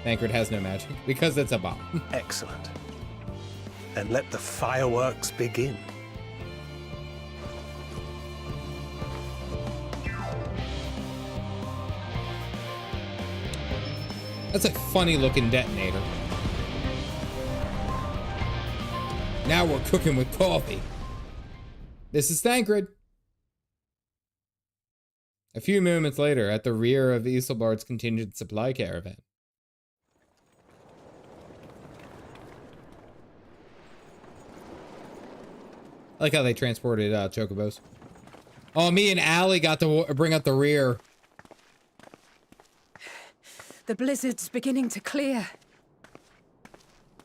Thancred has no magic because it's a bomb. Excellent. And let the fireworks begin. That's a funny looking detonator. Now we're cooking with coffee. This is Thancred. A few moments later, at the rear of Isilbard's contingent supply caravan. I like how they transported chocobos. Oh, me and Allie got to bring up the rear. The blizzard's beginning to clear.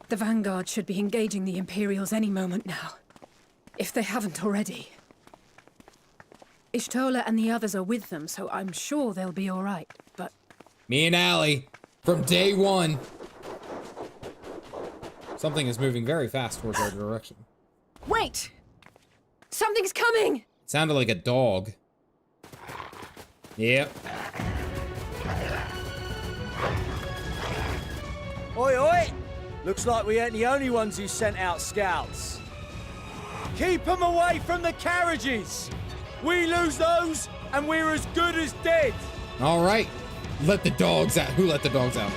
The Vanguard should be engaging the Imperials any moment now, if they haven't already. Ishtola and the others are with them, so I'm sure they'll be all right, but... Me and Allie, from day one. Something is moving very fast towards our direction. Wait! Something's coming! Sounded like a dog. Yep. Oi, oi! Looks like we ain't the only ones who sent out scouts. Keep them away from the carriages! We lose those, and we're as good as dead! All right. Let the dogs out. Who let the dogs out?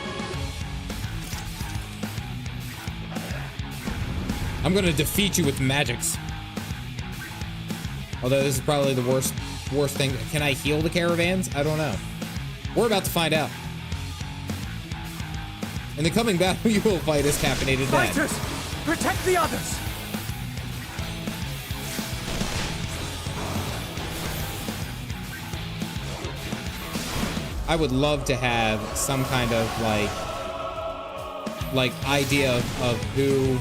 I'm gonna defeat you with magics. Although this is probably the worst thing. Can I heal the caravans? I don't know. We're about to find out. In the coming battle, you will fight as Caffeinated Dad. Fighters! Protect the others! I would love to have some kind of like idea of who.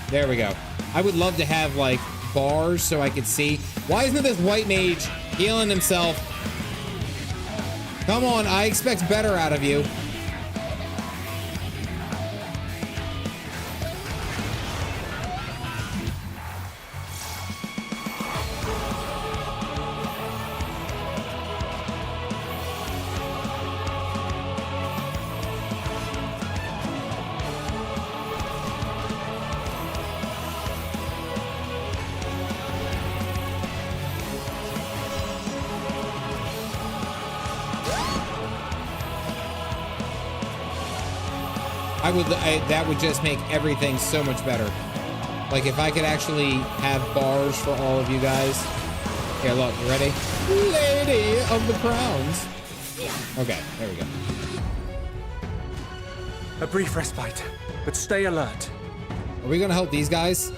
There we go. I would love to have like bars so I could see. Why isn't this white mage healing himself? Come on, I expect better out of you. That would just make everything so much better. Like if I could actually have bars for all of you guys. Here, look, you ready? Lady of the Crowns. Okay, there we go. A brief respite, but stay alert. Are we gonna help these guys?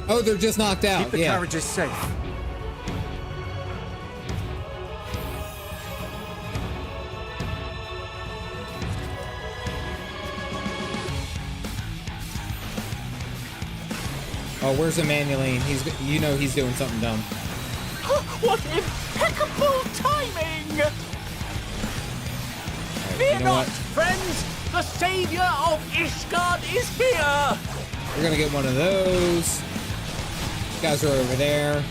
Oh, they're just knocked out. Keep the carriages safe. Oh, where's Emmanueline? You know he's doing something dumb. What impeccable timing! Right, Fear you know not, what? friends! The savior of Ishgard is here! We're gonna get one of those. These guys are over there.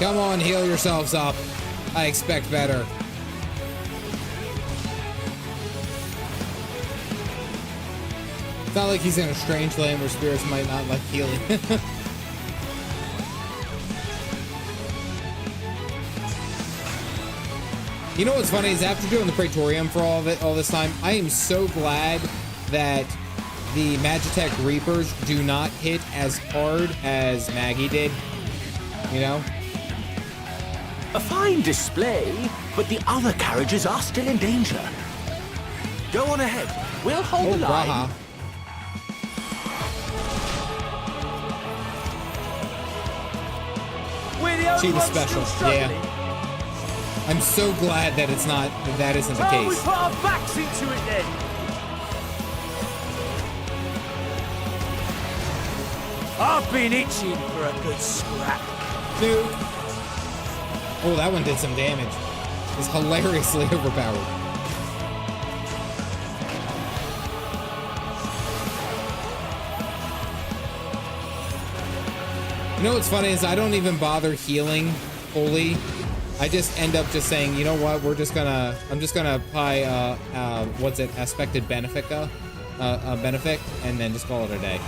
Come on, heal yourselves up. I expect better. It's not like he's in a strange land where spirits might not like healing. You know what's funny is after doing the Praetorium for all this time, I am so glad that the Magitech Reapers do not hit as hard as Maggie did. You know? A fine display, but the other carriages are still in danger. Go on ahead. We'll hold the line. Raha. We're the only ones special. still struggling. Yeah. I'm so glad that it's not. That isn't the Oh, we case. put our backs into it then. I've been itching for a good scrap. Dude. Oh, that one did some damage. It's hilariously overpowered. You know what's funny is I don't even bother healing fully. I just end up just saying, you know what, I'm just gonna apply what's it, aspected benefica, benefic, and then just call it a day.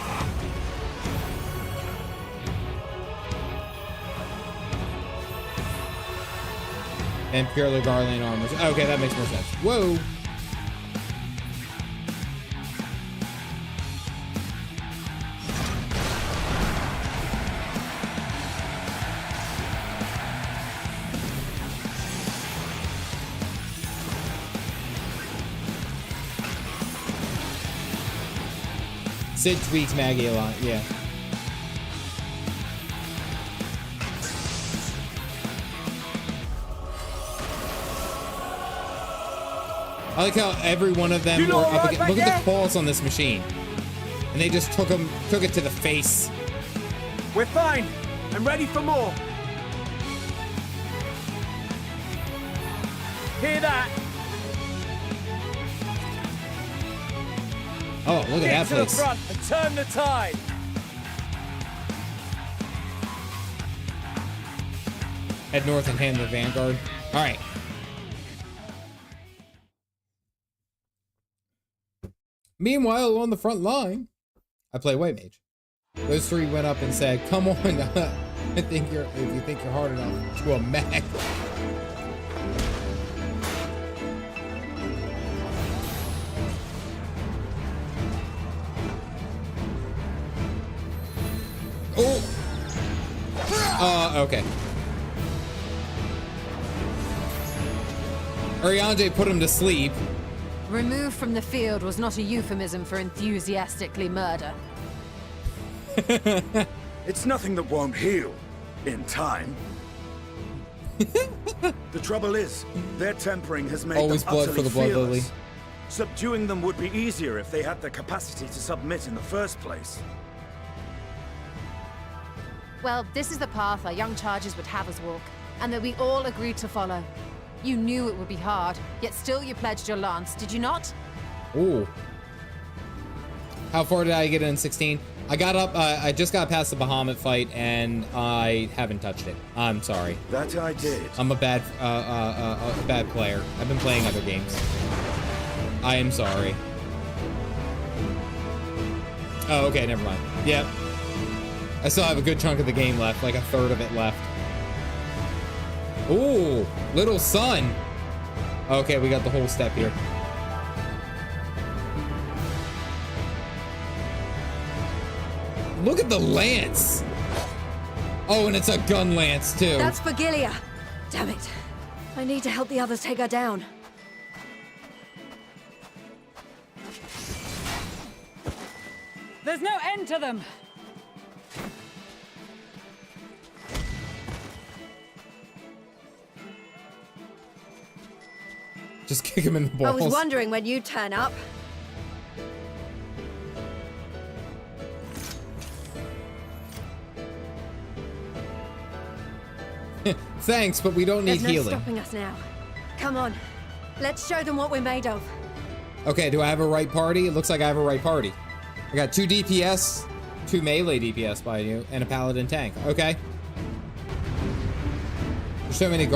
And purely Garland armors. Okay, that makes more sense. Whoa. Sid tweaks Maggie a lot, yeah. I like how every one of them were up against. Look at the claws on this machine. And they just took it to the face. We're fine. I'm ready for more. Hear that? Oh, look at that place. Get to the front and turn the tide. Head north and handle the vanguard. All right. Meanwhile, on the front line, I play white mage. Those three went up and said, "Come on, if you think you're hard enough to a mech." Oh. Okay. Ariande put him to sleep. Removed from the field was not a euphemism for enthusiastically murder. It's nothing that won't heal in time. The trouble is, their tempering has made Always them blood utterly for the blood fearless. lily. Subduing them would be easier if they had the capacity to submit in the first place. Well, this is the path our young charges would have us walk, and that we all agreed to follow. You knew it would be hard, yet still you pledged your lance, did you not? Ooh. How far did I get in 16? I got up, I just got past the Bahamut fight, and I haven't touched it. I'm sorry. That I did. I'm a bad player. I've been playing other games. I am sorry. Oh, okay, never mind. Yep. I still have a good chunk of the game left, like a third of it left. Ooh, little son. Okay, we got the whole step here. Look at the lance. Oh, and it's a gun lance too. That's Fagilia. Damn it. I need to help the others take her down. There's no end to them. Just kick him in the balls. I was wondering when you'd turn up. Thanks, but we don't need There's no healing. stopping us now. Come on. Let's show them what we're made of. Okay, do I have a right party? It looks like I have a right party. I got 2 DPS, 2 melee DPS by you, and a paladin tank. Okay. There's so many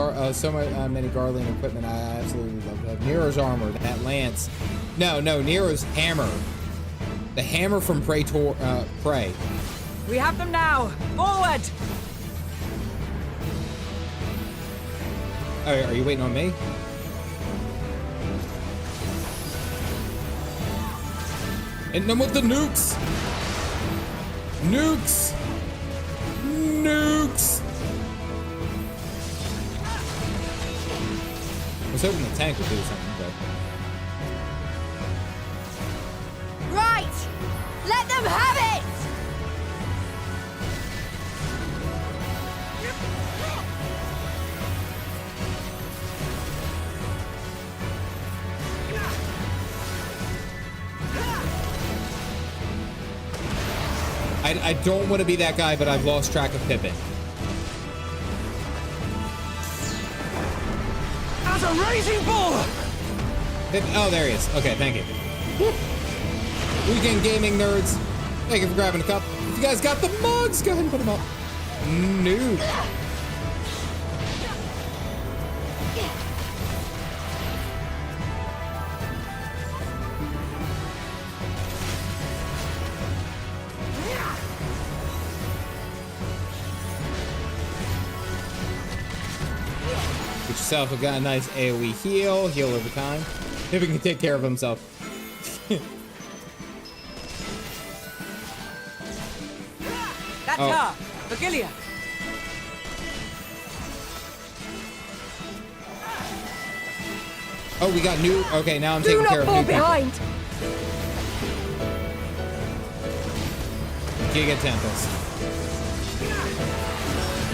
many Garland equipment. I absolutely love that. Nero's armor, that lance. No, Nero's hammer. The hammer from Prey. We have them now. Forward. Oh, are you waiting on me? Hitting them with the nukes. Nukes. Nukes. I was hoping the tank would do something, but... Right! Let them have it! I don't want to be that guy, but I've lost track of Pippin. As a raging bull! Oh, there he is. Okay, thank you. Weekend gaming nerds. Thank you for grabbing a cup. If you guys got the mugs, go ahead and put them up. Noob. Get yourself a nice AoE heal over time. If he can take care of himself. That's Oh. her. Fagilia. Oh, we got new. Okay, now I'm taking care of new people. Giga Tempest.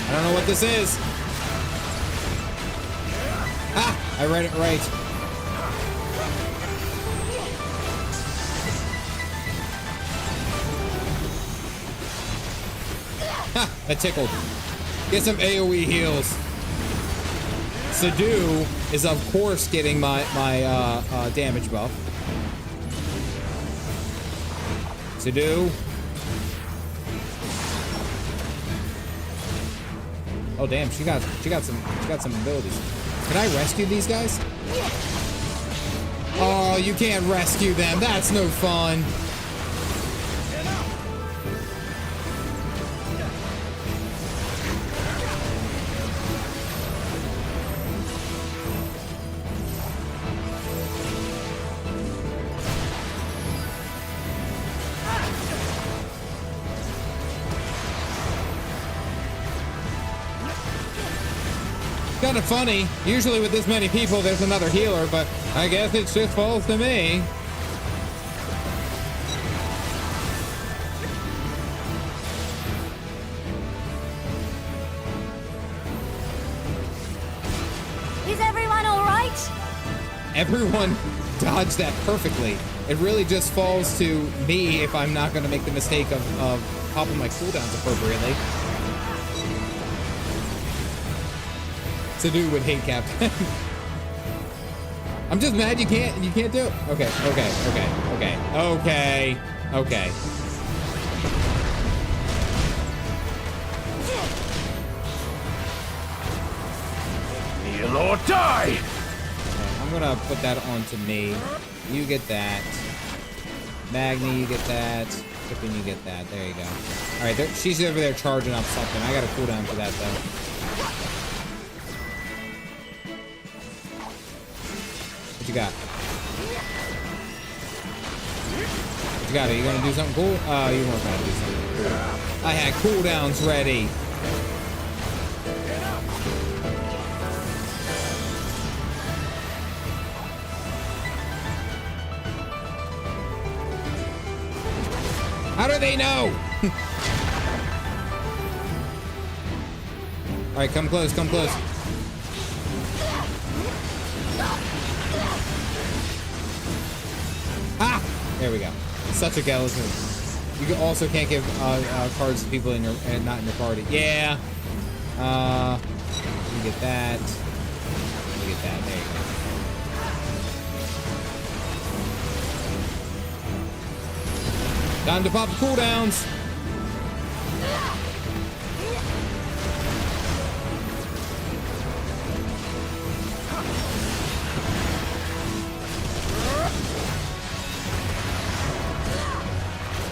I don't know what this is. Ah, I read it right. Ha! That tickled. Get some AoE heals. Subdue is of course getting my damage buff. Subdue. Oh damn, she got some abilities. Can I rescue these guys? Oh, you can't rescue them. That's no fun. Kind of funny. Usually with this many people, there's another healer, but I guess it just falls to me. Is everyone all right? Everyone dodged that perfectly. It really just falls to me if I'm not going to make the mistake of popping my cooldowns appropriately. Subdue would hate Captain. I'm just mad you can't do it. Okay. Kneel or die! Okay, I'm gonna put that onto me. You get that. Magni, you get that. Pippin, you get that. There you go. All right, she's over there charging up something. I got a cooldown for that though. What you got? What you got? Are you gonna do something cool? Oh, you weren't gonna do something cool. I had cooldowns ready. How do they know? All right, come close, come close. Ah! There we go. Such a gallus move. You also can't give cards to people in your not in your party. Yeah. You get that. You get that. There you go. Time to pop the cooldowns.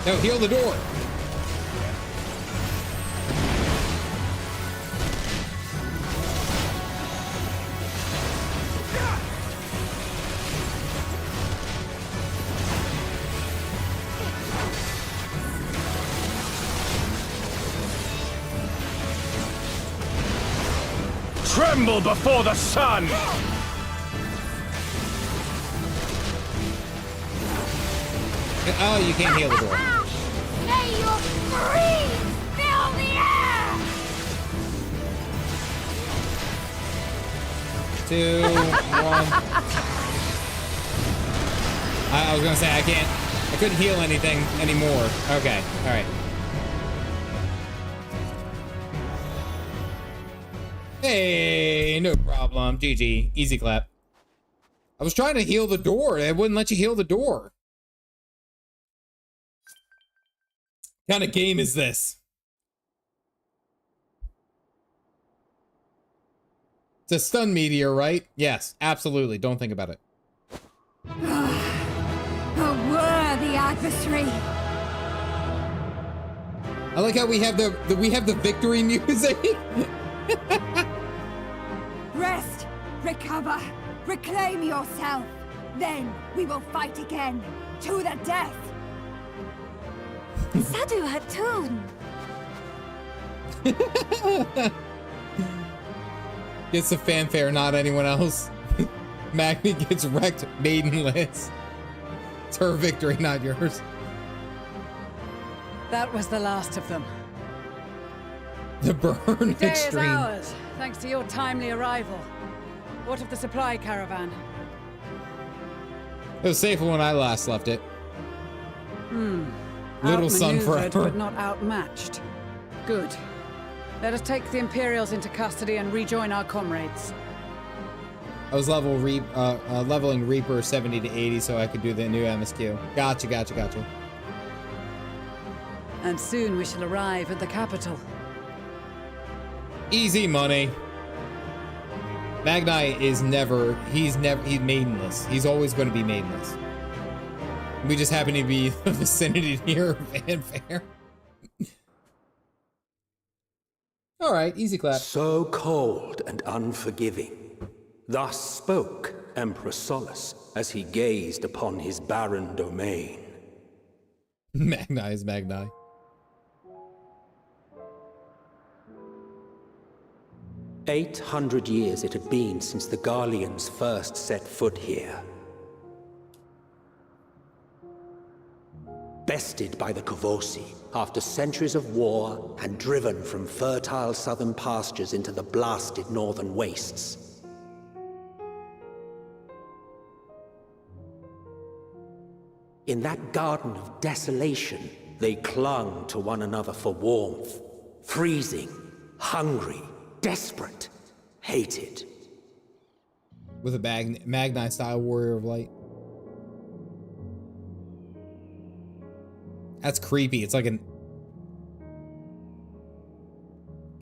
No, heal the door. Tremble before the sun! Oh, you can't heal the door. May your breeze fill the air! 2, 1. I was gonna say I couldn't heal anything anymore. Okay, all right. Hey, no problem. GG, easy clap. I was trying to heal the door. It wouldn't let you heal the door. What kind of game is this? It's a stun meteor, right? Yes, absolutely. Don't think about it. A worthy adversary. I like how we have the victory music. Rest, recover, reclaim yourself. Then we will fight again, to the death. Sadu had tune. Gets the fanfare, not anyone else. Magni gets wrecked maidenless. It's her victory, not yours. That was the last of them. The burn The day extreme. is ours, thanks to your timely arrival. What of the supply caravan? It was safer when I last left it. Little sun Outmaneuvered, forever. but not outmatched. Good. Let us take the Imperials into custody and rejoin our comrades. I was leveling Reaper 70 to 80 so I could do the new MSQ. Gotcha. And soon we shall arrive at the capital. Easy money. Magnai is he's maidenless. He's always going to be maidenless. We just happen to be the vicinity near Van Fair. All right, easy clap. So cold and unforgiving. Thus spoke Emperor Solus as he gazed upon his barren domain. Magnai is Magnai. "800 years it had been since the Garleans first set foot here. Bested by the Kavosi after centuries of war and driven from fertile southern pastures into the blasted northern wastes. In that garden of desolation, they clung to one another for warmth, freezing, hungry, desperate, hated. With a Magnai-style warrior of light. That's creepy. It's like an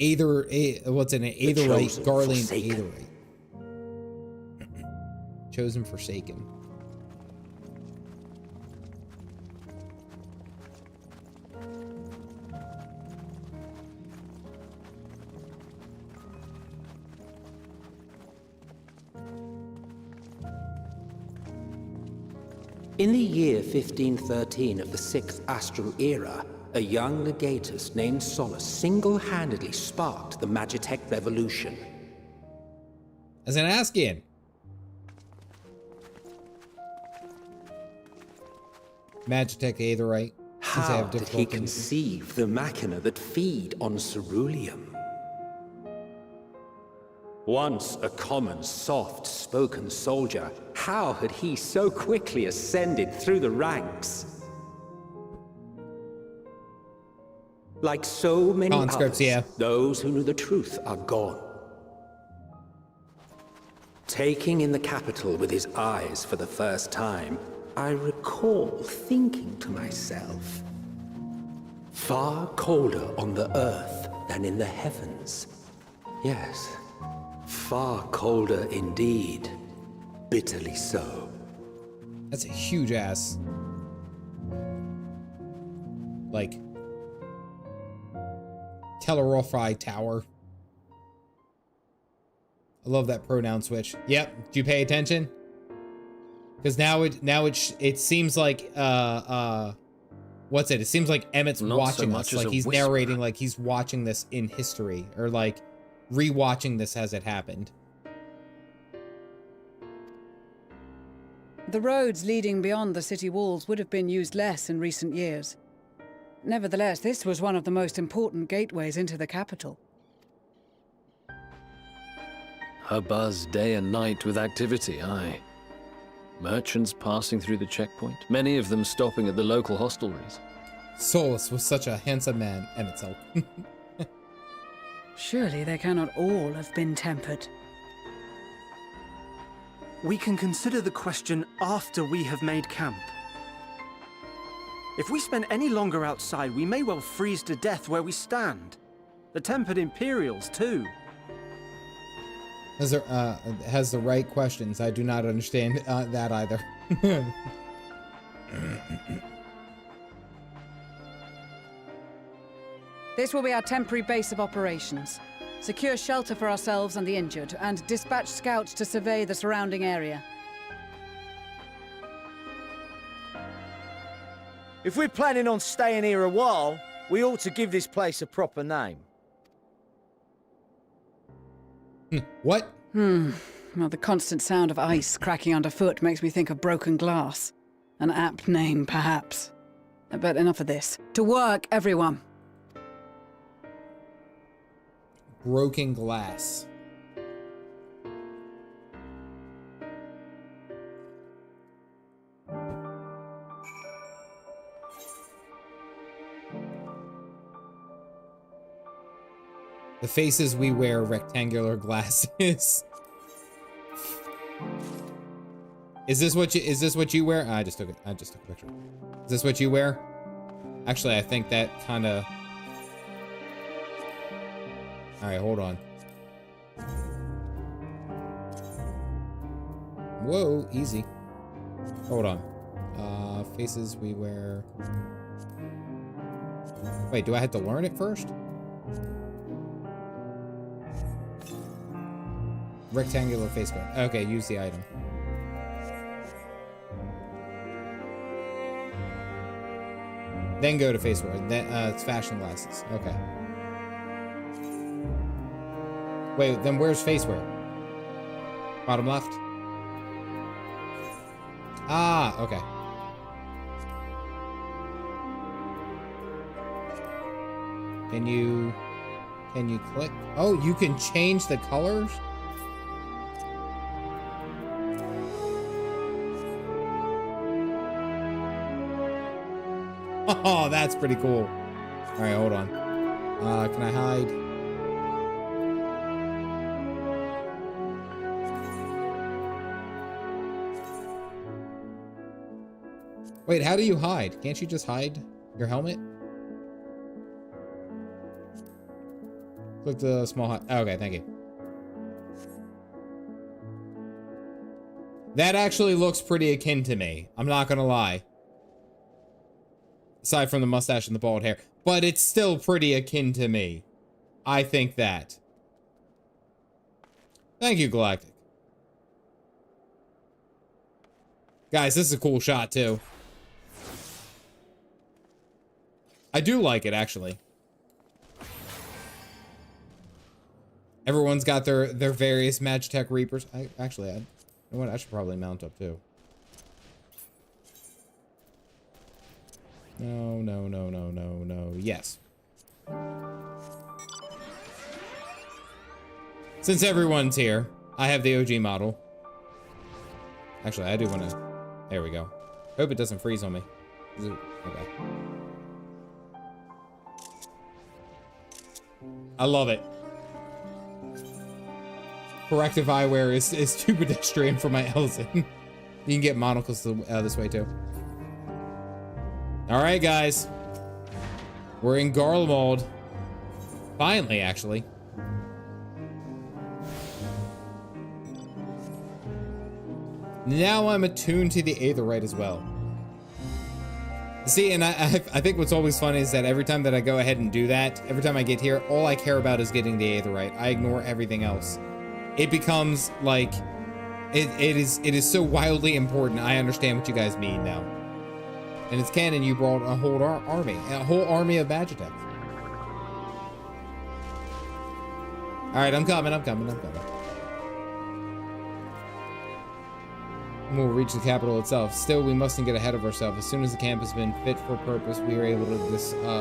aetherite, Garland aetherite. Chosen forsaken. In the year 1513 of the 6th Astral Era, a young legatus named Solus single-handedly sparked the Magitech Revolution. As an Askian. Magitech Aetherite. How did he conceive the machina that feed on ceruleum? Once a common, soft-spoken soldier, how had he so quickly ascended through the ranks? Like so many others, those who knew the truth are gone. Taking in the capital with his eyes for the first time, I recall thinking to myself, far colder on the earth than in the heavens. Yes. Far colder indeed. Bitterly so. That's a huge ass. Like Telerophi Tower. I love that pronoun switch. Yep. Did you pay attention? Because now it seems like what's it? It seems like Emmett's watching us. Like he's narrating like he's watching this in history, or like rewatching this as it happened. The roads leading beyond the city walls would have been used less in recent years. Nevertheless, this was one of the most important gateways into the capital. A buzz day and night with activity, aye. Merchants passing through the checkpoint, many of them stopping at the local hostelries. Solus was such a handsome man, Emmett Selk. Surely they cannot all have been tempered. We can consider the question after we have made camp. If we spend any longer outside, we may well freeze to death where we stand. The tempered Imperials, too. Has the right questions. I do not understand that either. This will be our temporary base of operations. Secure shelter for ourselves and the injured, and dispatch scouts to survey the surrounding area. If we're planning on staying here a while, we ought to give this place a proper name. What? Well, the constant sound of ice cracking underfoot makes me think of broken glass. An apt name, perhaps. But enough of this. To work, everyone! Broken glass. The faces we wear rectangular glasses. Is this what you wear? I just took a picture. Is this what you wear? Actually, I think that kind of... All right, hold on. Whoa, easy. Hold on. Faces we wear... Wait, do I have to learn it first? Rectangular face guard. Okay, use the item. Then go to face guard. Then it's fashion glasses. Okay. Wait, then where's face wear? Bottom left. Ah, okay. Can you click? Oh, you can change the colors? Oh, that's pretty cool. All right, hold on. Can I hide? Wait, how do you hide? Can't you just hide your helmet? Click the small hide. Okay, thank you. That actually looks pretty akin to me. I'm not gonna lie. Aside from the mustache and the bald hair. But it's still pretty akin to me. I think that. Thank you, Galactic. Guys, this is a cool shot, too. I do like it, actually. Everyone's got their various Magitech Reapers. You know what? I should probably mount up, too. No. Yes. Since everyone's here, I have the OG model. Actually, I do want to... There we go. Hope it doesn't freeze on me. Okay. I love it. Corrective eyewear is too pedestrian for my Elzen. You can get monocles this way, too. All right, guys. We're in Garlemald. Finally, actually. Now I'm attuned to the aetherite as well. See, and I think what's always funny is that every time that I go ahead and do that, every time I get here, all I care about is getting the aetherite. I ignore everything else. It becomes like, it is so wildly important. I understand what you guys mean now. And it's canon you brought a whole army of Magitech. All right, I'm coming. We'll reach the capital itself. Still, we mustn't get ahead of ourselves. As soon as the camp has been fit for purpose, we are able to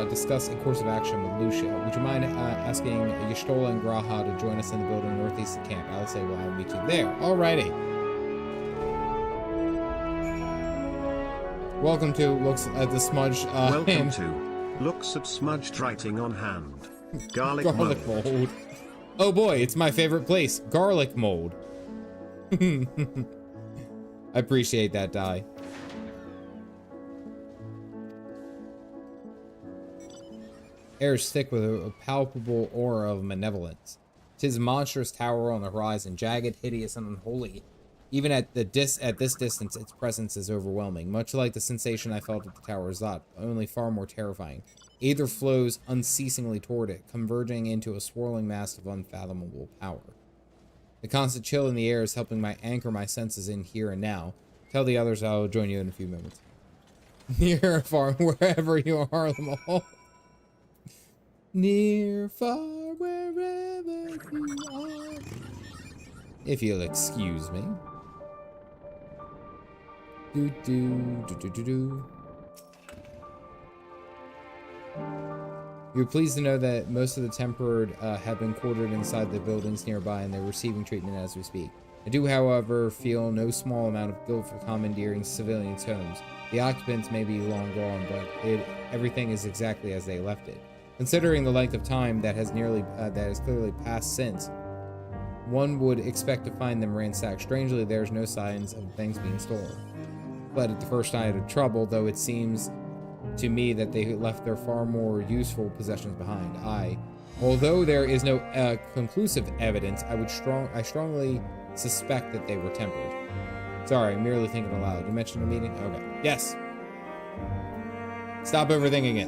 discuss a course of action with Lucia. Would you mind asking Y'shtola and Graha to join us in the building northeast of camp? I'll say, well, I'll meet you there. Alrighty. Welcome to Looks at the Smudged Welcome to Looks at Smudged Writing on Hand. Garlic mold. Oh boy, it's my favorite place. Garlic mold. I appreciate that, Dai. Air is thick with a palpable aura of malevolence. 'Tis a monstrous tower on the horizon, jagged, hideous, and unholy. Even at this distance, its presence is overwhelming, much like the sensation I felt at the tower's lot, only far more terrifying. Aether flows unceasingly toward it, converging into a swirling mass of unfathomable power. The constant chill in the air is helping anchor my senses in here and now. Tell the others I'll join you in a few moments. Near or far, wherever you are, them all. Near, far, wherever you are. If you'll excuse me. You're pleased to know that most of the Tempered have been quartered inside the buildings nearby and they're receiving treatment as we speak. I do, however, feel no small amount of guilt for commandeering civilians' homes. The occupants may be long gone, but everything is exactly as they left it. Considering the length of time that has clearly passed since, one would expect to find them ransacked. Strangely, there's no signs of things being stolen. But at the first sign of trouble, though it seems to me that they left their far more useful possessions behind. Although there is no conclusive evidence, I strongly suspect that they were tempered. Sorry, I'm merely thinking aloud. You mentioned a meeting? Okay. Yes. Stop overthinking it.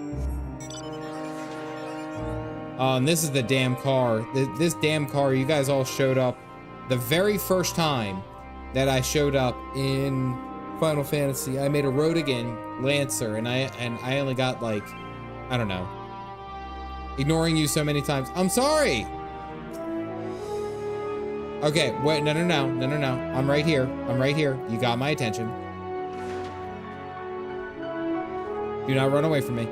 And this is the damn car. This damn car, you guys all showed up the very first time that I showed up in Final Fantasy. I made a Rodigan Lancer, and I only got like, I don't know, ignoring you so many times. I'm sorry. Okay, wait, no. I'm right here. You got my attention. Do not run away from me.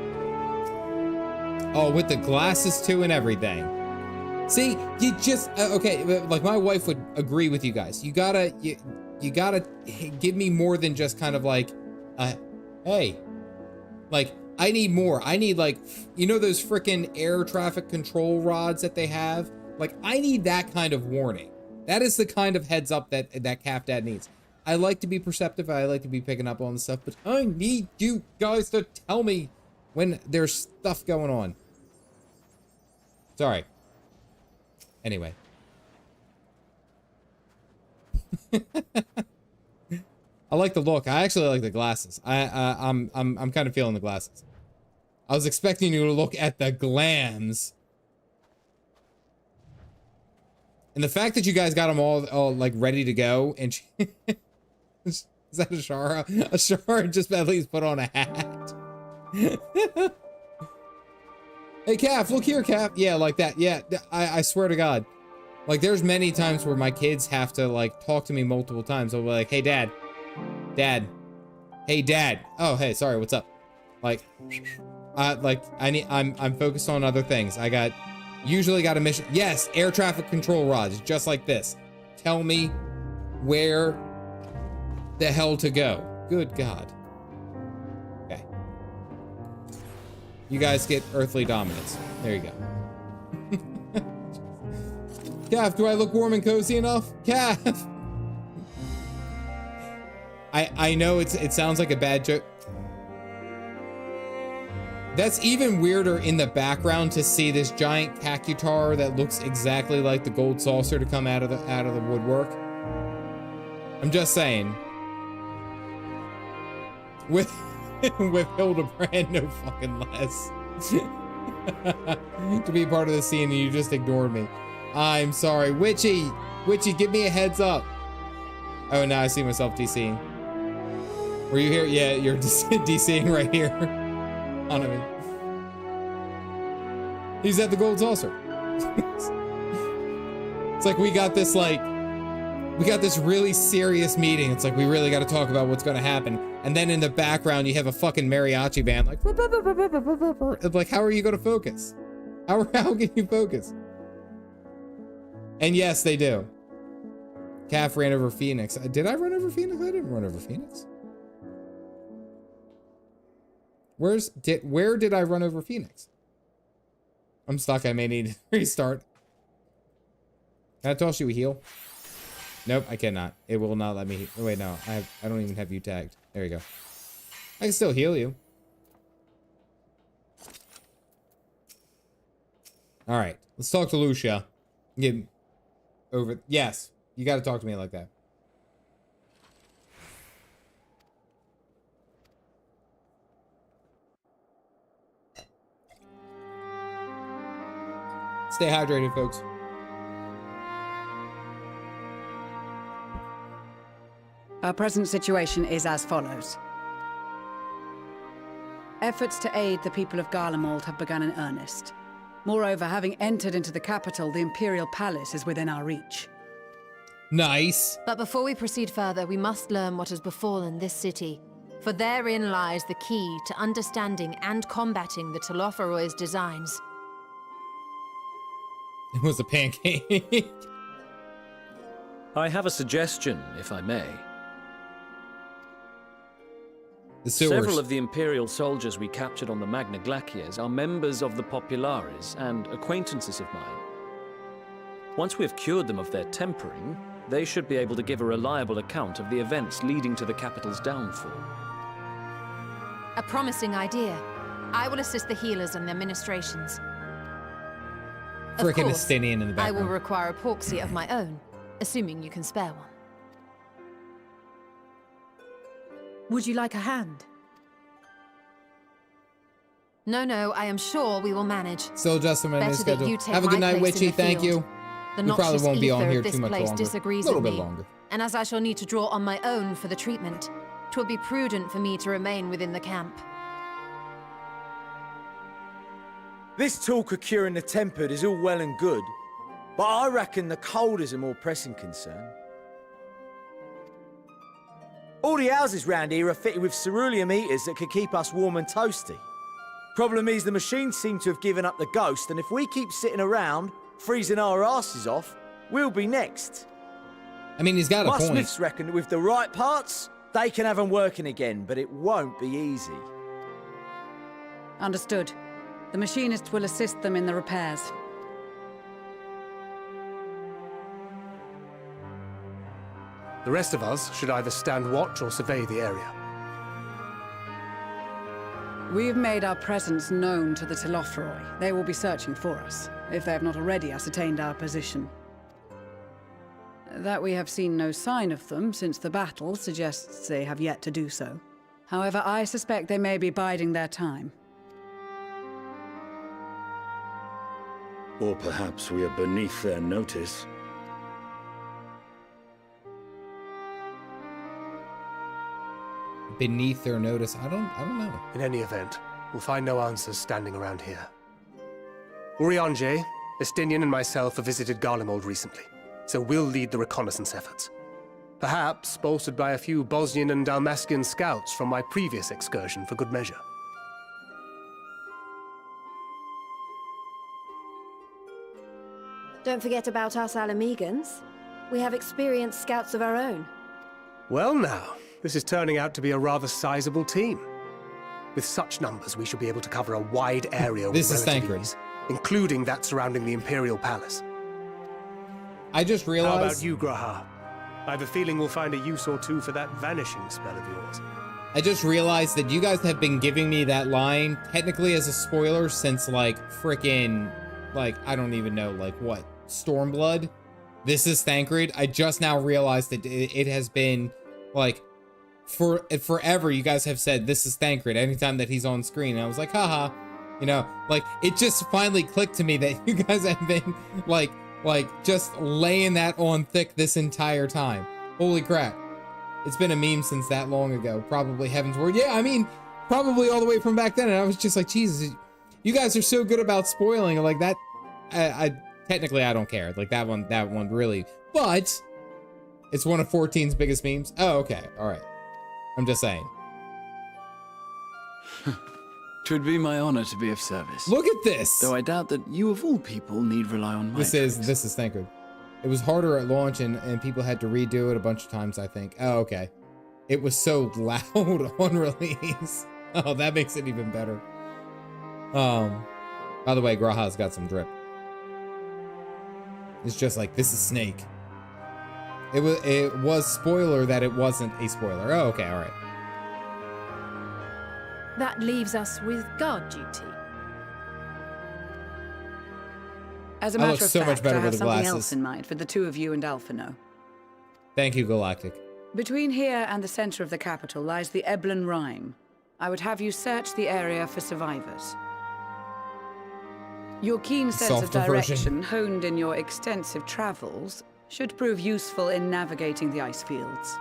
Oh, with the glasses too and everything. See, you just, okay, like my wife would agree with you guys. You gotta give me more than just kind of like, hey, like, I need more. I need like, you know those freaking air traffic control rods that they have? Like, I need that kind of warning. That is the kind of heads up that Calf Dad needs. I like to be perceptive. I like to be picking up on stuff, but I need you guys to tell me when there's stuff going on. Sorry. Anyway. I like the look. I actually like the glasses. I'm kind of feeling the glasses. I was expecting you to look at the glams. And the fact that you guys got them all like ready to go, and is that Ashara? Ashara just at least put on a hat. Hey, Calf, look here, Calf. Yeah, like that. Yeah, I swear to God. Like, there's many times where my kids have to, like, talk to me multiple times. They'll be like, hey, Dad. Dad. Hey, Dad. Oh, hey, sorry, what's up? Like, I'm focused on other things. Usually got a mission. Yes, air traffic control rods, just like this. Tell me where the hell to go. Good God. Okay. You guys get earthly dominance. There you go. Calf, do I look warm and cozy enough? Calf! I know it sounds like a bad joke. That's even weirder in the background to see this giant cactuar that looks exactly like the gold saucer to come out of the woodwork. I'm just saying. With Hildebrand, no fucking less. To be part of the scene and you just ignored me. I'm sorry. Witchy, give me a heads up. Oh, now I see myself DCing. Were you here? Yeah, you're DCing right here. On me. He's at the gold saucer. It's like we got this really serious meeting. It's like we really got to talk about what's going to happen. And then in the background, you have a fucking mariachi band like, like, how are you going to focus? How can you focus? And yes, they do. Calf ran over Phoenix. Did I run over Phoenix? I didn't run over Phoenix. Where did I run over Phoenix? I'm stuck. I may need to restart. Can I toss you a heal? Nope, I cannot. It will not let me. Oh, wait, no. I don't even have you tagged. There you go. I can still heal you. All right, let's talk to Lucia. Get over. Yes, you got to talk to me like that. Stay hydrated, folks. Our present situation is as follows. Efforts to aid the people of Garlemald have begun in earnest. Moreover, having entered into the capital, the Imperial Palace is within our reach. Nice. But before we proceed further, we must learn what has befallen this city. For therein lies the key to understanding and combating the Telophoroid's designs. It was a pancake. I have a suggestion, if I may. The sewers. Several of the Imperial soldiers we captured on the Magna Glaciers are members of the Populares and acquaintances of mine. Once we have cured them of their tempering, they should be able to give a reliable account of the events leading to the capital's downfall. A promising idea. I will assist the healers in their ministrations. Freaking Estinian in the I background. will require epoxy of my own, assuming you can spare one. Would you like a hand? No, I am sure we will manage. Still adjusting my new Better that schedule. you take Have a good my night, place in Witchy. the Thank field. you. The We probably noxious won't be on ether here of this too much place longer. disagrees A little with bit me, longer. and as I shall need to draw on my own for the treatment, 'twill be prudent for me to remain within the camp. This talk of curing the tempered is all well and good, but I reckon the cold is a more pressing concern. All the houses round here are fitted with ceruleum heaters that could keep us warm and toasty. Problem is, the machines seem to have given up the ghost, and if we keep sitting around, freezing our asses off, we'll be next. I mean, he's got a My point. smiths reckon that with the right parts, they can have them working again, but it won't be easy. Understood. The machinist will assist them in the repairs. The rest of us should either stand watch or survey the area. We've made our presence known to the Telothroi. They will be searching for us, if they have not already ascertained our position. That we have seen no sign of them since the battle suggests they have yet to do so. However, I suspect they may be biding their time. Or perhaps we are beneath their notice. Beneath their notice. I don't know. In any event, we'll find no answers standing around here. Urianger, Estinian and myself have visited Garlemald recently, so we'll lead the reconnaissance efforts. Perhaps bolstered by a few Bosnian and Dalmatian scouts from my previous excursion for good measure. Don't forget about us Alamegans. We have experienced scouts of our own. Well now, this is turning out to be a rather sizable team. With such numbers, we should be able to cover a wide area This with is relative Thancred. ease, including that surrounding the Imperial Palace. I just realized... How about you, Graha? I have a feeling we'll find a use or two for that vanishing spell of yours. I just realized that you guys have been giving me that line technically as a spoiler since like frickin' like I don't even know like what Stormblood. This is Thancred. I just now realized that it has been like for forever. You guys have said this is Thancred anytime that he's on screen. And I was like, haha, you know, like it just finally clicked to me that you guys have been like just laying that on thick this entire time. Holy crap. It's been a meme since that long ago. Probably Heaven's Word. Yeah, I mean, probably all the way from back then. And I was just like, Jesus, you guys are so good about spoiling. Like that, I technically, I don't care. Like that one really. But it's one of 14's biggest memes. Oh, okay. All right. I'm just saying. 'Twould be my honor to be of service. Look at this. Though I doubt that you of all people need rely on my This is Thancred. It was harder at launch and people had to redo it a bunch of times, I think. Oh, okay. It was so loud on release. Oh, that makes it even better. By the way, Graha's got some drip. It's just like, this is Snake. It was spoiler that it wasn't a spoiler. Oh, okay, all right. That leaves us with guard duty. As a I matter look of so fact, much better I have with the something glasses. else in mind for the two of you and Alphino. Thank you, Galactic. Between here and the center of the capital lies the Eblan Rhine. I would have you search the area for survivors. Your keen sense of Softer version. direction, honed in your extensive travels, should prove useful in navigating the ice fields.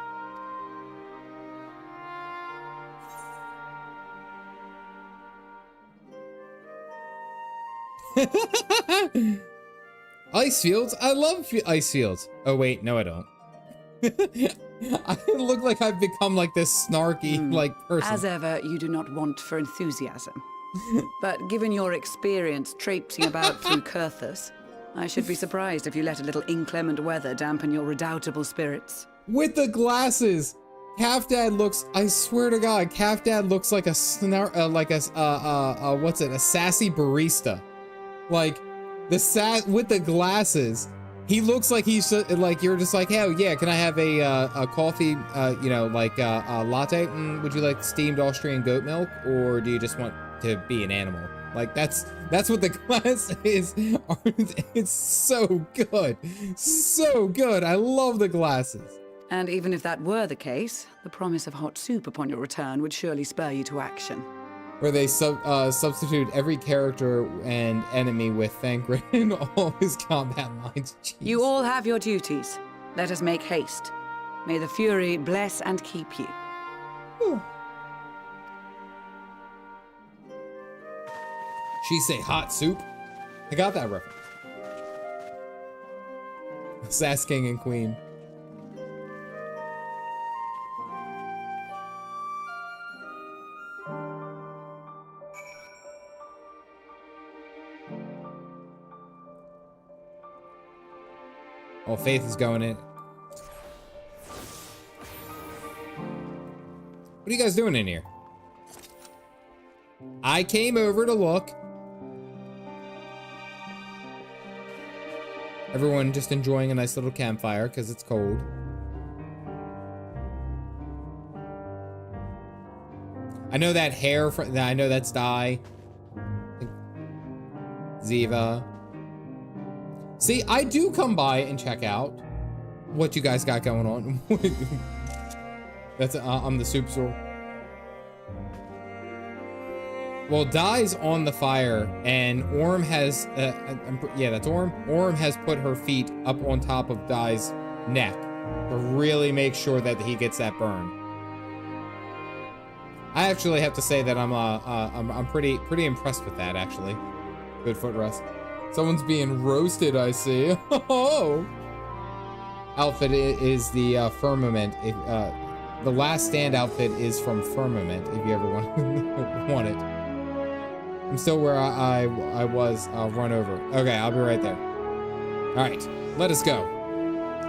Ice fields? I love ice fields. Oh, wait, no, I don't. I look like I've become like this snarky like person. As ever, you do not want for enthusiasm. But given your experience traipsing about through Kurthus, I should be surprised if you let a little inclement weather dampen your redoubtable spirits. With the glasses. Calf Dad looks, I swear to God, Calf Dad looks like a what's it, a sassy barista. Like, with the glasses, he looks like he's, like, you're just like, hey, yeah, can I have a coffee, you know, like, a latte? Would you like steamed Austrian goat milk? Or do you just want to be an animal? Like, that's what the glass is. It's so good. So good. I love the glasses. And even if that were the case, the promise of hot soup upon your return would surely spur you to action. Where they substitute every character and enemy with Thancred in all his combat lines. Jeez. You all have your duties. Let us make haste. May the Fury bless and keep you. She say hot soup? I got that reference. Sass King and Queen. Oh, Faith is going in. What are you guys doing in here? I came over to look. Everyone just enjoying a nice little campfire because it's cold. I know that hair, I know that's Dai. Ziva. See, I do come by and check out what you guys got going on. That's, I'm the soup store. Well, Dai's on the fire, and Orm has, yeah, that's Orm. Orm has put her feet up on top of Dai's neck to really make sure that he gets that burn. I actually have to say that I'm pretty impressed with that, actually. Good foot rest. Someone's being roasted, I see. Oh! Outfit is the Firmament. The Last Stand outfit is from Firmament, if you ever want it. I'm still where I was run over. Okay, I'll be right there. All right, let us go.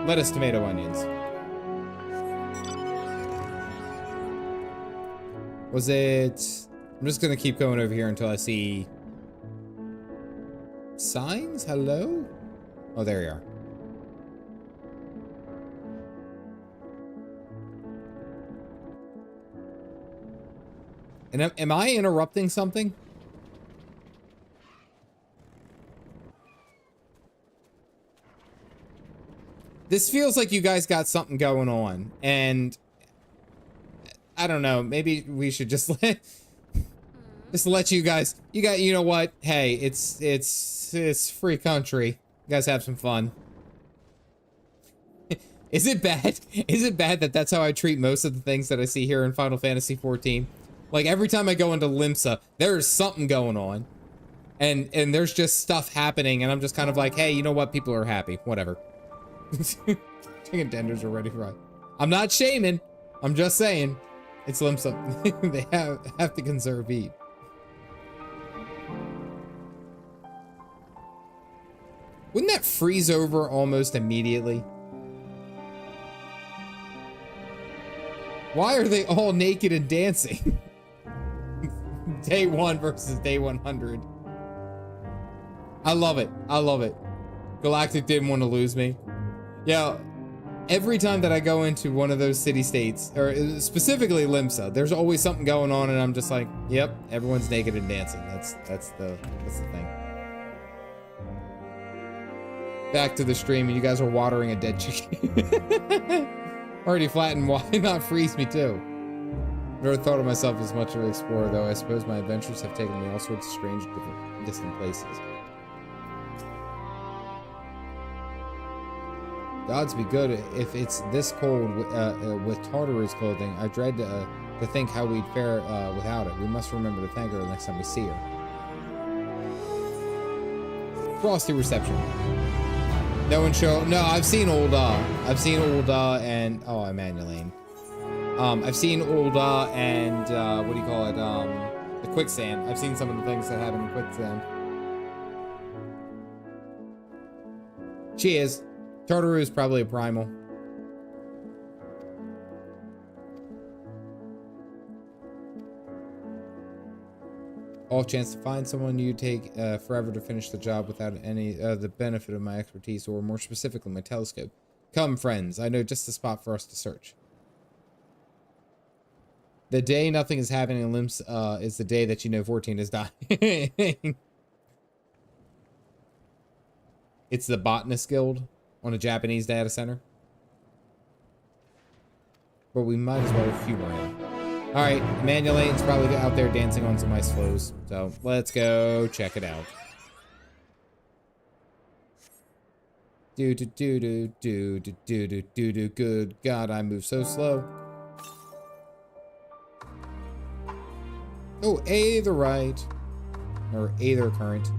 Lettuce, tomato, onions. Was it... I'm just gonna keep going over here until I see... signs? Hello? Oh, there you are. And am I interrupting something? This feels like you guys got something going on, and I don't know, maybe we should just let you guys, you know what? Hey, it's free country. You guys have some fun. Is it bad? Is it bad that that's how I treat most of the things that I see here in Final Fantasy XIV? Like, every time I go into Limsa, there's something going on. And there's just stuff happening, and I'm just kind of like, hey, you know what? People are happy. Whatever. Chicken tenders are ready for it. I'm not shaming. I'm just saying. It's Limsa. They have to conserve heat. Wouldn't that freeze over almost immediately? Why are they all naked and dancing? Day 1 versus day 100. I love it. I love it. Galactic didn't want to lose me. Yeah, every time that I go into one of those city-states, or specifically Limsa, there's always something going on, and I'm just like, yep, everyone's naked and dancing. That's the thing. Back to the stream, and you guys are watering a dead chicken. Already flattened, why not freeze me too? Never thought of myself as much of an explorer, though. I suppose my adventures have taken me all sorts of strange, distant places. Gods be good if it's this cold with Tartarus clothing. I dread to think how we'd fare without it. We must remember to thank her next time we see her. Frosty reception. No one show. No, I've seen Ul'dah. I've seen Ul'dah and Emanueline. I've seen Ul'dah and what do you call it? The quicksand. I've seen some of the things that happen in quicksand. She is. Tartaru is probably a primal. Off chance to find someone, you take forever to finish the job without any the benefit of my expertise, or more specifically, my telescope. Come, friends, I know just the spot for us to search. The day nothing is happening in Limps is the day that you know 14 is dying. It's the Botanist Guild on a Japanese data center. But we might as well humor him. Alright, Emmanuel Aiton's probably out there dancing on some ice floes. So, let's go check it out. Do. Good God, I move so slow. Oh, aetherite. Or aether current.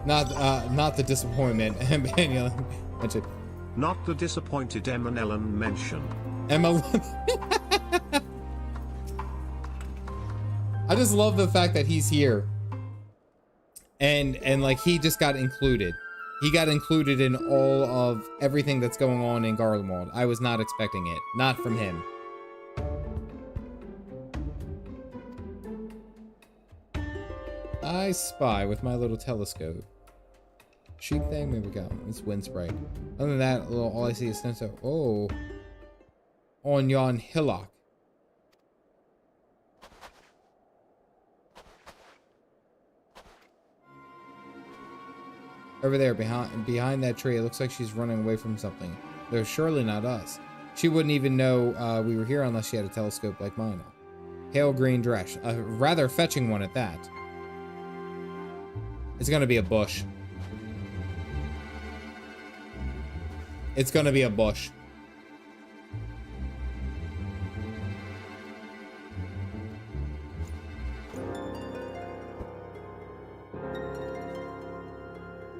Not the disappointment. Not the disappointed Emma Ellen mention. Emma. I just love the fact that he's here. And like he just got included. He got included in all of everything that's going on in Garlemald. I was not expecting it. Not from him. I spy with my little telescope. Sheep thing, there we go. It's wind sprite. Other than that, all I see is Sensor. Oh. On yon hillock. Over there, behind that tree, it looks like she's running away from something. Though surely not us. She wouldn't even know we were here unless she had a telescope like mine. Pale green dress. A rather fetching one at that. It's gonna be a bush. It's gonna be a bush.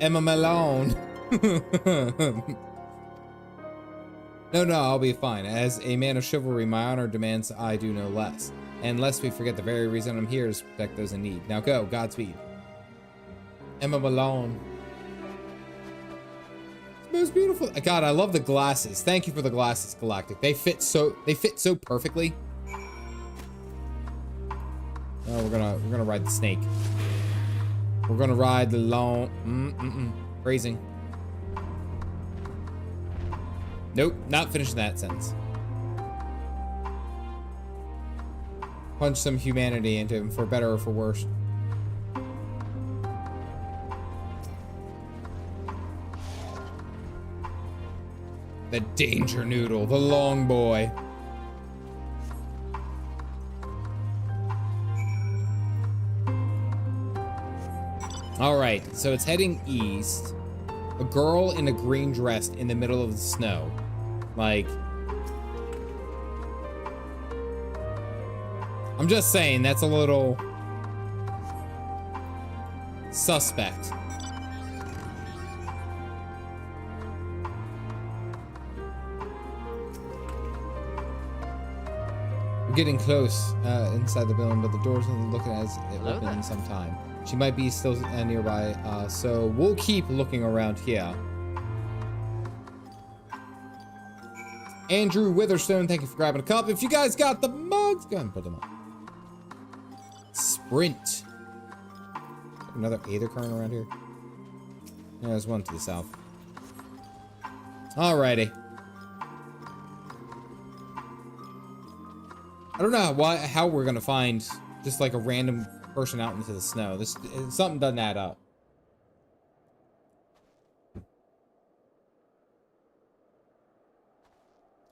Emma Malone. No, I'll be fine. As a man of chivalry, my honor demands I do no less. And lest we forget the very reason I'm here is to protect those in need. Now go, Godspeed. Emma Malone. It's the most beautiful. God, I love the glasses. Thank you for the glasses, Galactic. They fit so perfectly. Oh, we're gonna ride the snake. We're gonna ride the long. Phrasing. Nope, not finishing that sentence. Punch some humanity into him, for better or for worse. The danger noodle, the long boy. All right, so it's heading east. A girl in a green dress in the middle of the snow. Like, I'm just saying, that's a little suspect. We're getting close inside the building, but the door's not looking as it opened in some time. She might be still nearby, so we'll keep looking around here. Andrew Witherstone, thank you for grabbing a cup. If you guys got the mugs, go ahead and put them up. Sprint. Another aether current around here. Yeah, there's one to the south. Alrighty. I don't know how we're gonna find just like a random person out into the snow. Something doesn't add up.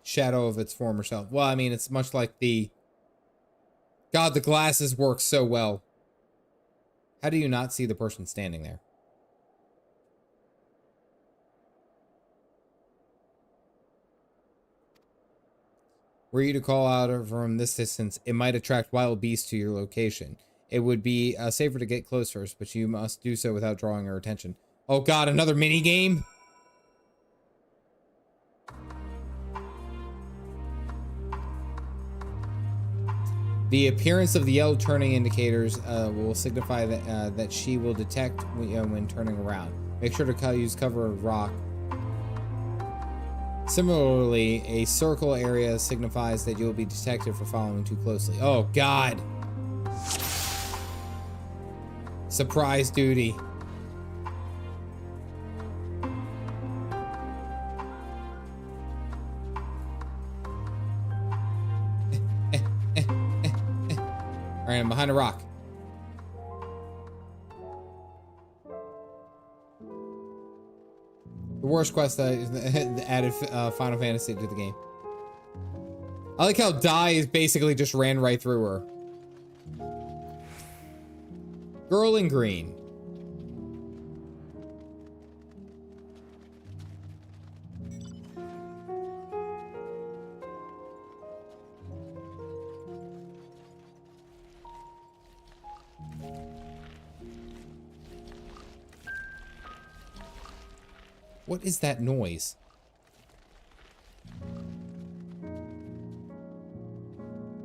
Shadow of its former self. Well, I mean, it's much like the... God, the glasses work so well. How do you not see the person standing there? Were you to call out from this distance, it might attract wild beasts to your location. It would be safer to get close first, but you must do so without drawing her attention. Oh God, another mini game? The appearance of the yellow turning indicators will signify that that she will detect when turning around. Make sure to use cover of rock. Similarly, a circle area signifies that you will be detected for following too closely. Oh, God. Surprise duty. All right, I'm behind a rock. The worst quest added Final Fantasy to the game. I like how Die is basically just ran right through her. Girl in green. What is that noise?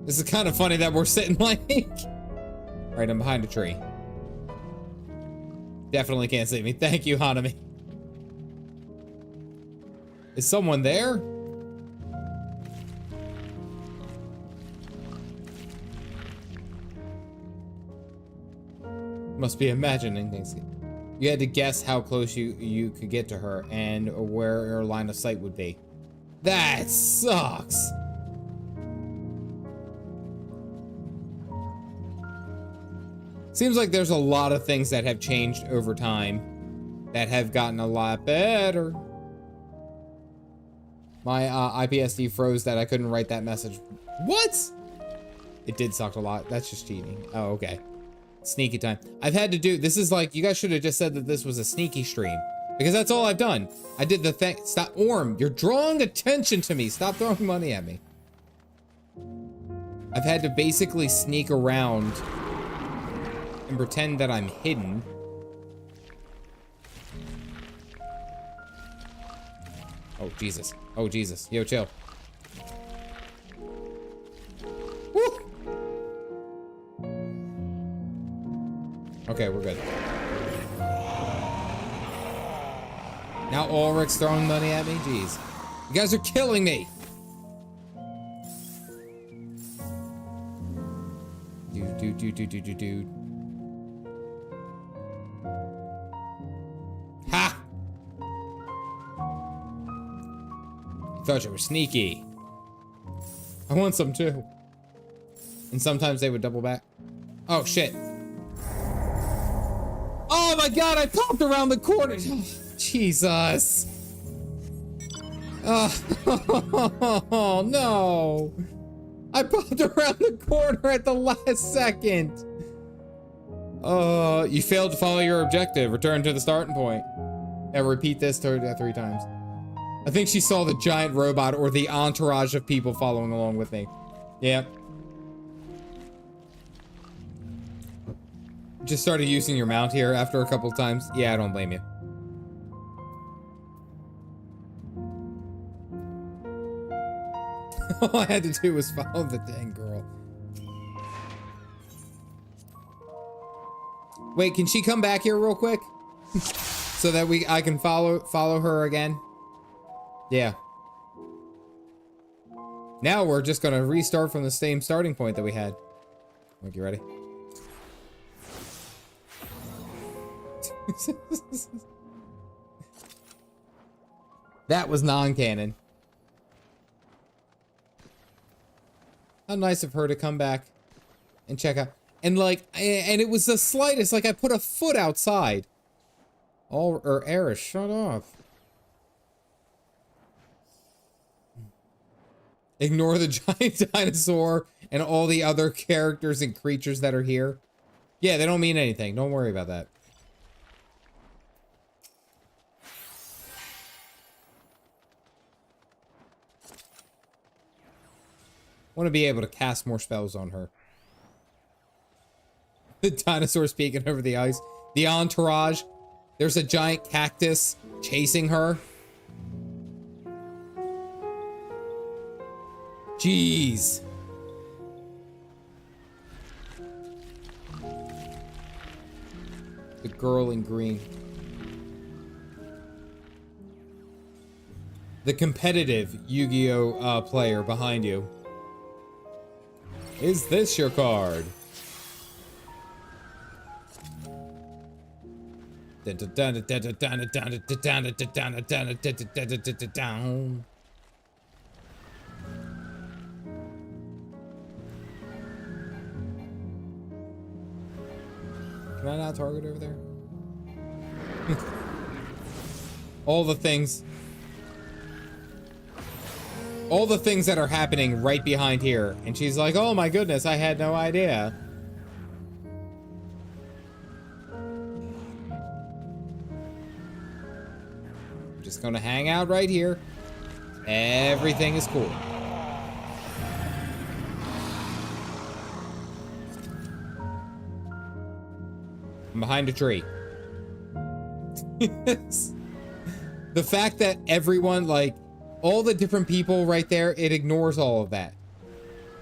This is kind of funny that we're sitting like... All right, I'm behind a tree. Definitely can't see me. Thank you, Hanami. Is someone there? Must be imagining things. You had to guess how close you could get to her and where her line of sight would be. That sucks. Seems like there's a lot of things that have changed over time that have gotten a lot better. My IPSD froze that I couldn't write that message. What? It did suck a lot. That's just cheating. Oh, okay. Sneaky time. I've had to do, this is like, you guys should have just said that this was a sneaky stream. Because that's all I've done. I did the thing. Stop, Orm, you're drawing attention to me. Stop throwing money at me. I've had to basically sneak around and pretend that I'm hidden. Oh, Jesus. Oh, Jesus. Yo, chill. Woo! Okay, we're good. Now Ulrich's throwing money at me? Jeez. You guys are killing me! Dude. Ha! You thought you were sneaky. I want some too. And sometimes they would double back. Oh, shit. Oh my God, I popped around the corner. Oh, Jesus. Oh, no. I popped around the corner at the last second. You failed to follow your objective. Return to the starting point. And repeat this 3 times. I think she saw the giant robot or the entourage of people following along with me. Yep. Just started using your mount here after a couple times. Yeah, I don't blame you. All I had to do was follow the dang girl. Wait, can she come back here real quick? So that I can follow her again? Yeah. Now we're just gonna restart from the same starting point that we had. Like, you ready? That was non-canon. How nice of her to come back and check out. And like, and it was the slightest, like I put a foot outside. Eris, shut up. Ignore the giant dinosaur and all the other characters and creatures that are here. Yeah, they don't mean anything. Don't worry about that. Want to be able to cast more spells on her. The dinosaur's peeking over the ice. The entourage. There's a giant cactus chasing her. Jeez. The girl in green. The competitive Yu-Gi-Oh! Player behind you. Is this your card? Can I not target over there? All the things that are happening right behind here. And she's like, oh my goodness, I had no idea. I'm just gonna hang out right here. Everything is cool. I'm behind a tree. The fact that everyone, like, all the different people right there, it ignores all of that.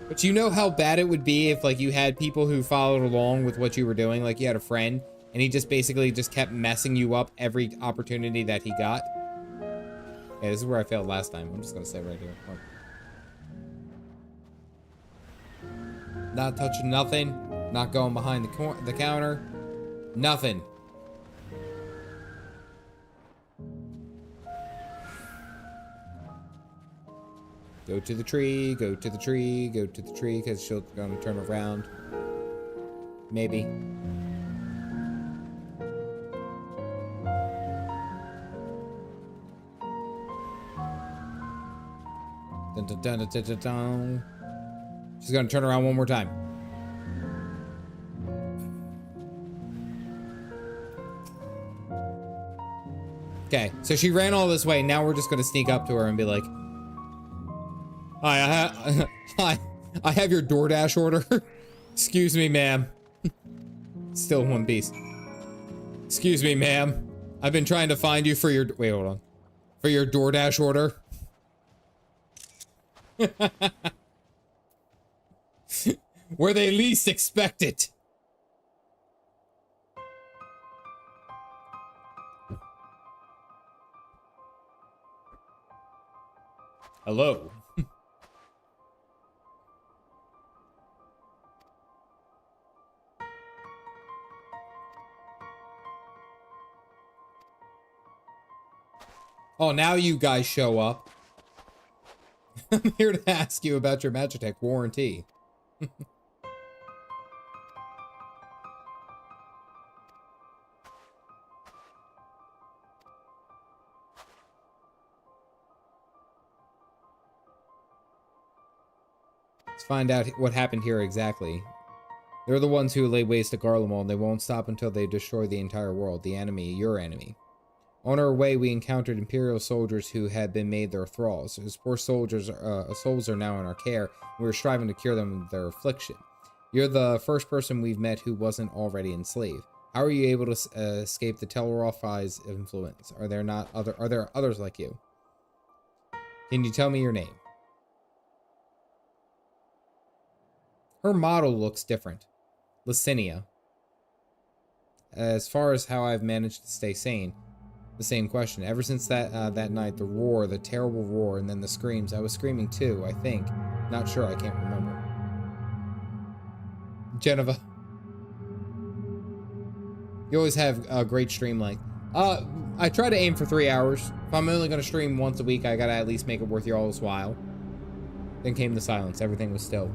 But you know how bad it would be if, like, you had people who followed along with what you were doing, like you had a friend, and he just basically just kept messing you up every opportunity that he got. Yeah, this is where I failed last time. I'm just gonna say right here. Not touching nothing. Not going behind the counter. Nothing. Go to the tree, go to the tree, go to the tree, because she'll gonna turn around. Maybe. Dun, dun, dun, dun, dun, dun, dun. She's gonna turn around one more time. Okay, so she ran all this way. Now we're just gonna sneak up to her and be like, "Hi, I have your DoorDash order." Excuse me, ma'am. Still in one piece. Excuse me, ma'am. I've been trying to find you for your wait, hold on. For your DoorDash order. Where they least expect it. Hello. Oh, now you guys show up. I'm here to ask you about your Magitech warranty. Let's find out what happened here exactly. They're the ones who laid waste to Garlemald, and they won't stop until they destroy the entire world. The enemy, your enemy. On our way, we encountered Imperial soldiers who had been made their thralls. Those poor soldiers' souls are now in our care, and we're striving to cure them of their affliction. You're the first person we've met who wasn't already enslaved. How are you able to escape the Telleroffi's influence? Are there others like you? Can you tell me your name? Her model looks different. Licinia. As far as how I've managed to stay sane, the same question. Ever since that night, the roar, the terrible roar, and then the screams. I was screaming too, I think. Not sure, I can't remember. Geneva. You always have a great stream length. I try to aim for 3 hours. If I'm only going to stream once a week, I gotta at least make it worth y'all's while. Then came the silence. Everything was still.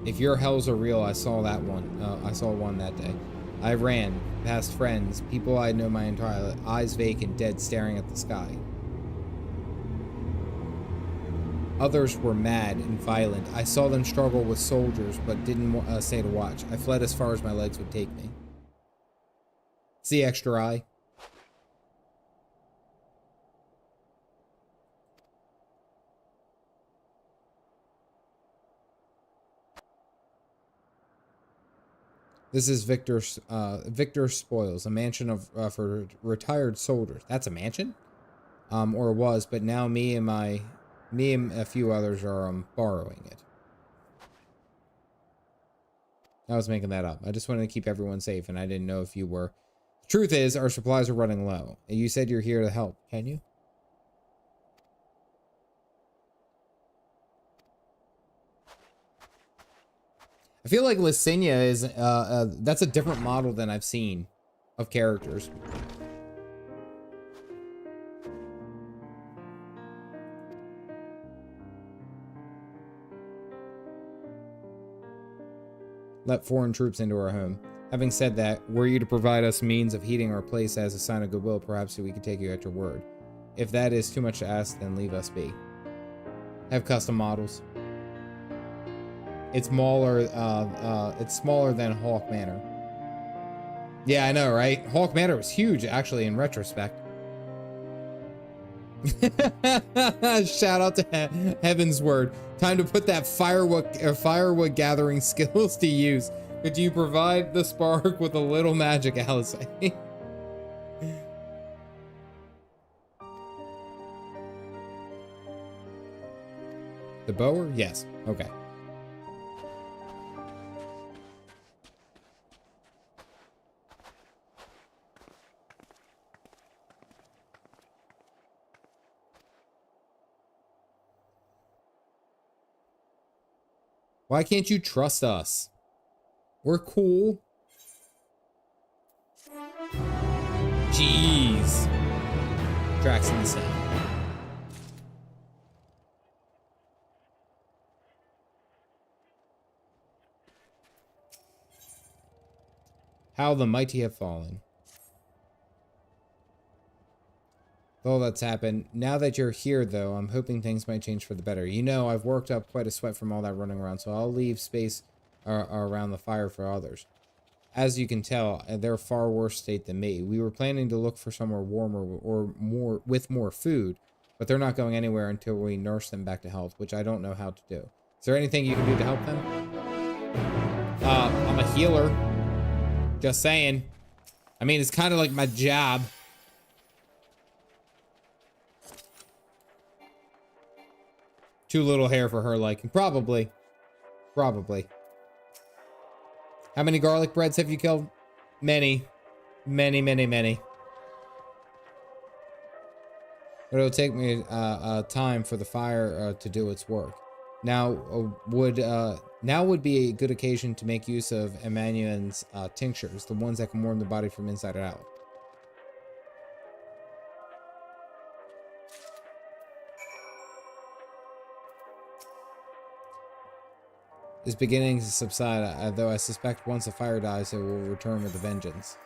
If your hells are real, I saw that one. I saw one that day. I ran past friends, people I know my entire life, eyes vacant, dead, staring at the sky. Others were mad and violent. I saw them struggle with soldiers, but didn't stay to watch. I fled as far as my legs would take me. See extra eye. This is Victor's Spoils, a mansion of for retired soldiers. That's a mansion? Or was, but now me and my Me and a few others are borrowing it. I was making that up. I just wanted to keep everyone safe, and I didn't know if you were. The truth is, our supplies are running low. You said you're here to help. Can you? I feel like Licinia is, that's a different model than I've seen of characters. Let foreign troops into our home. Having said that, were you to provide us means of heating our place as a sign of goodwill, perhaps we could take you at your word. If that is too much to ask, then leave us be. Have custom models. It's smaller than Hawk Manor. Yeah, I know, right? Hawk Manor was huge, actually, in retrospect. Shout out to Heaven's Word. Time to put that firewood gathering skills to use. Could you provide the spark with a little magic, Alice? The bower? Yes. Okay. Why can't you trust us? We're cool. Jeez. Drax in the sand. How the mighty have fallen. All that's happened. Now that you're here, though, I'm hoping things might change for the better. You know, I've worked up quite a sweat from all that running around, so I'll leave space around the fire for others. As you can tell, they're far worse state than me. We were planning to look for somewhere warmer or with more food, but they're not going anywhere until we nurse them back to health, which I don't know how to do. Is there anything you can do to help them? I'm a healer. Just saying. I mean, it's kind of like my job. Too little hair for her liking. Probably. Probably. How many garlic breads have you killed? Many. Many, many, many. But it'll take me time for the fire to do its work. Now would be a good occasion to make use of Emmanuel's tinctures, the ones that can warm the body from inside out. Is beginning to subside, though I suspect once the fire dies, it will return with a vengeance.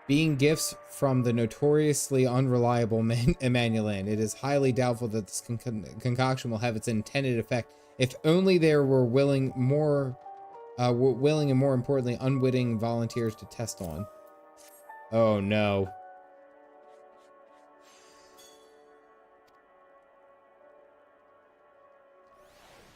Being gifts from the notoriously unreliable Emmanuelan, it is highly doubtful that this concoction will have its intended effect. If only there were willing and more importantly, unwitting volunteers to test on. Oh no.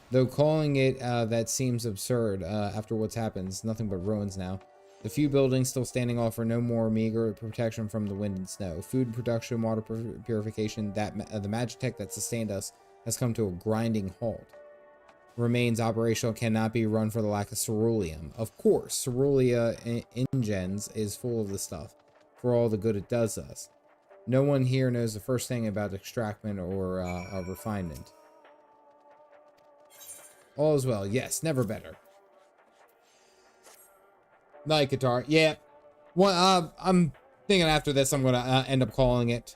Though calling it that seems absurd after what's happened. It's nothing but ruins now. The few buildings still standing offer no more meager protection from the wind and snow. Food production, water purification, the magitech that sustained us has come to a grinding halt. Remains operational, cannot be run for the lack of ceruleum. Of course, Cerulia Ingens is full of the stuff, for all the good it does us. No one here knows the first thing about extraction or refinement. All is well. Yes, never better. Night guitar. Yeah. Well, I'm thinking after this, I'm gonna end up calling it.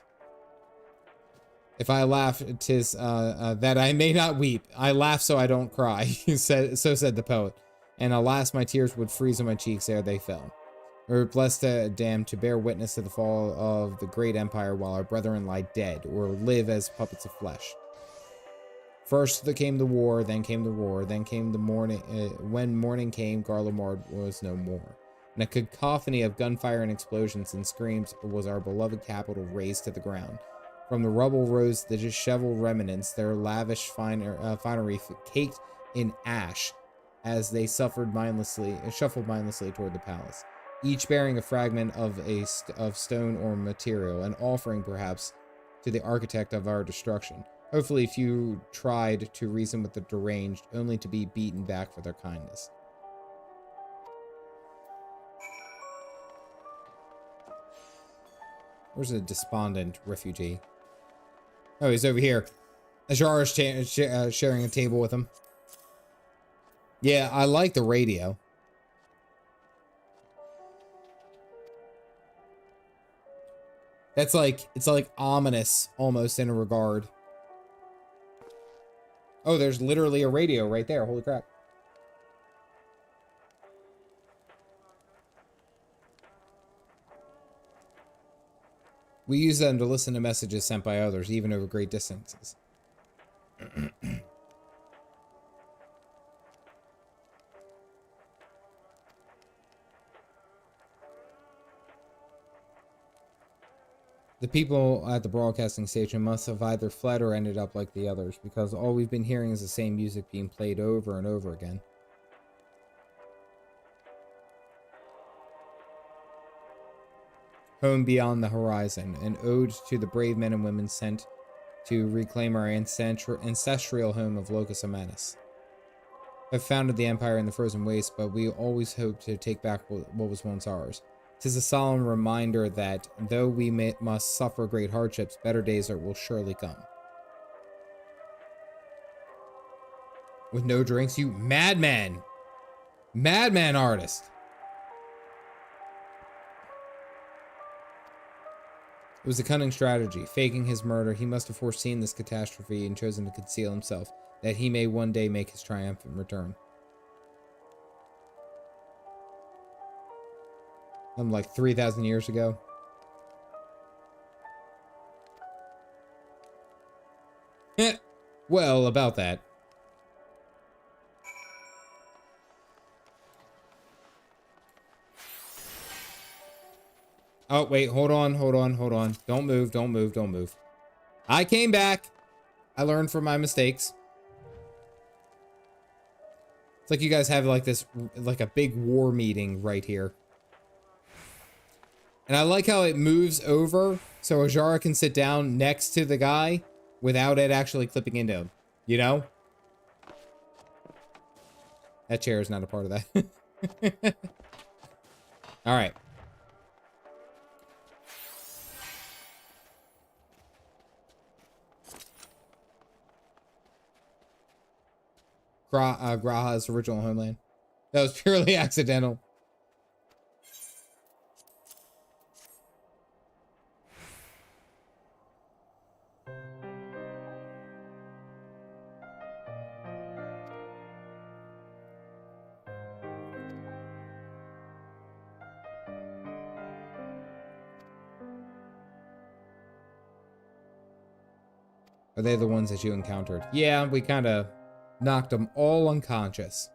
If I laugh, 'tis that I may not weep. I laugh so I don't cry. So said the poet. And alas, my tears would freeze on my cheeks ere they fell. We're blessed and damned to bear witness to the fall of the great empire while our brethren lie dead or live as puppets of flesh. First came the war, then came the roar, then came the morning. When morning came, Garlemald was no more. In a cacophony of gunfire and explosions and screams was our beloved capital razed to the ground. From the rubble rose the disheveled remnants, their lavish finery caked in ash, as they shuffled mindlessly toward the palace, each bearing a fragment of stone or material, an offering perhaps to the architect of our destruction. Hopefully few tried to reason with the deranged, only to be beaten back for their kindness. Where's a despondent refugee? Oh, he's over here. Ajar is sharing a table with him. Yeah, I like the radio. That's like, it's like ominous almost in a regard. Oh, there's literally a radio right there. Holy crap. We use them to listen to messages sent by others, even over great distances. The people at the broadcasting station must have either fled or ended up like the others, because all we've been hearing is the same music being played over and over again. Home beyond the horizon, an ode to the brave men and women sent to reclaim our ancestral home of Locus Amanus. I've founded the Empire in the frozen waste, but we always hope to take back what was once ours. 'Tis a solemn reminder that, though we must suffer great hardships, better days will surely come. With no drinks, you madman! Madman artist! It was a cunning strategy. Faking his murder, he must have foreseen this catastrophe and chosen to conceal himself, that he may one day make his triumphant return. Like 3,000 years ago. Well, about that. Oh, wait, hold on. Don't move. I came back. I learned from my mistakes. It's like you guys have like this, like a big war meeting right here. And I like how it moves over so Ajara can sit down next to the guy without it actually clipping into him. You know? That chair is not a part of that. All right. Graha's original homeland. That was purely accidental. Are they the ones that you encountered? Yeah, we kind of knocked them all unconscious.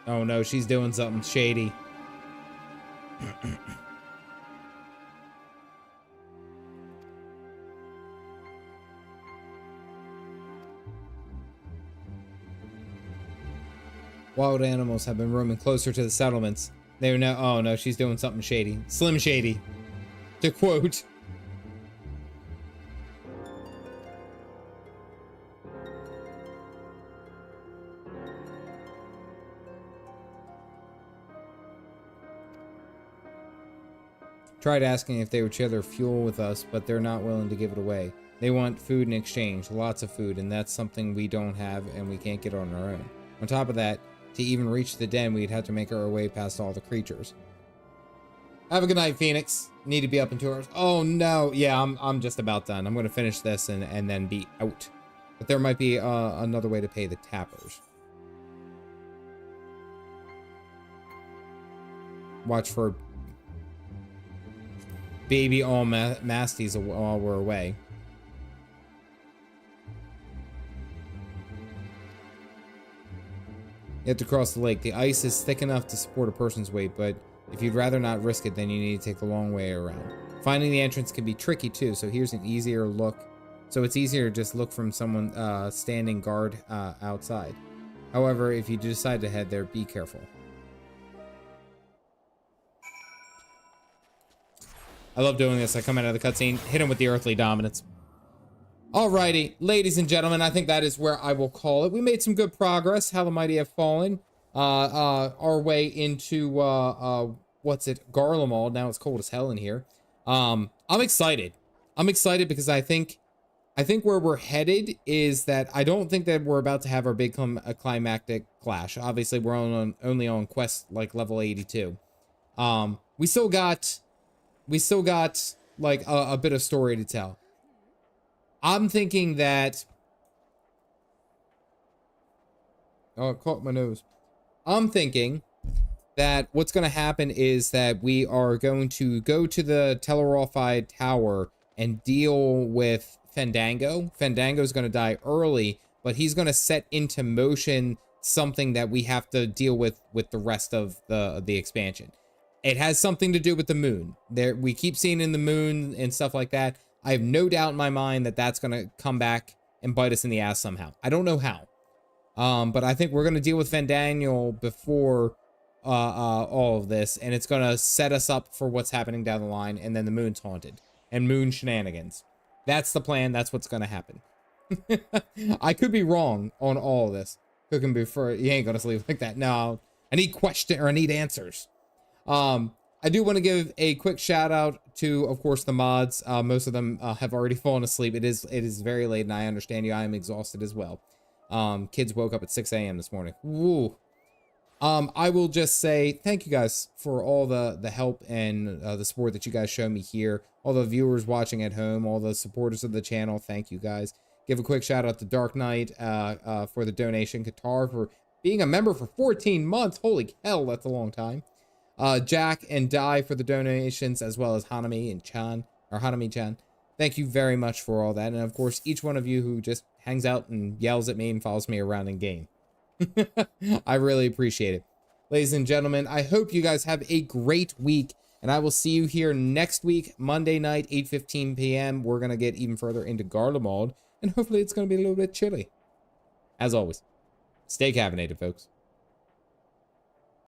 Oh no, she's doing something shady. Wild animals have been roaming closer to the settlements. They are now. Oh no, she's doing something shady. Slim Shady. To quote. Tried asking if they would share their fuel with us, but they're not willing to give it away. They want food in exchange, lots of food, and that's something we don't have and we can't get on our own. On top of that, to even reach the den, we'd have to make our way past all the creatures. Have a good night, Phoenix. Need to be up in 2 hours. Oh no, yeah, I'm just about done. I'm gonna finish this and then be out. But there might be another way to pay the tappers. Watch for baby all masties while we're away. You have to cross the lake. The ice is thick enough to support a person's weight, but If you'd rather not risk it, then you need to take the long way around. Finding the entrance can be tricky too, so here's an easier look. So it's easier to just look from someone standing guard outside. However, if you decide to head there, be careful. I love doing this. I come out of the cutscene, hit him with the earthly dominance. Alrighty, ladies and gentlemen, I think that is where I will call it. We made some good progress. How the mighty have fallen. Our way into, what's it? Garlemald. Now it's cold as hell in here. I'm excited. I'm excited because I think where we're headed is that I don't think that we're about to have our big climactic clash. Obviously, we're only on quest like level 82. We still got like a bit of story to tell. I'm thinking that... Oh, it caught my nose. I'm thinking that what's going to happen is that we are going to go to the Telerophi Tower and deal with Fandango. Fandango's going to die early, but he's going to set into motion something that we have to deal with the rest of the expansion. It has something to do with the moon. We keep seeing in the moon and stuff like that. I have no doubt in my mind that that's going to come back and bite us in the ass somehow. I don't know how. But I think we're going to deal with Fandango before all of this, and it's going to set us up for what's happening down the line, and then the moon's haunted. And moon shenanigans. That's the plan. That's what's going to happen. I could be wrong on all of this. Cooking before you ain't going to sleep like that. No, I need I need answers. I do want to give a quick shout out to, of course, the mods. Most of them have already fallen asleep. It is very late, and I understand you. I am exhausted as well. Kids woke up at 6 a.m. this morning. Woo. I will just say thank you guys for all the help and the support that you guys show me here. All the viewers watching at home, all the supporters of the channel, thank you guys. Give a quick shout out to Dark Knight for the donation, Qatar for being a member for 14 months. Holy hell, that's a long time. Jack and Dai for the donations, as well as Hanami and Chan, or Hanami-chan. Thank you very much for all that. And of course, each one of you who just hangs out and yells at me and follows me around in game. I really appreciate it. Ladies and gentlemen, I hope you guys have a great week, and I will see you here next week, Monday night, 8:15 p.m. We're going to get even further into Garlemald, and hopefully it's going to be a little bit chilly. As always, stay caffeinated, folks.